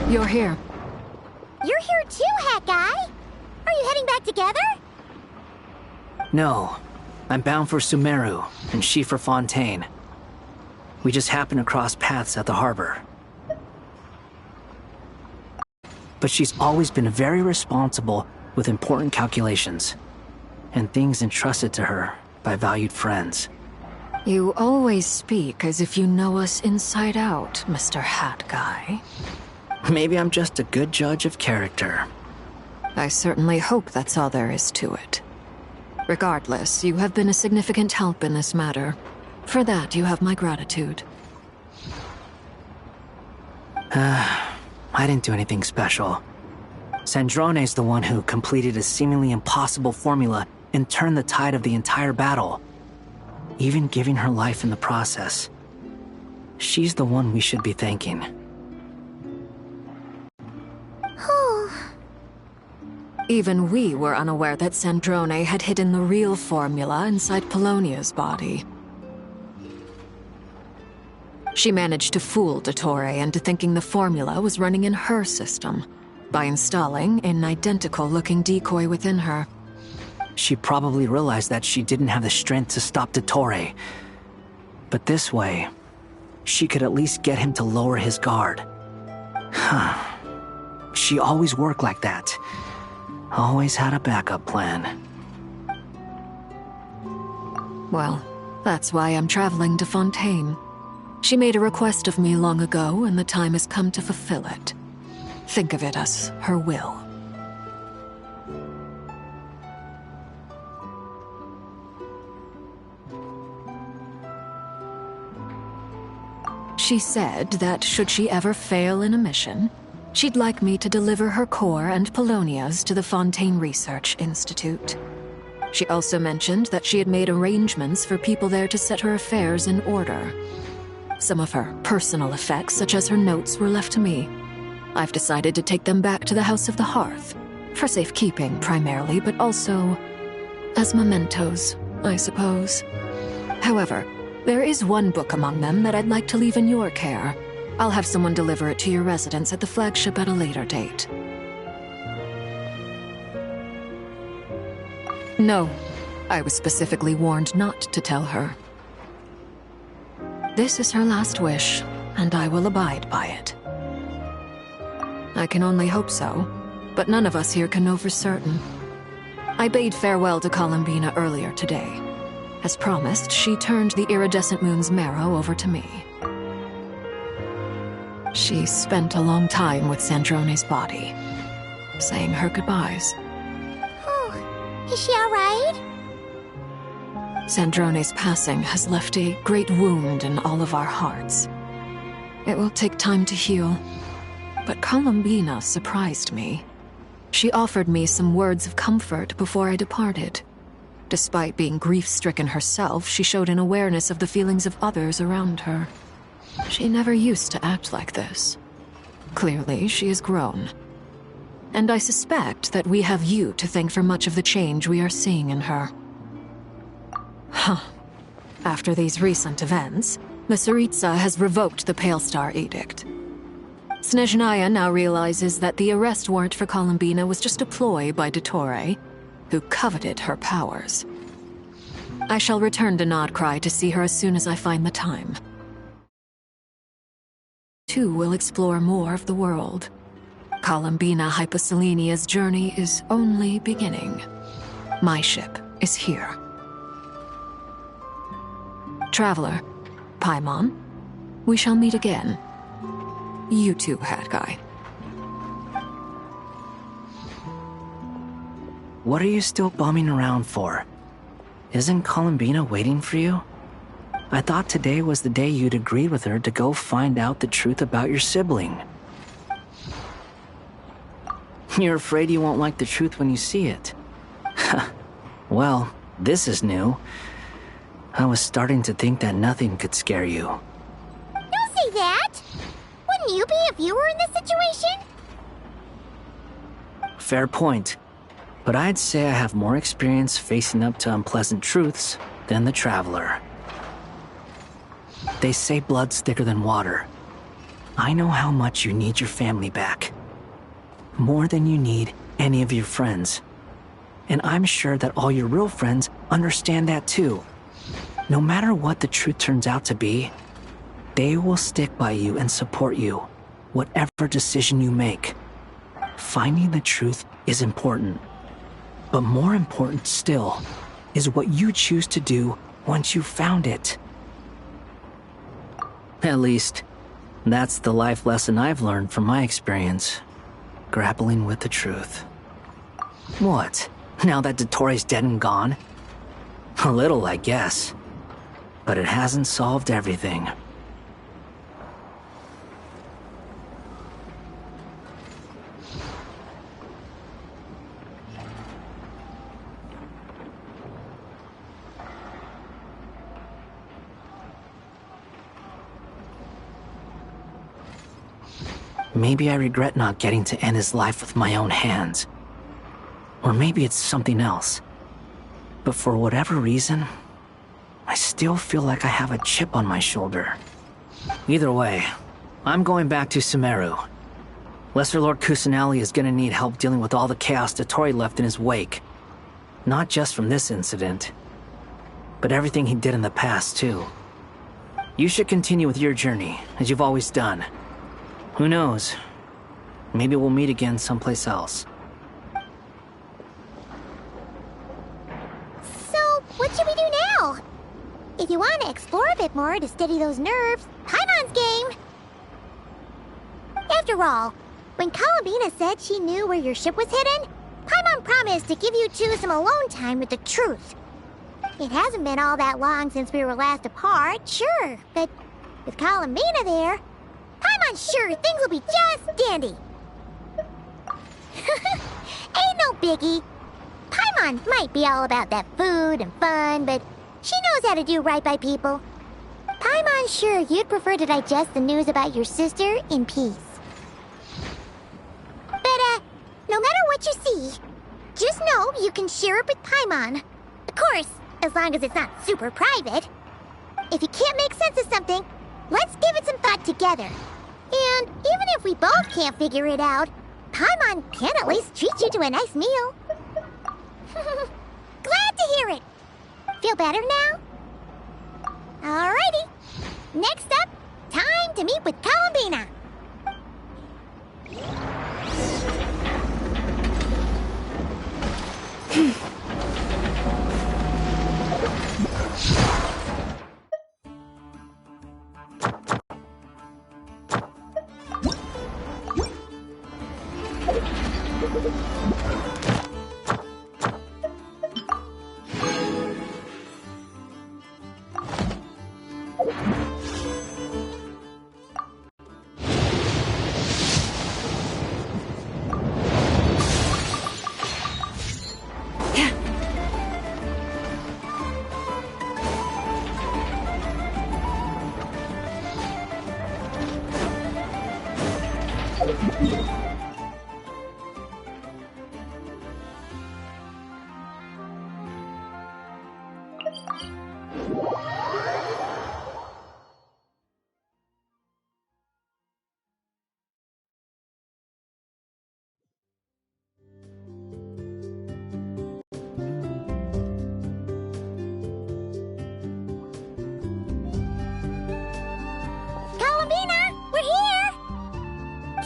You're here. You're here too, Hat Guy! Are you heading back together? No. I'm bound for Sumeru, and she for Fontaine. We just happened to cross paths at the harbor. But she's always been very responsible with important calculations, and things entrusted to her by valued friends. You always speak as if you know us inside out, Mr. Hat Guy. Maybe I'm just a good judge of character. I certainly hope that's all there is to it. Regardless, you have been a significant help in this matter. For that, you have my gratitude. I didn't do anything special. Sandrone's the one who completed a seemingly impossible formula and turn the tide of the entire battle, even giving her life in the process. She's the one we should be thanking. Even we were unaware that Sandrone had hidden the real formula inside Polonia's body. She managed to fool Dottore into thinking the formula was running in her system by installing an identical-looking decoy within her. She probably realized that she didn't have the strength to stop Dottore. But this way, she could at least get him to lower his guard. She always worked like that. Always had a backup plan. Well, that's why I'm traveling to Fontaine. She made a request of me long ago, and the time has come to fulfill it. Think of it as her will. She said that should she ever fail in a mission, she'd like me to deliver her core and Polonia's to the Fontaine Research Institute. She also mentioned that she had made arrangements for people there to set her affairs in order. Some of her personal effects, such as her notes, were left to me. I've decided to take them back to the House of the Hearth, for safekeeping primarily, but also as mementos, I suppose. However, there is one book among them that I'd like to leave in your care. I'll have someone deliver it to your residence at the flagship at a later date. No, I was specifically warned not to tell her. This is her last wish, and I will abide by it. I can only hope so, but none of us here can know for certain. I bade farewell to Columbina earlier today. As promised, she turned the iridescent moon's marrow over to me. She spent a long time with Sandrone's body, saying her goodbyes. Oh, is she alright? Sandrone's passing has left a great wound in all of our hearts. It will take time to heal, but Columbina surprised me. She offered me some words of comfort before I departed. Despite being grief-stricken herself, she showed an awareness of the feelings of others around her. She never used to act like this. Clearly, she has grown. And I suspect that we have you to thank for much of the change we are seeing in her. After these recent events, the Tsaritsa has revoked the Pale Star Edict. Snezhnaya now realizes that the arrest warrant for Columbina was just a ploy by Dottore, who coveted her powers. I shall return to Nodcry to see her as soon as I find the time. Too will explore more of the world. Columbina Hyposelenia's journey is only beginning. My ship is here. Traveler, Paimon, we shall meet again. You too, Hat Guy. What are you still bumming around for? Isn't Columbina waiting for you? I thought today was the day you'd agreed with her to go find out the truth about your sibling. You're afraid you won't like the truth when you see it. Well, this is new. I was starting to think that nothing could scare you. Don't say that! Wouldn't you be if you were in this situation? Fair point. But I'd say I have more experience facing up to unpleasant truths than the Traveler. They say blood's thicker than water. I know how much you need your family back. More than you need any of your friends. And I'm sure that all your real friends understand that too. No matter what the truth turns out to be, they will stick by you and support you, whatever decision you make. Finding the truth is important. But more important still is what you choose to do once you've found it. At least, that's the life lesson I've learned from my experience, grappling with the truth. What, now that Dottore's dead and gone? A little, I guess. But it hasn't solved everything. Maybe I regret not getting to end his life with my own hands. Or maybe it's something else. But for whatever reason, I still feel like I have a chip on my shoulder. Either way, I'm going back to Sumeru. Lesser Lord Kusanali is gonna need help dealing with all the chaos Dotori left in his wake. Not just from this incident, but everything he did in the past, too. You should continue with your journey, as you've always done. Who knows? Maybe we'll meet again someplace else. So, what should we do now? If you want to explore a bit more to steady those nerves, Paimon's game! After all, when Columbina said she knew where your ship was hidden, Paimon promised to give you two some alone time with the truth. It hasn't been all that long since we were last apart, sure, but with Columbina there, Paimon's sure things will be just dandy. Ain't no biggie. Paimon might be all about that food and fun, but she knows how to do right by people. Paimon's sure you'd prefer to digest the news about your sister in peace. But, no matter what you see, just know you can share it with Paimon. Of course, as long as it's not super private. If you can't make sense of something, let's give it some thought together. And even if we both can't figure it out, Paimon can at least treat you to a nice meal. Glad to hear it. Feel better now? Alrighty. Next up, time to meet with Columbina.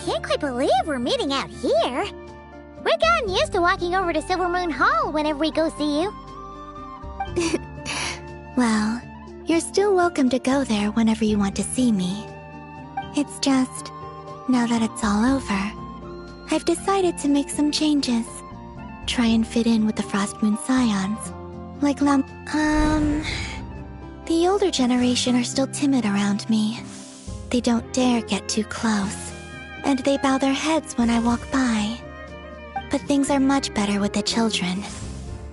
Can't quite believe we're meeting out here. We've gotten used to walking over to Silver Moon Hall whenever we go see you. Well, you're still welcome to go there whenever you want to see me. It's just, now that it's all over, I've decided to make some changes. Try and fit in with the Frost Moon Scions. Like the older generation are still timid around me. They don't dare get too close, and they bow their heads when I walk by. But things are much better with the children.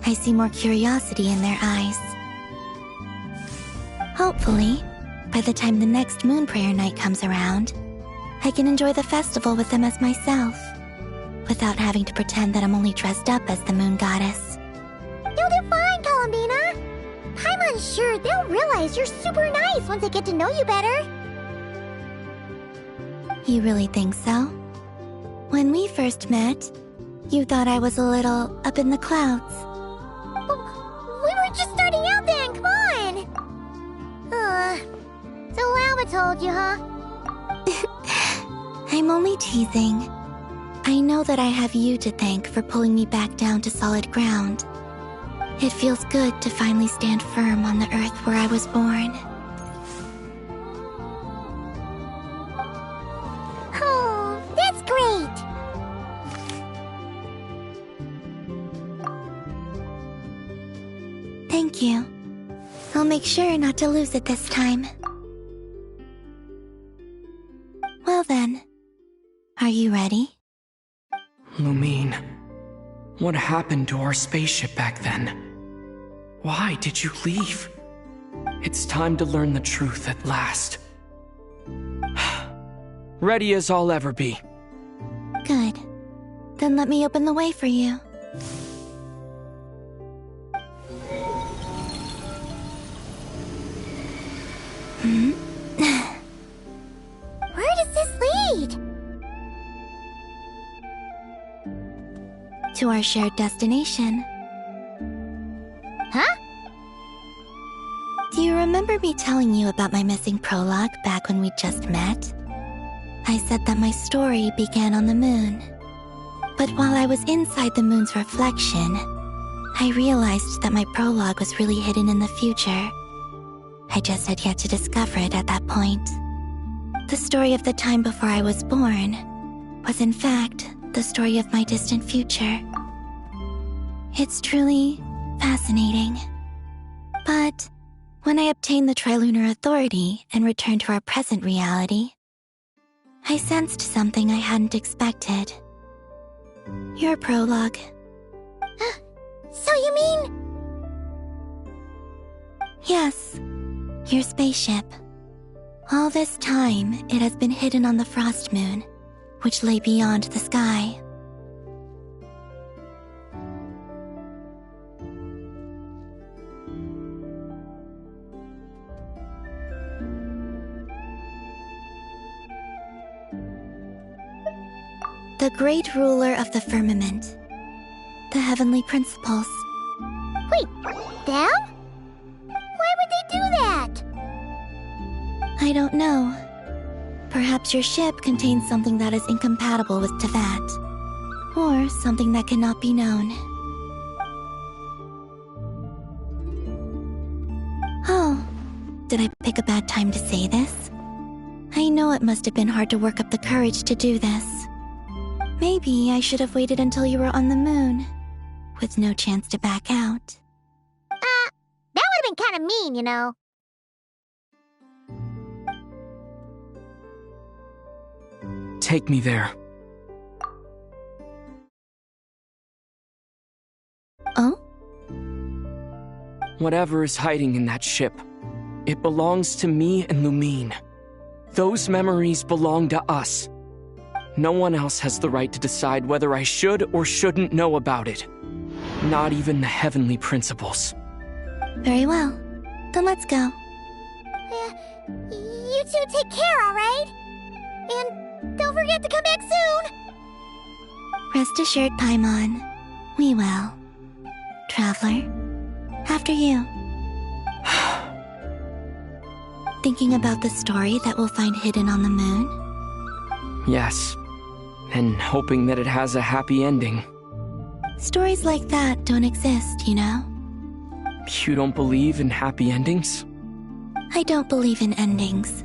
I see more curiosity in their eyes. Hopefully, by the time the next Moon Prayer Night comes around, I can enjoy the festival with them as myself, without having to pretend that I'm only dressed up as the Moon Goddess. You'll do fine, Columbina. Paimon's sure they'll realize you're super nice once they get to know you better. You really think so? When we first met, you thought I was a little up in the clouds. We were just starting out then, come on! So Alba told you, huh? I'm only teasing. I know that I have you to thank for pulling me back down to solid ground. It feels good to finally stand firm on the earth where I was born. Oh, that's great! Thank you. I'll make sure not to lose it this time. Well then, are you ready? Lumine, what happened to our spaceship back then? Why did you leave? It's time to learn the truth at last. Ready as I'll ever be. Then let me open the way for you. Where does this lead? To our shared destination. Huh? Do you remember me telling you about my missing prologue back when we just met? I said that my story began on the moon. But while I was inside the moon's reflection, I realized that my prologue was really hidden in the future. I just had yet to discover it at that point. The story of the time before I was born was in fact the story of my distant future. It's truly fascinating. But when I obtained the Trilunar Authority and returned to our present reality, I sensed something I hadn't expected. Your prologue. So you mean... Yes, your spaceship. All this time, it has been hidden on the frost moon, which lay beyond the sky. The great ruler of the firmament. The heavenly principles. Wait, them? Why would they do that? I don't know. Perhaps your ship contains something that is incompatible with Tevat. Or something that cannot be known. Oh, did I pick a bad time to say this? I know it must have been hard to work up the courage to do this. Maybe I should have waited until you were on the moon, with no chance to back out. That would have been kind of mean, you know. Take me there. Oh? Whatever is hiding in that ship, it belongs to me and Lumine. Those memories belong to us. No one else has the right to decide whether I should or shouldn't know about it. Not even the heavenly principles. Very well. Then let's go. You two take care, alright? And don't forget to come back soon! Rest assured, Paimon. We will. Traveler, after you. Thinking about the story that we'll find hidden on the moon? Yes. And hoping that it has a happy ending. Stories like that don't exist, you know? You don't believe in happy endings? I don't believe in endings.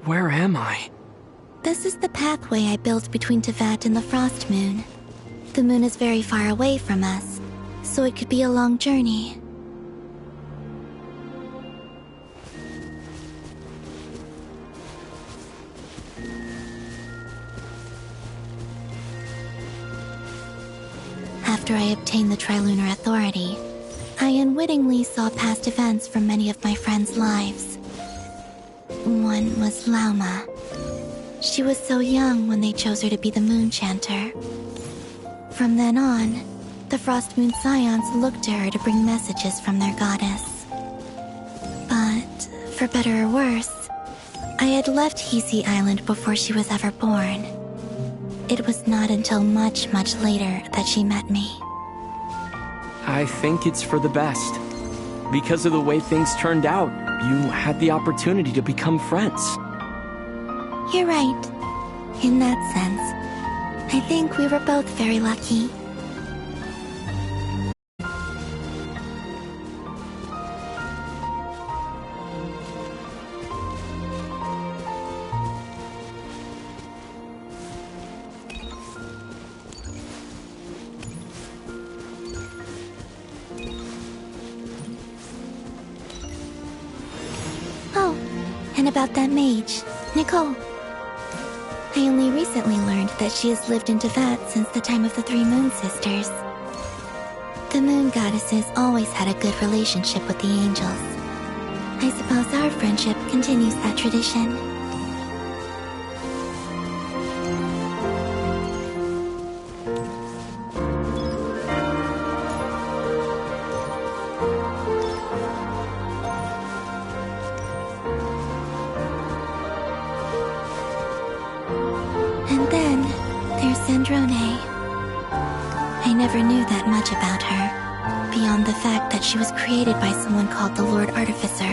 Where am I? This is the pathway I built between Tevat and the Frost Moon. The moon is very far away from us, so it could be a long journey. After I obtained the Trilunar Authority, I unwittingly saw past events from many of my friends' lives. One was Lauma. She was so young when they chose her to be the Moon Chanter. From then on, the Frost Moon Scions looked to her to bring messages from their goddess. But, for better or worse, I had left Hisi Island before she was ever born. It was not until much, much later that she met me. I think it's for the best. Because of the way things turned out, you had the opportunity to become friends. You're right. In that sense, I think we were both very lucky. about that mage, Nicole. I only recently learned that she has lived in Teyvat since the time of the Three Moon Sisters. The moon goddesses always had a good relationship with the angels. I suppose our friendship continues that tradition. And then there's Sandrone. I never knew that much about her, beyond the fact that she was created by someone called the Lord Artificer.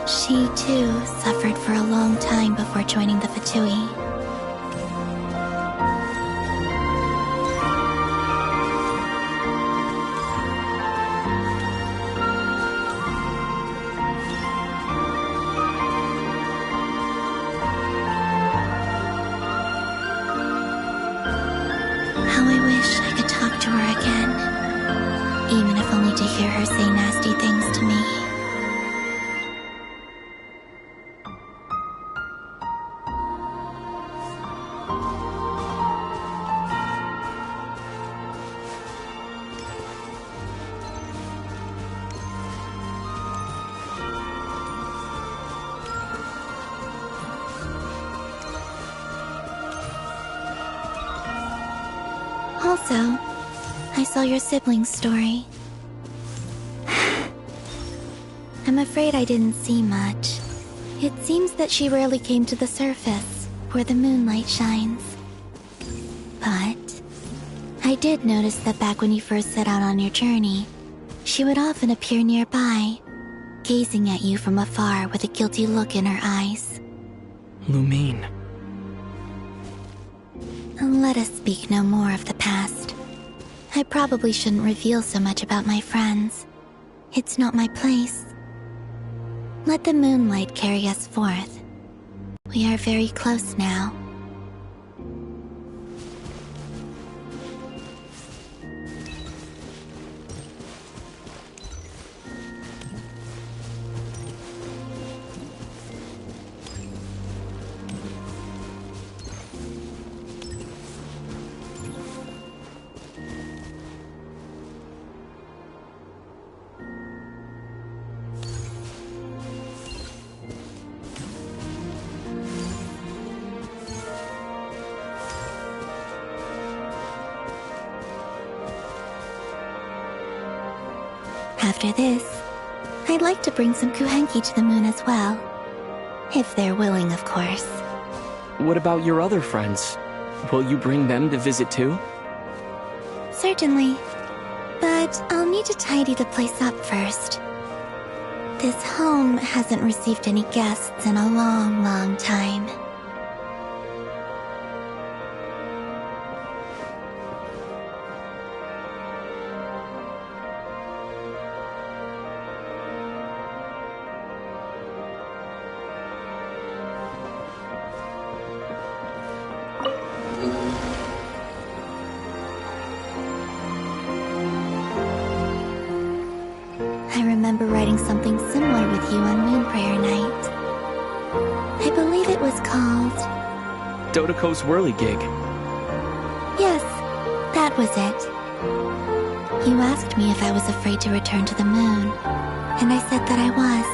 She, too, suffered for a long time before joining the Fatui. How I wish I could talk to her again, even if only to hear her say nasty things to me. Also, I saw your sibling's story. I'm afraid I didn't see much. It seems that she rarely came to the surface, where the moonlight shines. But I did notice that back when you first set out on your journey, she would often appear nearby, gazing at you from afar with a guilty look in her eyes. Lumine. Let us speak no more of the past. I probably shouldn't reveal so much about my friends. It's not my place. Let the moonlight carry us forth. We are very close now. After this, I'd like to bring some Kuhenki to the moon as well. If they're willing, of course. What about your other friends? Will you bring them to visit too? Certainly. But I'll need to tidy the place up first. This home hasn't received any guests in a long, long time. I remember writing something similar with you on Moon Prayer Night. I believe it was called... Dodoko's Whirligig. Yes, that was it. You asked me if I was afraid to return to the moon, and I said that I was.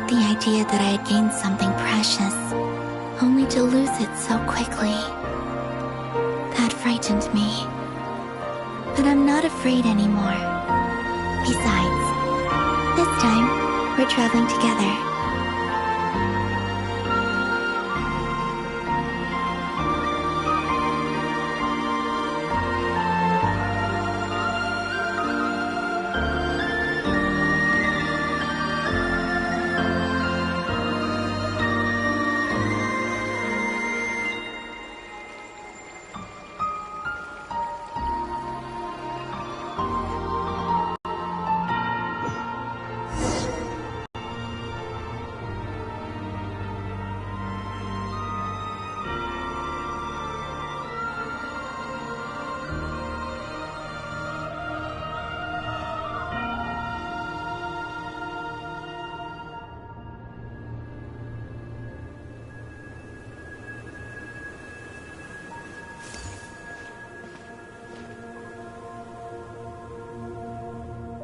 The idea that I had gained something precious, only to lose it so quickly. That frightened me. But I'm not afraid anymore. Besides, this time, we're traveling together.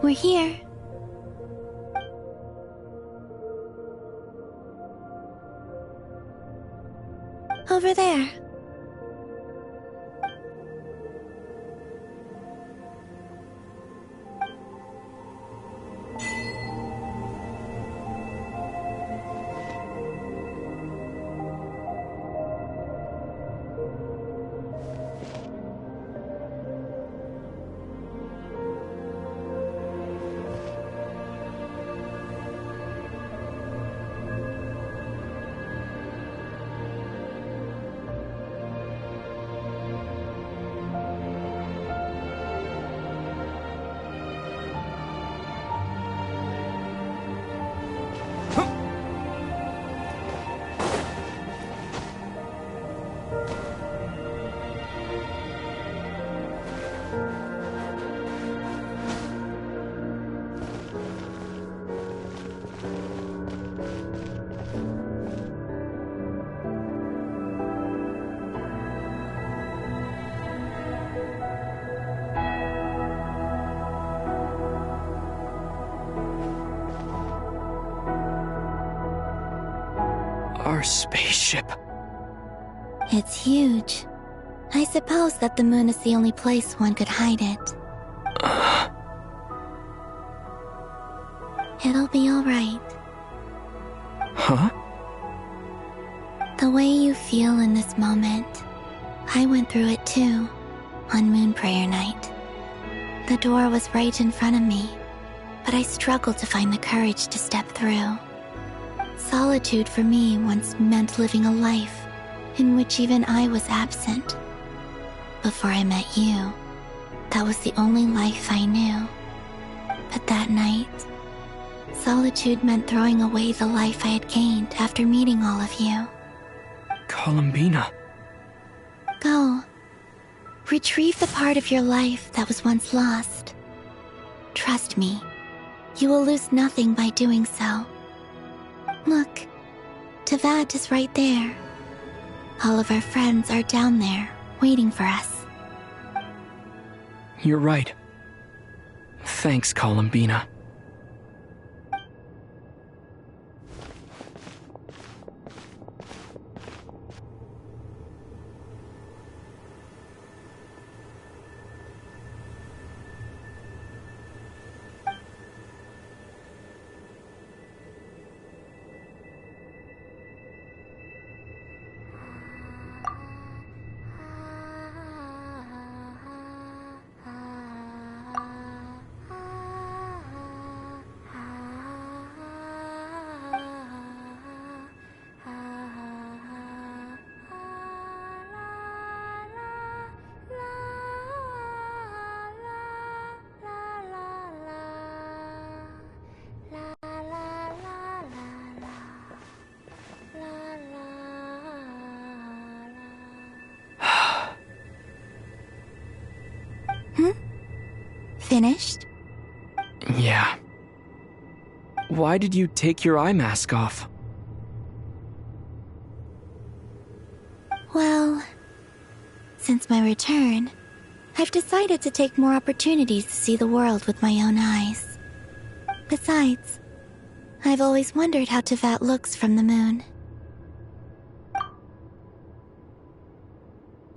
We're here. Over there. Our spaceship. It's huge. I suppose that the moon is the only place one could hide it. It'll be alright. Huh? The way you feel in this moment, I went through it too, on Moon Prayer Night. The door was right in front of me, but I struggled to find the courage to step through. Solitude for me once meant living a life in which even I was absent. Before I met you, that was the only life I knew. But that night, solitude meant throwing away the life I had gained after meeting all of you. Columbina. Go. Retrieve the part of your life that was once lost. Trust me, you will lose nothing by doing so. Look, Tevat is right there. All of our friends are down there, waiting for us. You're right. Thanks, Columbina. Finished? Yeah. Why did you take your eye mask off? Well, since my return, I've decided to take more opportunities to see the world with my own eyes. Besides, I've always wondered how Tevat looks from the moon.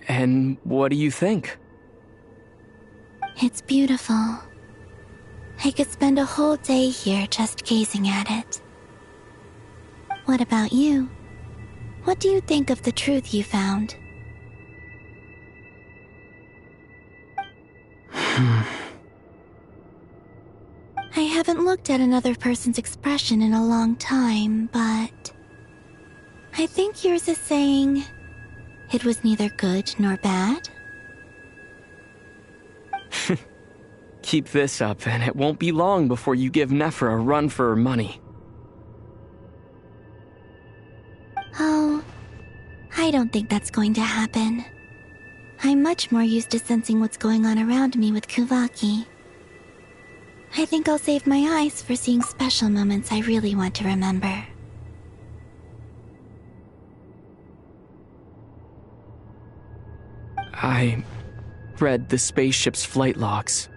And what do you think? It's beautiful. I could spend a whole day here just gazing at it. What about you? What do you think of the truth you found? I haven't looked at another person's expression in a long time, but I think yours is saying it was neither good nor bad. Keep this up, and it won't be long before you give Nephra a run for her money. Oh, I don't think that's going to happen. I'm much more used to sensing what's going on around me with Kuvaki. I think I'll save my eyes for seeing special moments I really want to remember. I read the spaceship's flight logs.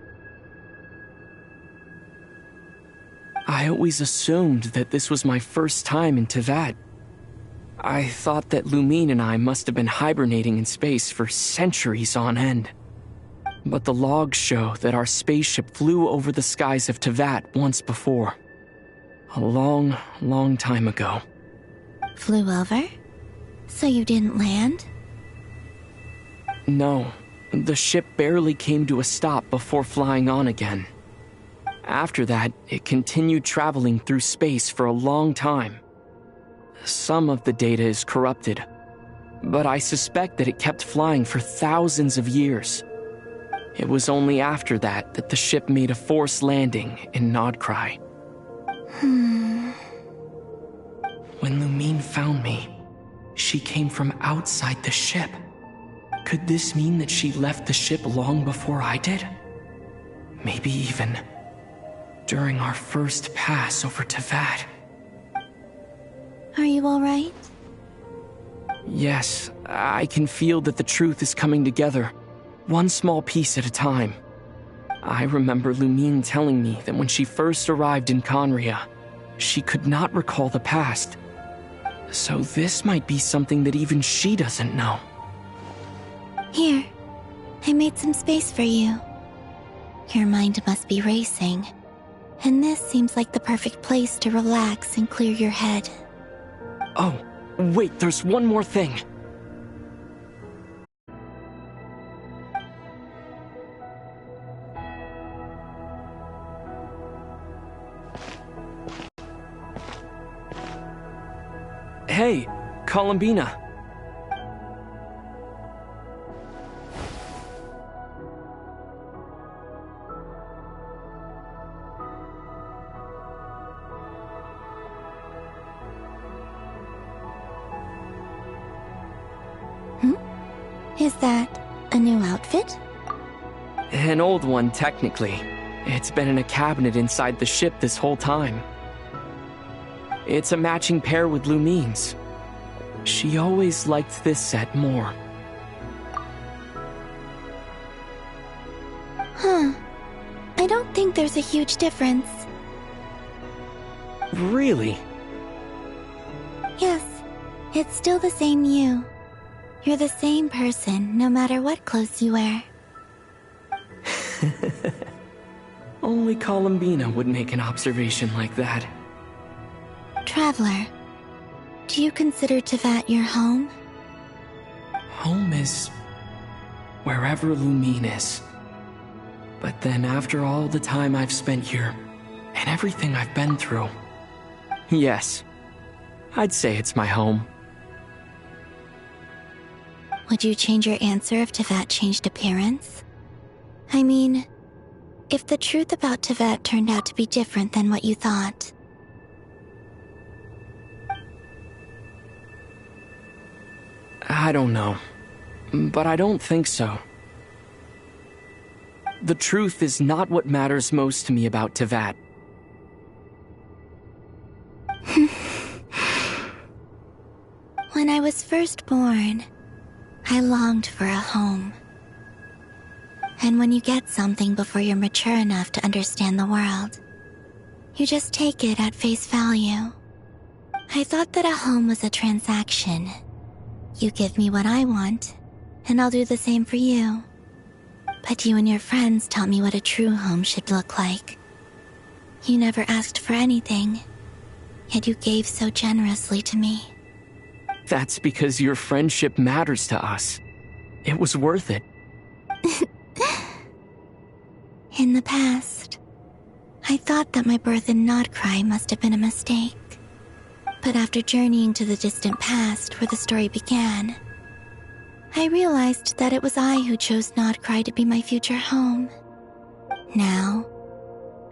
I always assumed that this was my first time in Tevat. I thought that Lumine and I must have been hibernating in space for centuries on end. But the logs show that our spaceship flew over the skies of Tevat once before. A long, long time ago. Flew over? So you didn't land? No, the ship barely came to a stop before flying on again. After that, it continued traveling through space for a long time. Some of the data is corrupted, but I suspect that it kept flying for thousands of years. It was only after that that the ship made a forced landing in Nodcry. When Lumine found me, she came from outside the ship. Could this mean that she left the ship long before I did? Maybe even during our first pass over Tevat. Are you alright? Yes, I can feel that the truth is coming together, one small piece at a time. I remember Lumine telling me that when she first arrived in Conria, she could not recall the past. So this might be something that even she doesn't know. Here, I made some space for you. Your mind must be racing, and this seems like the perfect place to relax and clear your head. Oh, wait, there's one more thing. Hey, Columbina. Is that a new outfit? An old one, technically. It's been in a cabinet inside the ship this whole time. It's a matching pair with Lumine's. She always liked this set more. Huh. I don't think there's a huge difference. Really? Yes, it's still the same you. You're the same person, no matter what clothes you wear. Only Columbina would make an observation like that. Traveler, do you consider Tevat your home? Home is wherever Lumine is. But then after all the time I've spent here, and everything I've been through, yes, I'd say it's my home. Would you change your answer if Tevat changed appearance? I mean, if the truth about Tevat turned out to be different than what you thought. I don't know, but I don't think so. The truth is not what matters most to me about Tevat. When I was first born, I longed for a home. And when you get something before you're mature enough to understand the world, you just take it at face value. I thought that a home was a transaction. You give me what I want, and I'll do the same for you. But you and your friends taught me what a true home should look like. You never asked for anything, yet you gave so generously to me. That's because your friendship matters to us. It was worth it. In the past, I thought that my birth in Nodcry must have been a mistake. But after journeying to the distant past where the story began, I realized that it was I who chose Nodcry to be my future home. Now,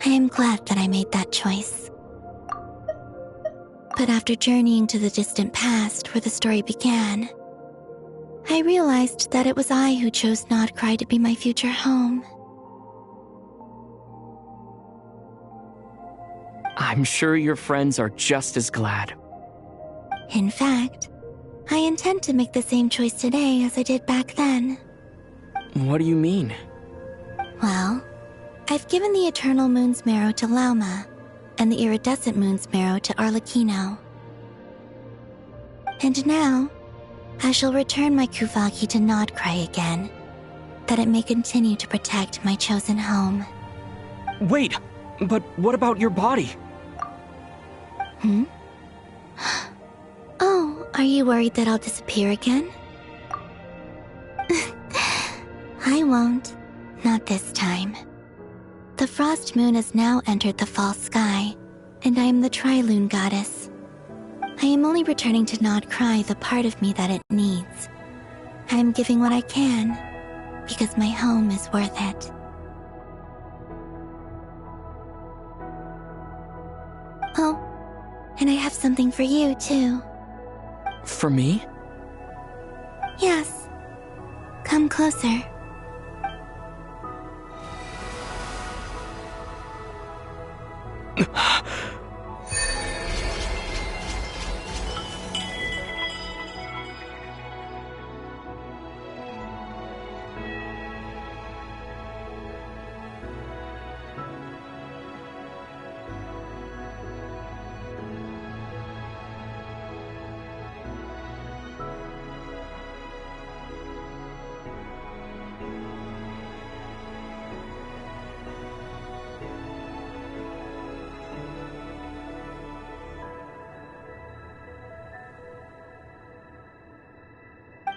I am glad that I made that choice. But after journeying to the distant past where the story began, I realized that it was I who chose Nodcry to be my future home. I'm sure your friends are just as glad. In fact, I intend to make the same choice today as I did back then. What do you mean? Well, I've given the Eternal Moon's Marrow to Lauma, and the iridescent moon's marrow to Arlecchino. And now, I shall return my Kuvagi to Nodcry again, that it may continue to protect my chosen home. Wait, but what about your body? Oh, are you worried that I'll disappear again? I won't. Not this time. The frost moon has now entered the fall sky, and I am the Trilune goddess. I am only returning to Nodcry the part of me that it needs. I am giving what I can, because my home is worth it. Oh, and I have something for you, too. For me? Yes. Come closer.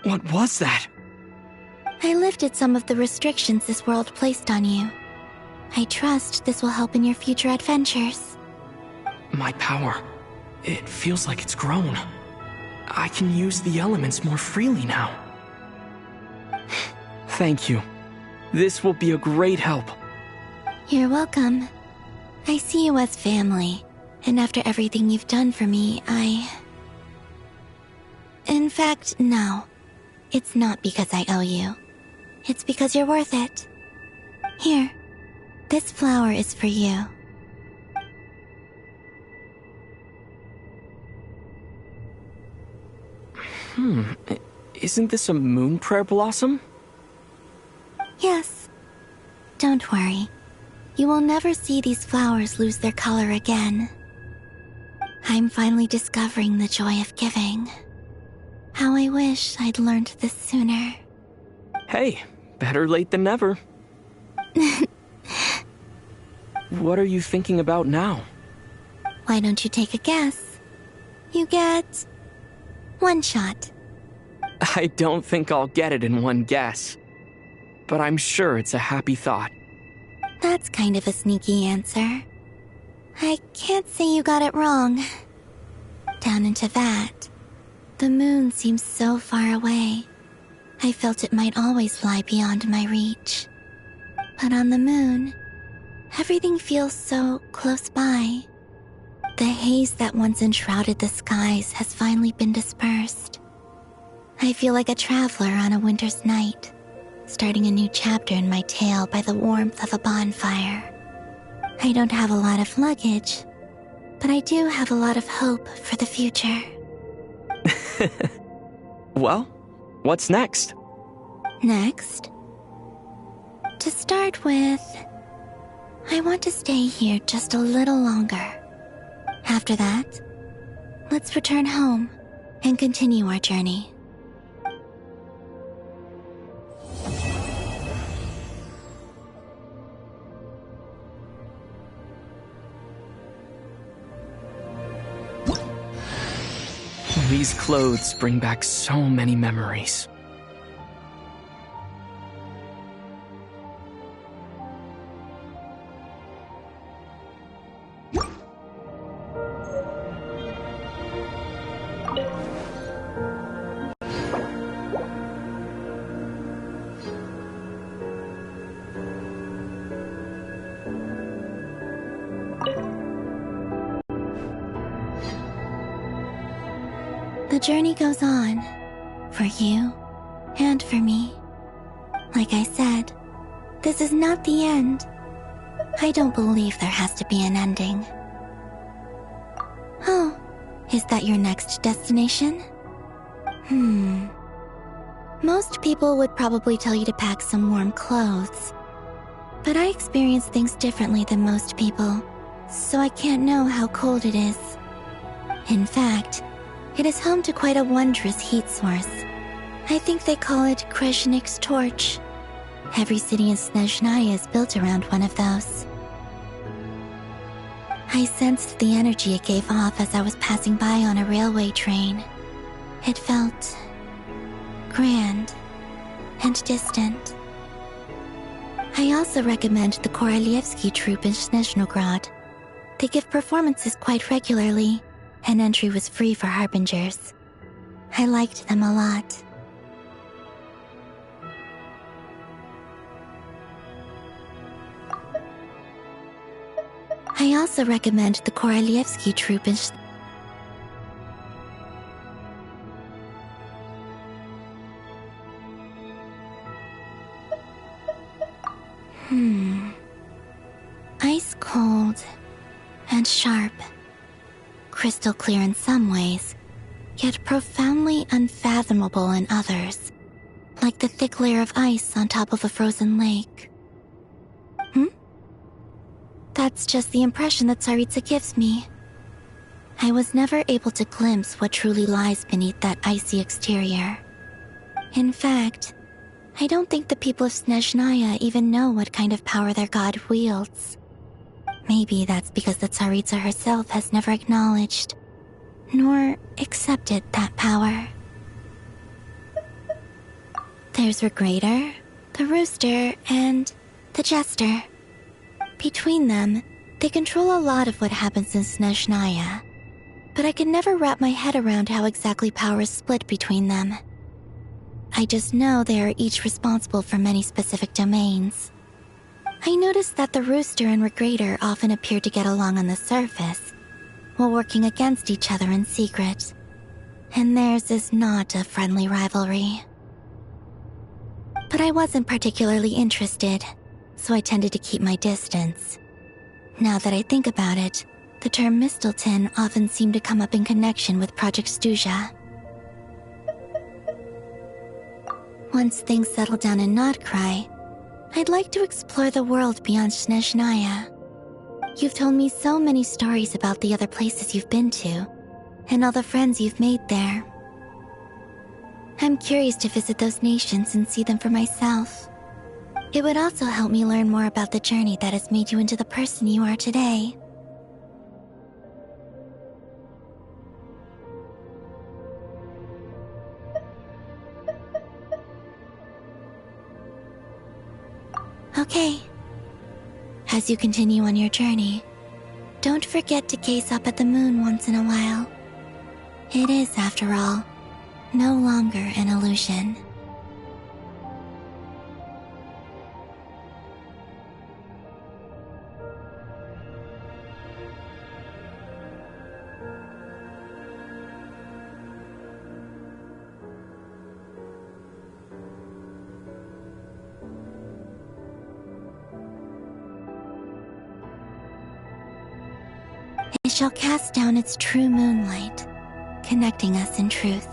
What was that? I lifted some of the restrictions this world placed on you. I trust this will help in your future adventures. My power. It feels like it's grown. I can use the elements more freely now. Thank you. This will be a great help. You're welcome. I see you as family, and after everything you've done for me, In fact, no. It's not because I owe you. It's because you're worth it. Here, this flower is for you. Isn't this a moon prayer blossom? Yes. Don't worry. You will never see these flowers lose their color again. I'm finally discovering the joy of giving. How I wish I'd learned this sooner. Hey, better late than never. What are you thinking about now? Why don't you take a guess? You get 1 shot. I don't think I'll get it in one guess. But I'm sure it's a happy thought. That's kind of a sneaky answer. I can't say you got it wrong. Down into that, the moon seems so far away. I felt it might always lie beyond my reach. But on the moon, everything feels so close by. The haze that once enshrouded the skies has finally been dispersed. I feel like a traveler on a winter's night, starting a new chapter in my tale by the warmth of a bonfire. I don't have a lot of luggage, but I do have a lot of hope for the future. Well, what's next? Next? To start with, I want to stay here just a little longer. After that, let's return home and continue our journey. These clothes bring back so many memories. The journey goes on, for you and for me. Like I said, this is not the end. I don't believe there has to be an ending. Oh, is that your next destination? Most people would probably tell you to pack some warm clothes. But I experience things differently than most people, so I can't know how cold it is. In fact, it is home to quite a wondrous heat source. I think they call it Kreshnik's torch. Every city in Snezhnaya is built around one of those. I sensed the energy it gave off as I was passing by on a railway train. It felt grand and distant. I also recommend the Korolievsky troupe in Snezhnograd. They give performances quite regularly, and entry was free for harbingers. I liked them a lot. I also recommend the Korolievsky troupe in Ice cold and sharp. Crystal clear in some ways, yet profoundly unfathomable in others. Like the thick layer of ice on top of a frozen lake. That's just the impression that Tsaritsa gives me. I was never able to glimpse what truly lies beneath that icy exterior. In fact, I don't think the people of Snezhnaya even know what kind of power their god wields. Maybe that's because the Tsaritsa herself has never acknowledged, nor accepted that power. There's Regrator, the Rooster, and the Jester. Between them, they control a lot of what happens in Snezhnaya, but I can never wrap my head around how exactly power is split between them. I just know they are each responsible for many specific domains. I noticed that the Rooster and Regrator often appear to get along on the surface, while working against each other in secret, and theirs is not a friendly rivalry. But I wasn't particularly interested, so I tended to keep my distance. Now that I think about it, the term Mistelton often seemed to come up in connection with Project Stuja. Once things settle down in Notcry, I'd like to explore the world beyond Snezhnaya. You've told me so many stories about the other places you've been to, and all the friends you've made there. I'm curious to visit those nations and see them for myself. It would also help me learn more about the journey that has made you into the person you are today. Okay. As you continue on your journey, don't forget to gaze up at the moon once in a while. It is, after all, no longer an illusion. It shall cast down its true moonlight, connecting us in truth.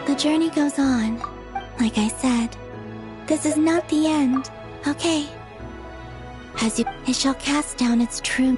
The journey goes on. Like I said, this is not the end, okay? It shall cast down its true...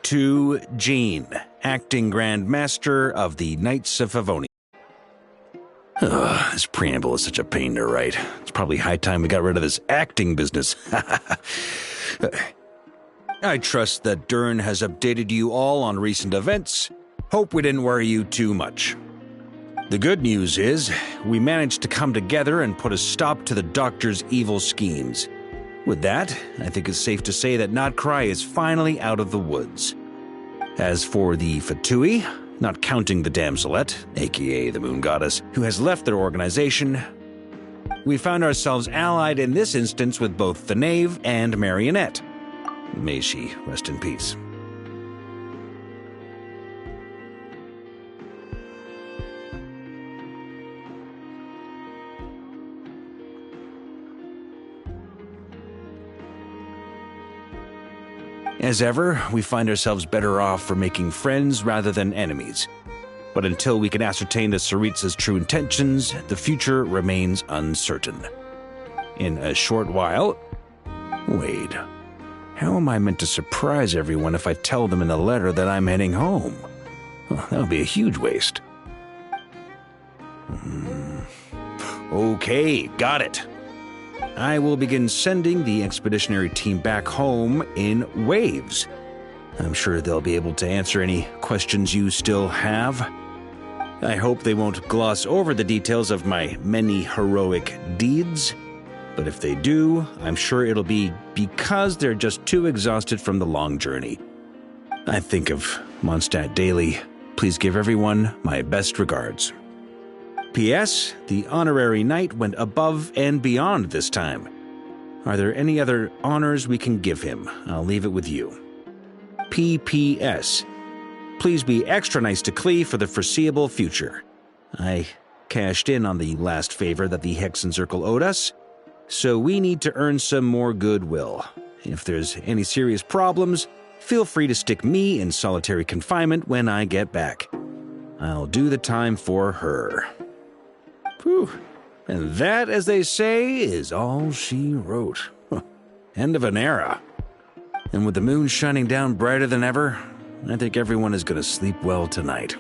To Jean, acting Grand Master of the Knights of Favonius. This preamble is such a pain to write. It's probably high time we got rid of this acting business. I trust that Dern has updated you all on recent events. Hope we didn't worry you too much. The good news is, we managed to come together and put a stop to the Doctor's evil schemes. With that, I think it's safe to say that Notcry is finally out of the woods. As for the Fatui, not counting the Damselette, aka the Moon Goddess, who has left their organization, we found ourselves allied in this instance with both the Knave and Marionette. May she rest in peace. As ever, we find ourselves better off for making friends rather than enemies. But until we can ascertain the Tsaritsa's true intentions, the future remains uncertain. In a short while... Wait. How am I meant to surprise everyone if I tell them in the letter that I'm heading home? Well, that would be a huge waste. Okay, got it. I will begin sending the expeditionary team back home in waves. I'm sure they'll be able to answer any questions you still have. I hope they won't gloss over the details of my many heroic deeds, but if they do, I'm sure it'll be because they're just too exhausted from the long journey. I think of Mondstadt daily. Please give everyone my best regards. P.S. The honorary knight went above and beyond this time. Are there any other honors we can give him? I'll leave it with you. P.P.S. Please be extra nice to Klee for the foreseeable future. I cashed in on the last favor that the Hexen Circle owed us, so we need to earn some more goodwill. If there's any serious problems, feel free to stick me in solitary confinement when I get back. I'll do the time for her. Whew. And that, as they say, is all she wrote. End of an era. And with the moon shining down brighter than ever, I think everyone is going to sleep well tonight.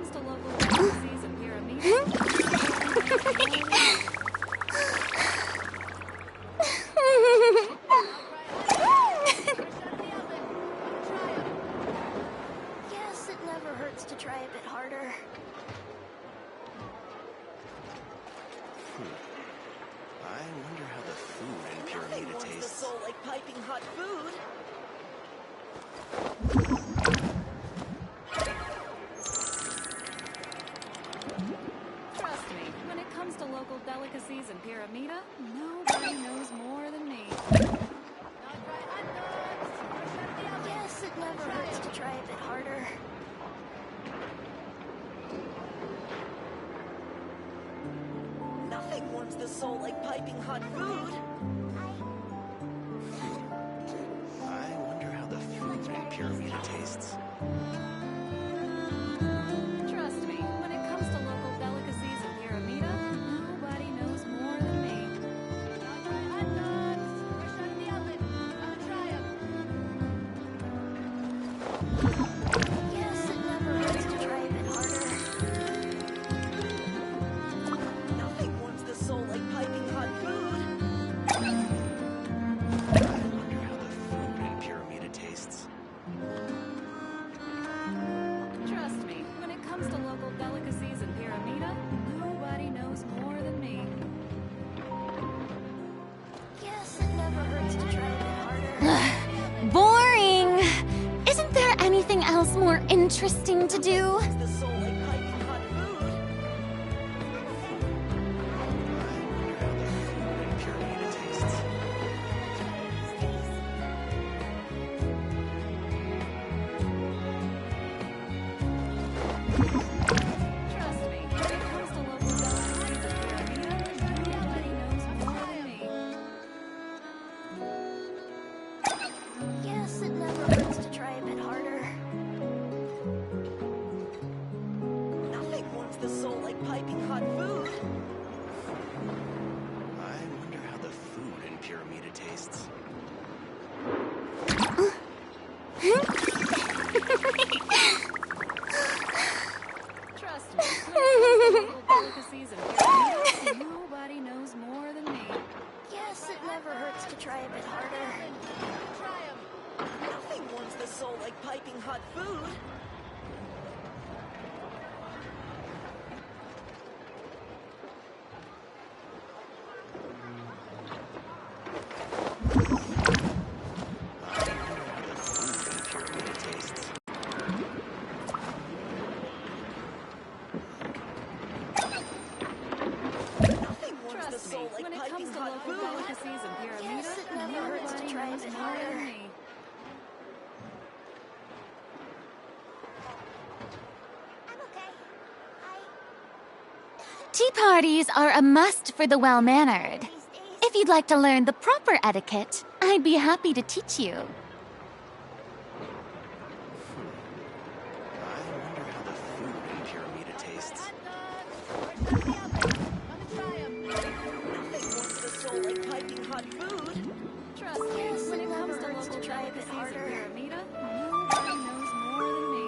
comes to local delicacies and Yes, it never hurts to try a bit harder. I wonder how the food in Pyramida tastes. The soul like piping hot food. Trust me, when it comes to local delicacies in Pyramida, nobody knows more than me. Yes, it never hurts to try a bit harder. Nothing warms the soul like piping hot food. I wonder how the food in Pyramida tastes. Trust me, when it comes to local delicacies in Pyramida, nobody knows more than me. Yes, it never hurts to try a bit harder. Nothing warms the soul like piping hot food. I wonder how the food in Pyramida tastes. Trust me, when it comes to local delicacies in Pyramida, nobody knows more than me. Yes, it never hurts to try a bit harder. Boring! Isn't there anything else more interesting to do? The soul like piping hot food. In Pyramida tastes. Trust me, when it comes to local delicacies in Pyramida, nobody knows more than me. Yes, it never hurts to try a bit harder. Nothing warms the soul like piping hot food. I wonder how the food in Pyramida tastes. Trust me, when it comes to local delicacies in Pyramida, nobody knows more than me. Yes, it never hurts to try a bit harder. Nothing warms the soul like piping hot food. Nothing warms the Trust me, soul like when it piping comes to hot local food. delicacies in Pyramida, Yes, it never hurts to nobody try a knows bit more harder. than me. Tea parties are a must for the well-mannered. If you'd like to learn the proper etiquette, I'd be happy to teach you. I wonder how the food in Pyramida tastes. Nothing warms the soul like piping hot food. Trust me, Yes, when it it never comes to hurts local to try a bit delicacies in harder. Pyramida, nobody knows more than me.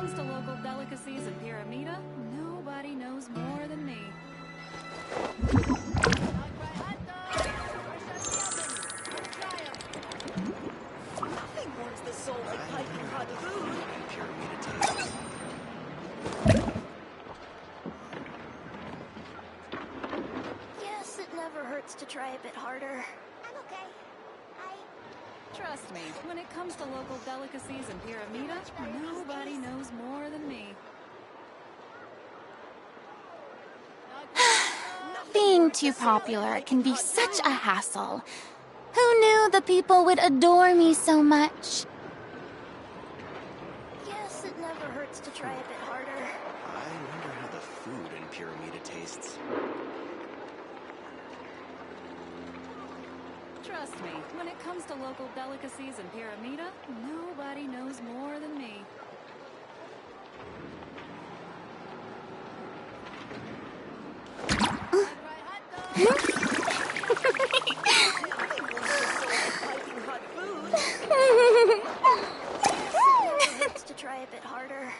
comes to local delicacies in Pyramida, nobody knows more than me. Nothing warms the soul like piping hot food. Yes, it never hurts to try a bit harder. I'm okay. Trust me, when it comes to local delicacies in Pyramida, nobody knows more than me. Being too popular can be such a hassle. Who knew the people would adore me so much? Yes, it never hurts to try a bit harder. I wonder how the food in Pyramida tastes. Trust me, when it comes to local delicacies in Pyramida, nobody knows more than me. Hurts to try a bit harder.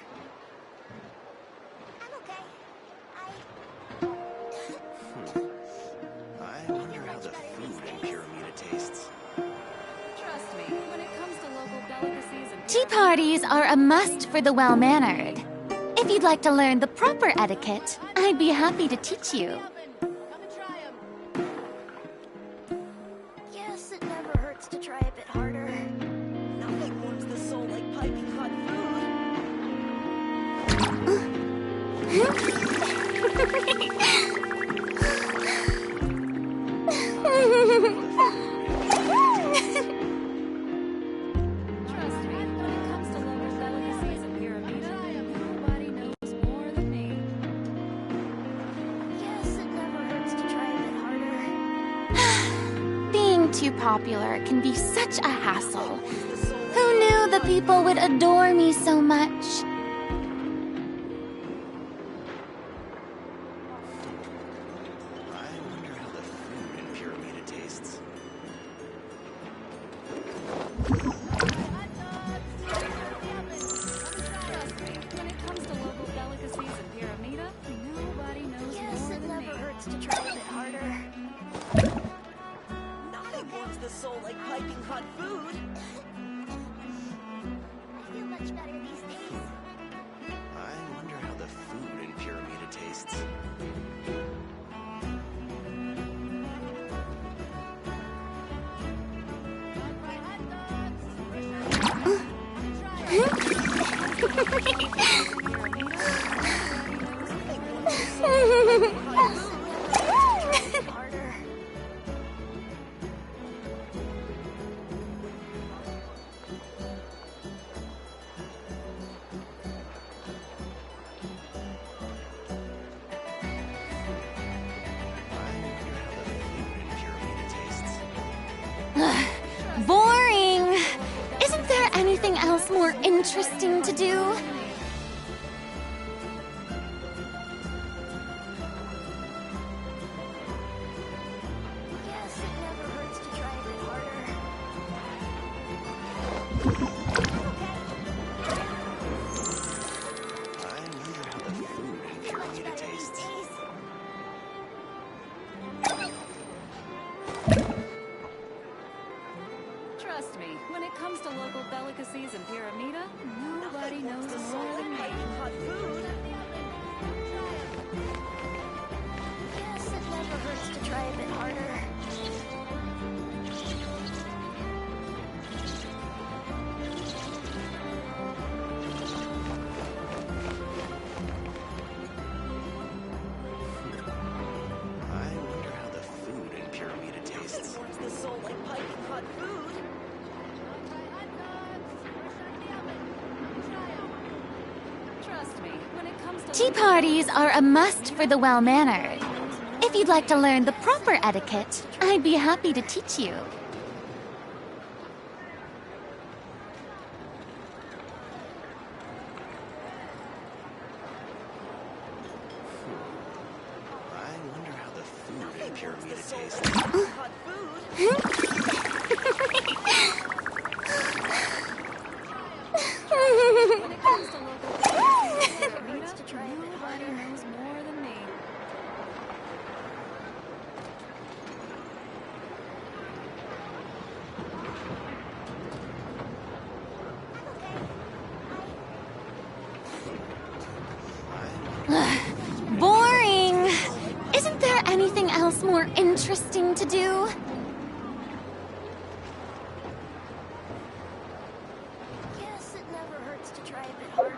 I wonder how the food in Pyramida tastes. Trust me, when it comes to local delicacies in Tea parties are a must for the well-mannered. If you'd like to learn the proper etiquette, I'd be happy to teach you. Yes, it never hurts to try a bit harder. Nothing warms the soul like piping hot Trust me, when it comes to local delicacies in Pyramida, nobody knows more than me. Yes, it never hurts to try a bit harder. Being too popular can be such a hassle. Who knew the people would adore me so much? I wonder how the food in Pyramida tastes. Trust me, when it comes to local delicacies in Pyramida, nobody knows Yes, more it than me. never hurts to try a bit harder. Nothing warms the soul like piping hot food. I feel much better these days. I wonder how the food in Pyramida tastes. Boring! Isn't there anything else more interesting to do? Yes, it never hurts to try a bit harder. I wonder how the food in Pyramida tastes. Trust me, when it comes to local delicacies in Pyramida, nobody knows more than me. Yes, it never hurts to try a bit harder. I wonder how the food in Pyramida tastes. Warms the soul like piping hot food. Trust me, when it comes to Tea parties are a must for the well-mannered. If you'd like to learn the proper etiquette, I'd be happy to teach you. I wonder how the food in Pyramida tastes. Hot food. when it comes to local interesting to do. Guess it never hurts to try a bit harder.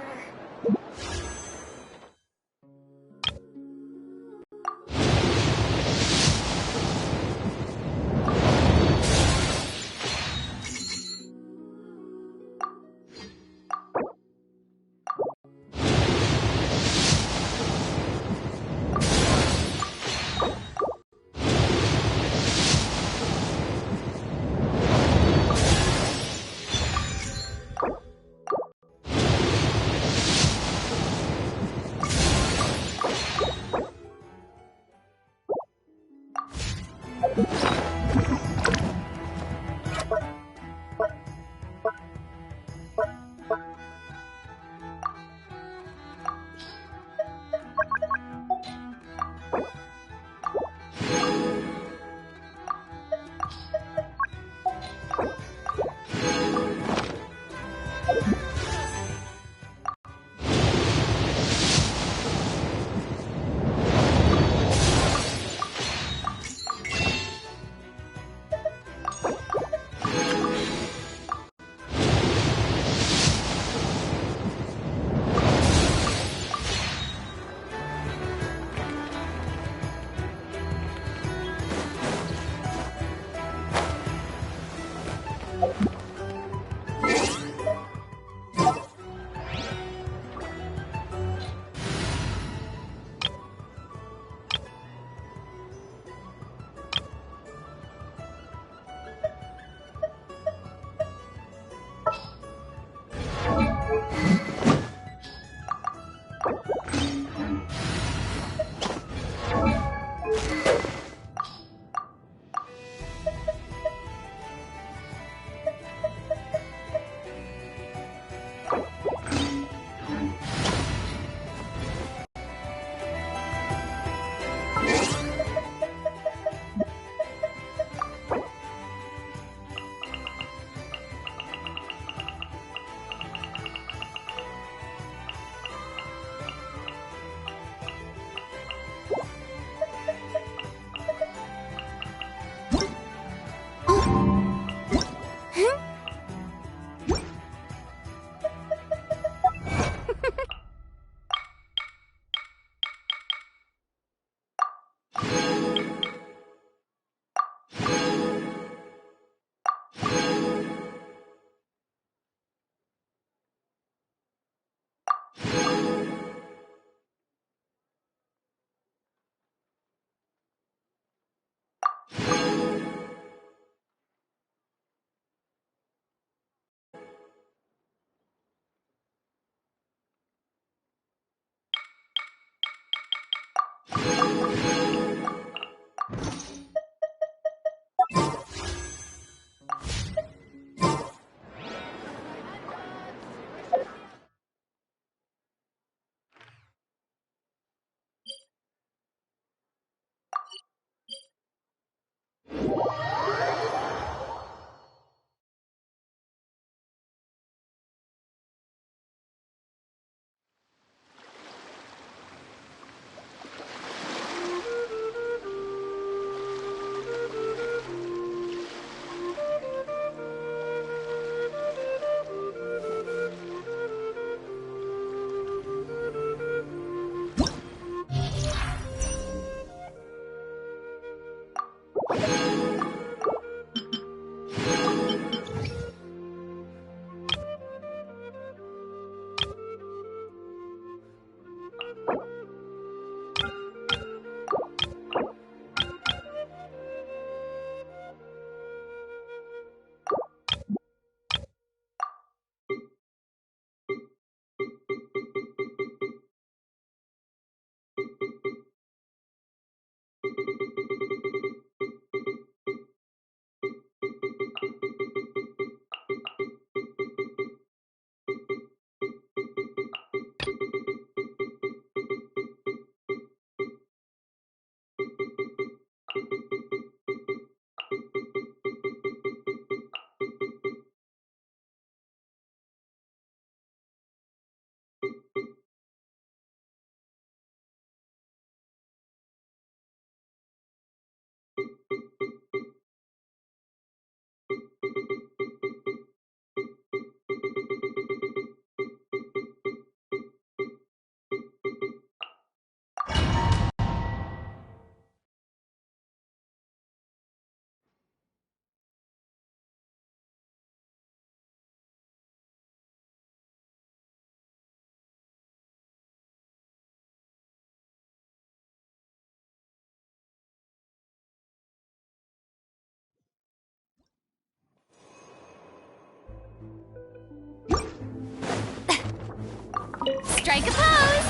Strike a pose!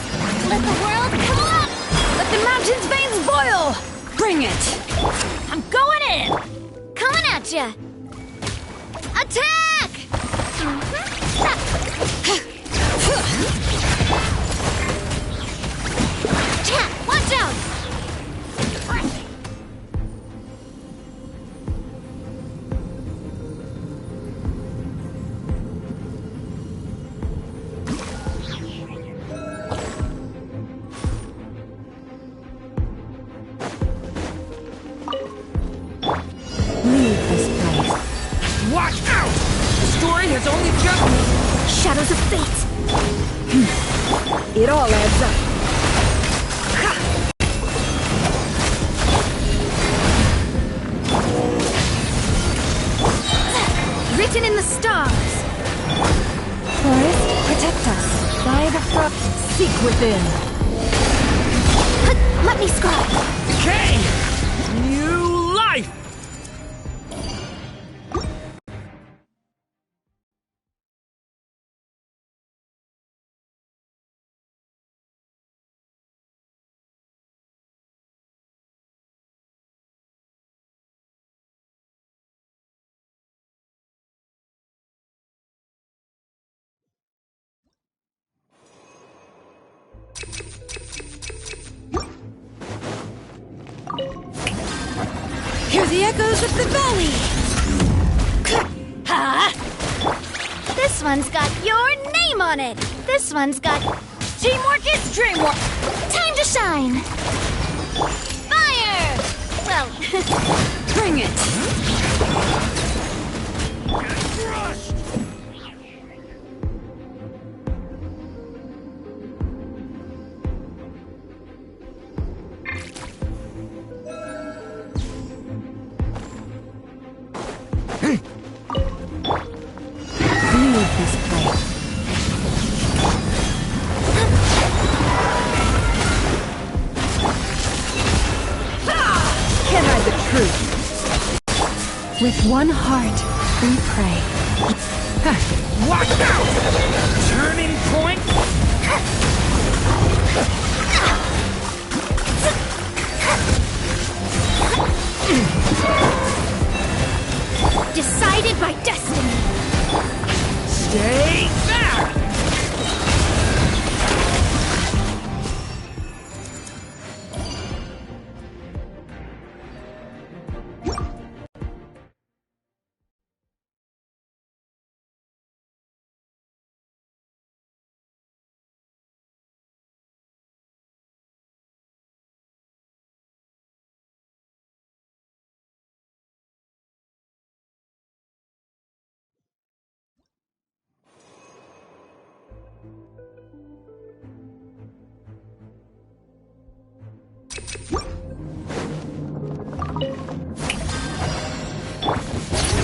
Let the world come up! Let the mountain's veins boil! Bring it! I'm going in! Coming at ya! Attack! Watch out! Leave this place. Watch out! The story has only just... Shadows of fate! It all adds up. Written in the stars! Forest, protect us. By the front. Seek within. Let me scribe! Okay! New life! Hear the echoes of the valley! Ha! This one's got your name on it! This one's got Teamwork is Dreamwork! Time to shine! Fire! Well, bring it! Leave this place. Can't hide the truth. With one heart, we pray. Watch out! Turning point! Decided by destiny! Stay back!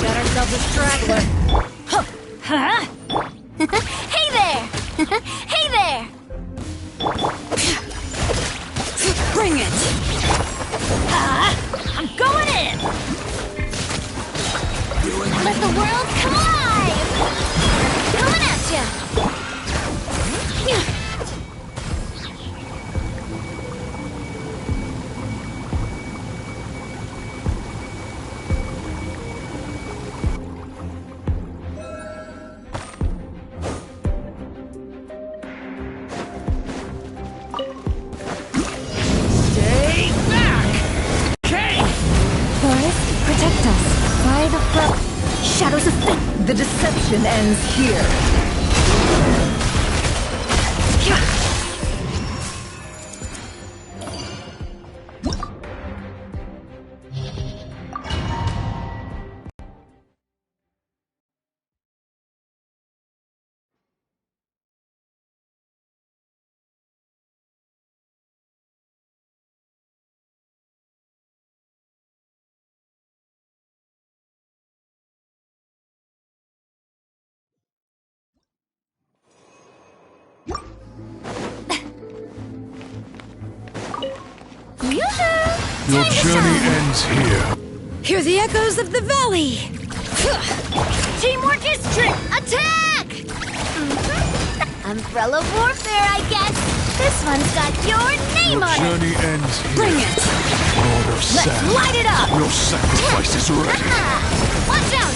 Got ourselves a straggler. Huh? Hey there! Hey there! Bring it! I'm going in! Let the world come alive! Coming at ya! Stay back! Okay! Forest, protect us. By the front. Shadows of fate! The deception ends here. Your journey ends here. Hear the echoes of the valley! Teamwork is trick! Attack! A Umbrella warfare, I guess. This one's got your name Your on journey it. ends here. Bring it! Lord of Let's Sand. light it up! Your sacrifice is ready. Watch out!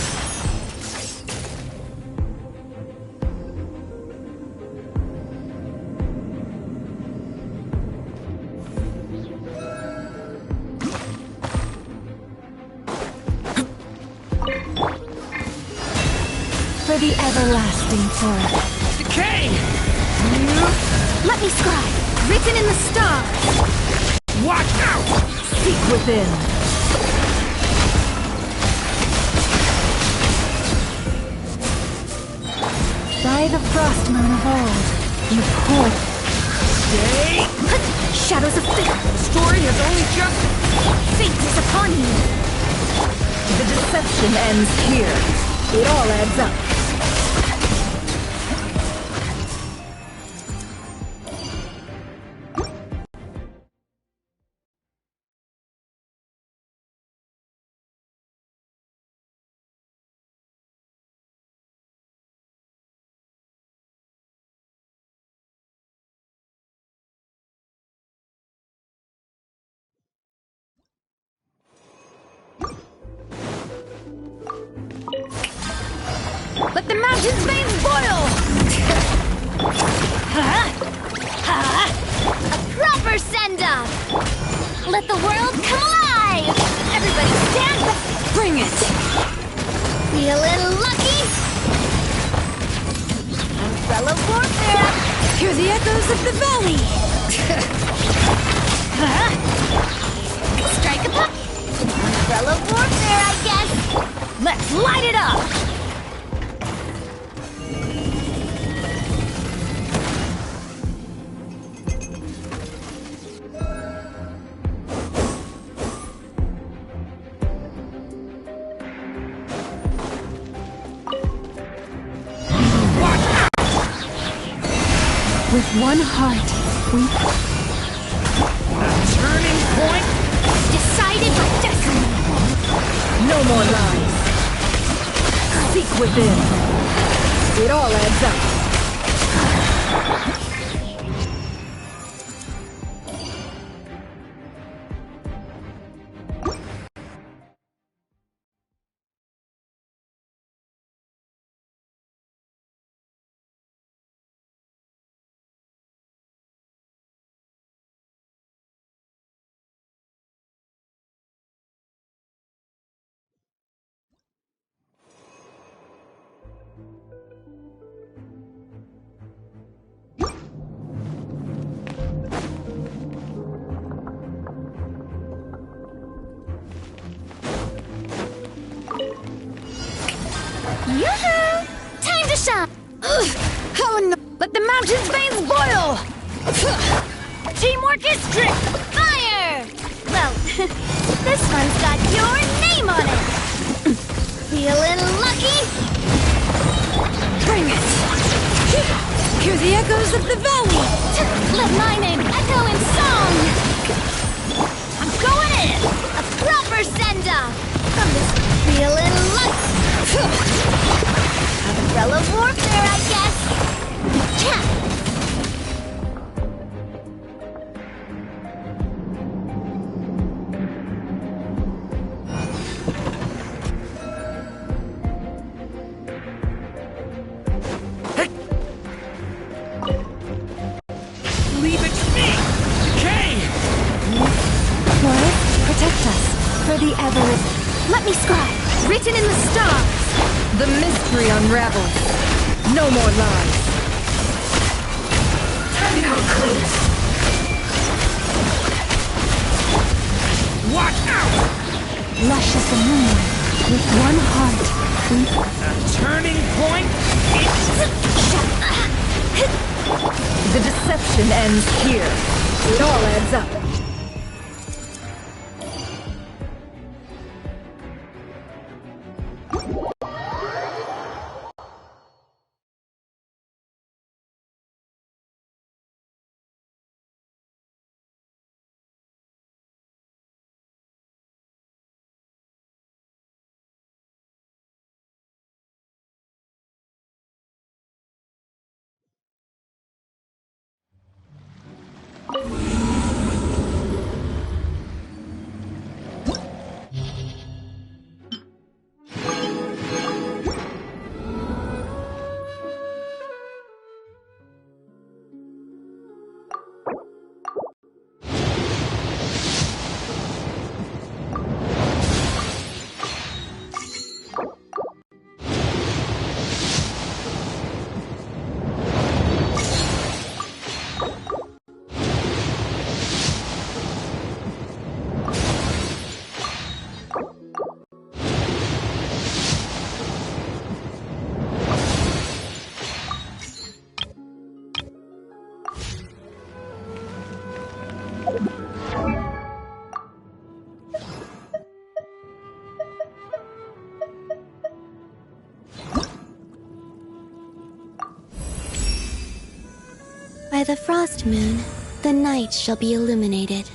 For the everlasting forest. Decay! Let me scribe! Written in the stars! Watch out! Seek within. By the frost moon of old, you poor... Stay! Shadows of fate! The story has only just... Fate is upon you! The deception ends here. It all adds up. Let the mountain's veins boil! A proper send-up! Let the world come alive! Everybody stand back! Bring it! Feeling lucky? Umbrella warfare! Hear the echoes of the valley! Strike a puck! Umbrella warfare, I guess! Let's light it up! With one heart, we... A turning point? Decided by destiny! No more lies. Seek within. It all adds up. Yoo-hoo! Time to shine! Ugh, how in the... Let the mountain's veins boil! Teamwork is trick! Fire! Well, this one's got your name on it! Feeling lucky? Bring it! Hear the echoes of the valley! Let my name echo in song! I'm going in! A proper send-off! From this feeling lucky! Umbrella warfare, I guess! Yeah. Leave it to me! Decay! Forest, protect us. For the ever... Let me scribe! Written in the stars! The mystery unravels. No more lies. Watch out! Lush as the moonlight. With one heart, we... A turning point? The deception ends here. It all adds up. By the frost moon, the night shall be illuminated.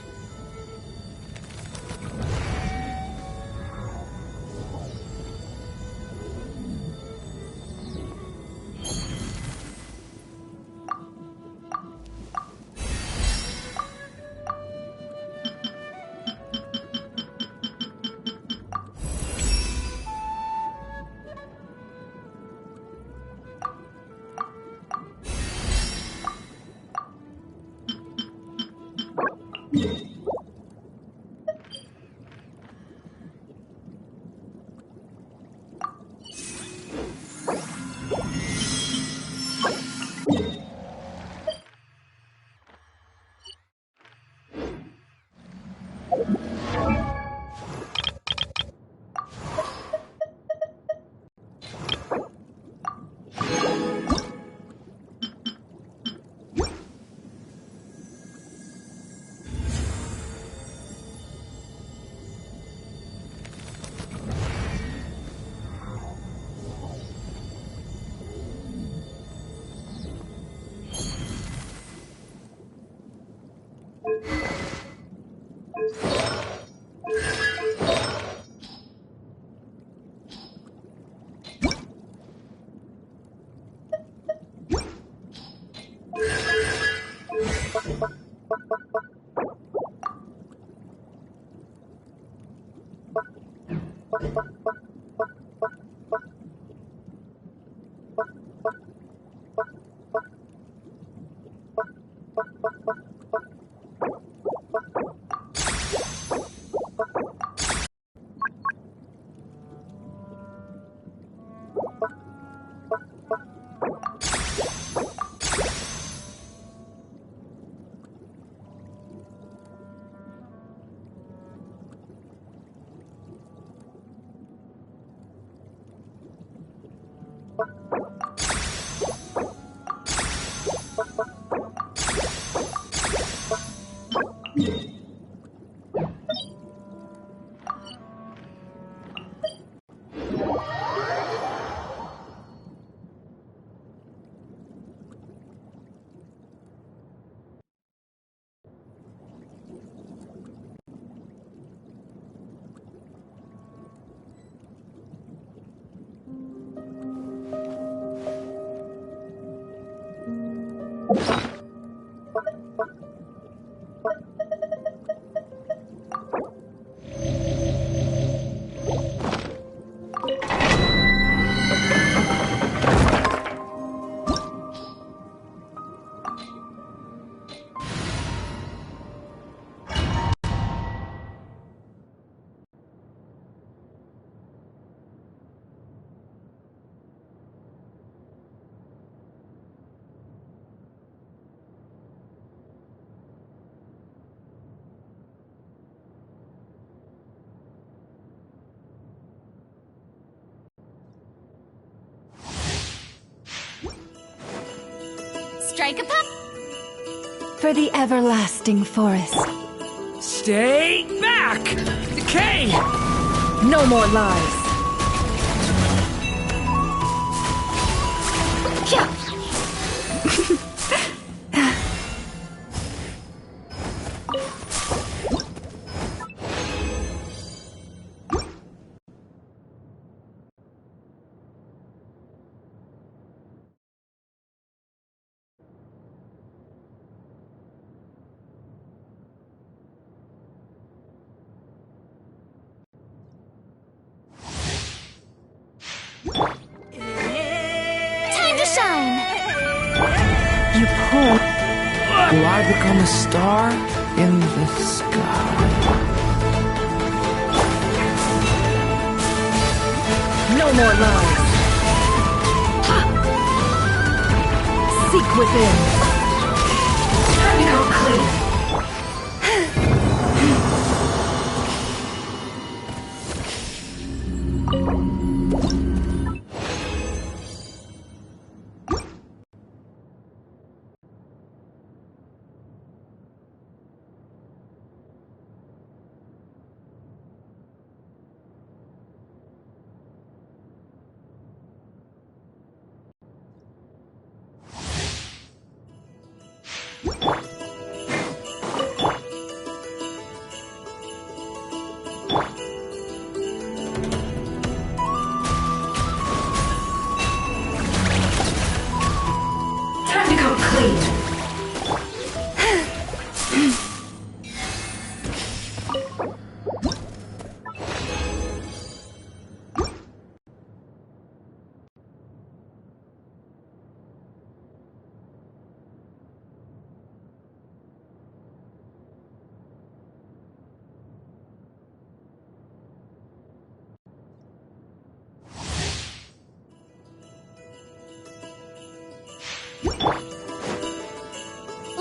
Strike a pop! For the everlasting forest. Stay back! Decay! No more lies. Time to shine! You poor... Will I become a star in the sky? No more lies. Seek within. Terminal clear.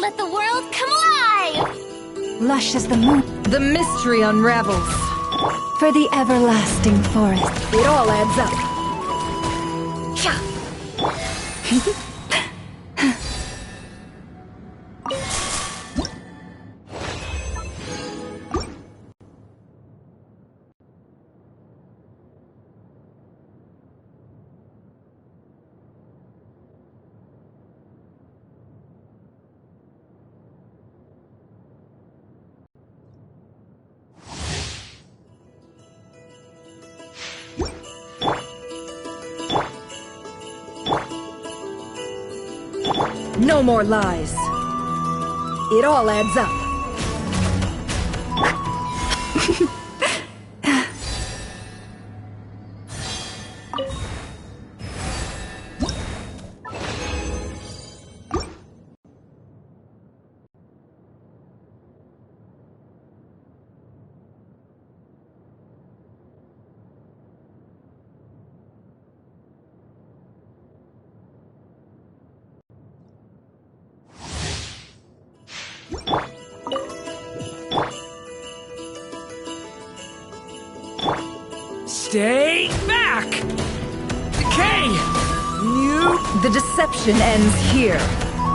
Let the world come alive! Lush as the moon. The mystery unravels. For the everlasting forest. It all adds up. No more lies. It all adds up. Stay back! Decay! The deception ends here.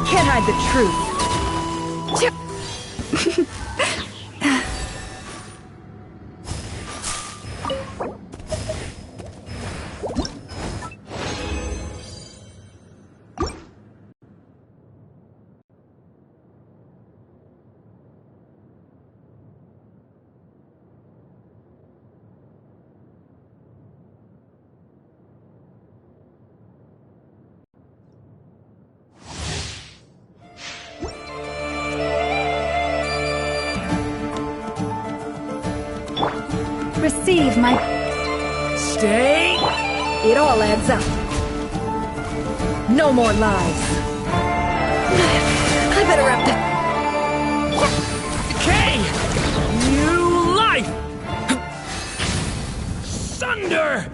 Can't hide the truth. Receive my... Stay! It all adds up. No more lies. I better wrap that... Decay! New life! Thunder!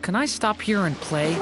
Can I stop here and play?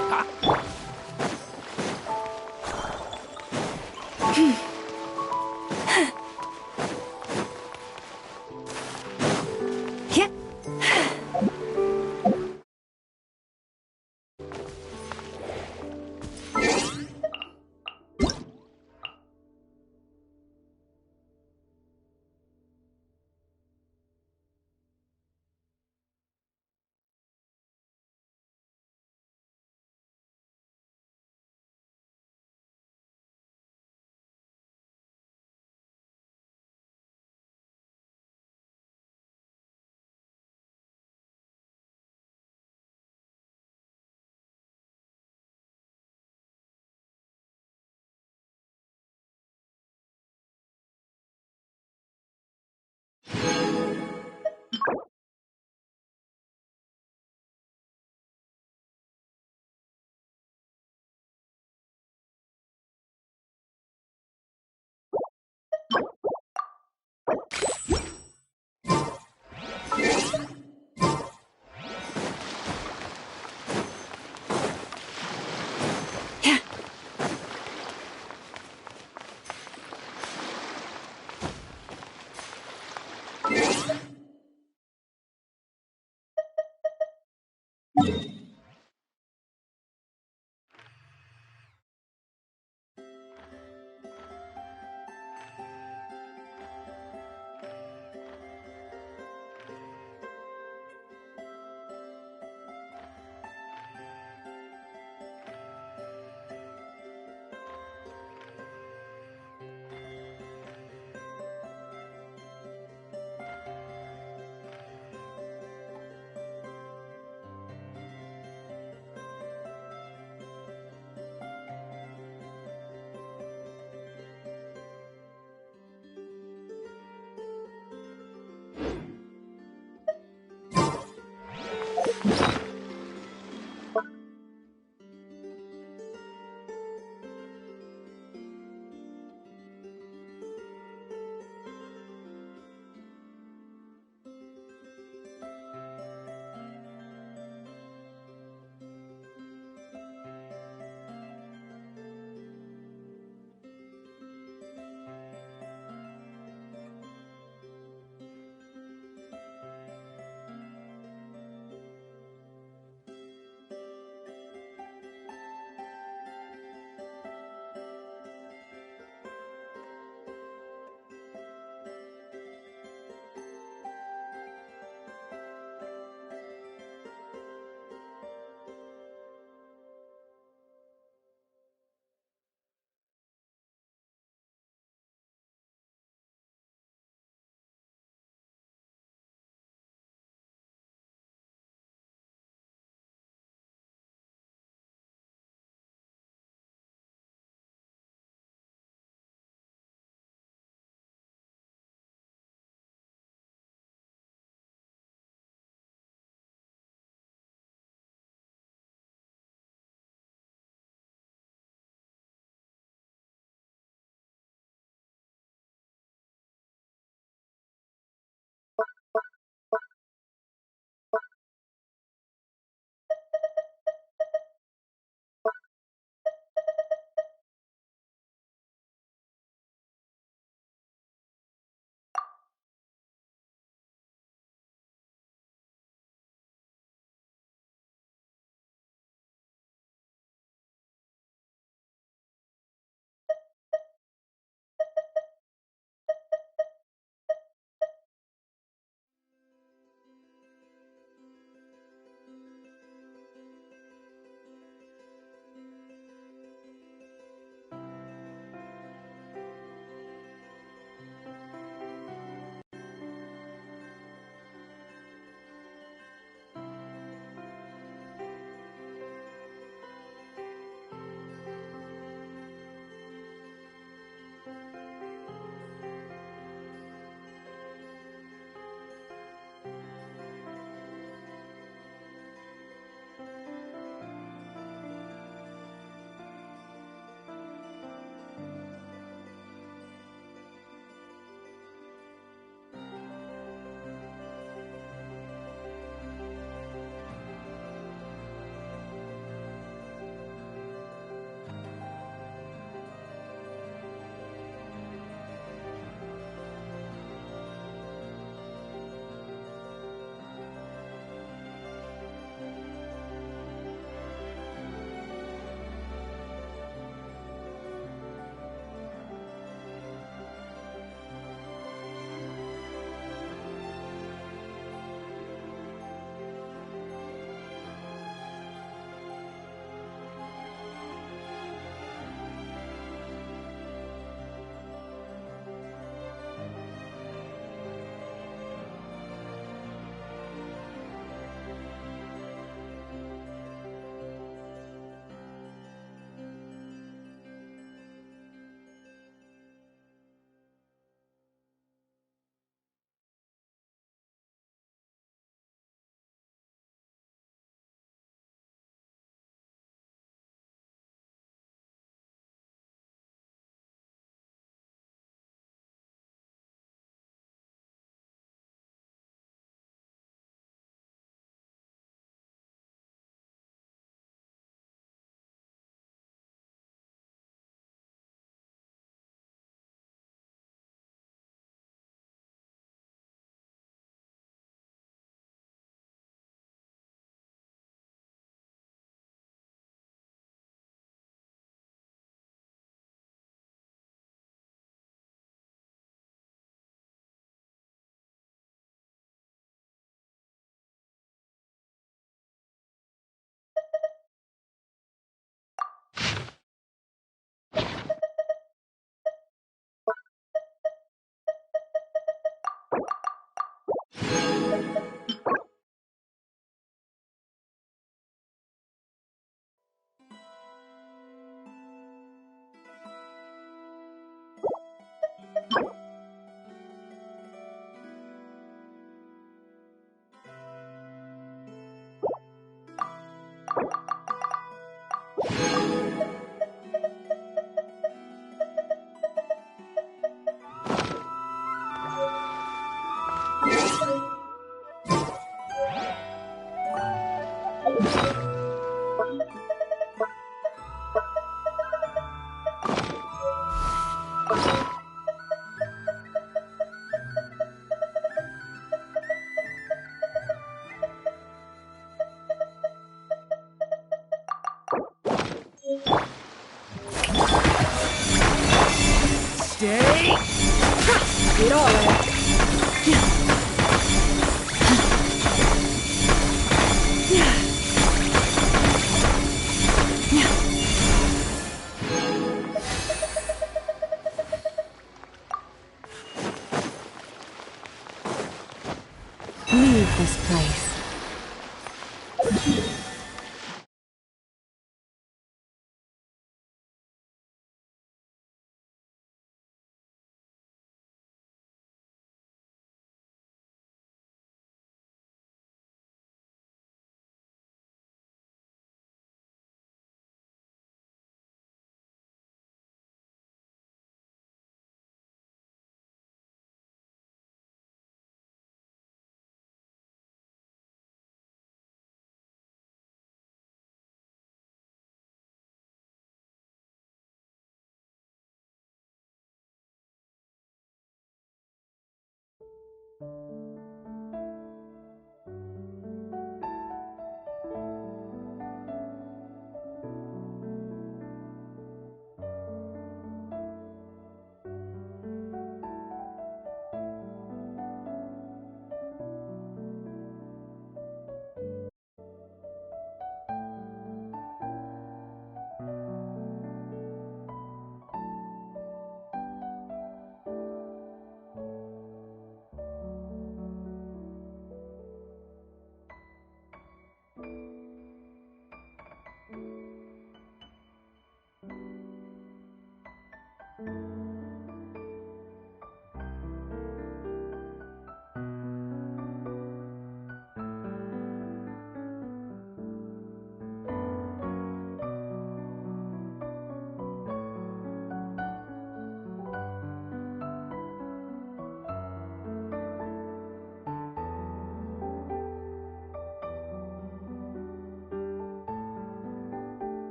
Leave this place.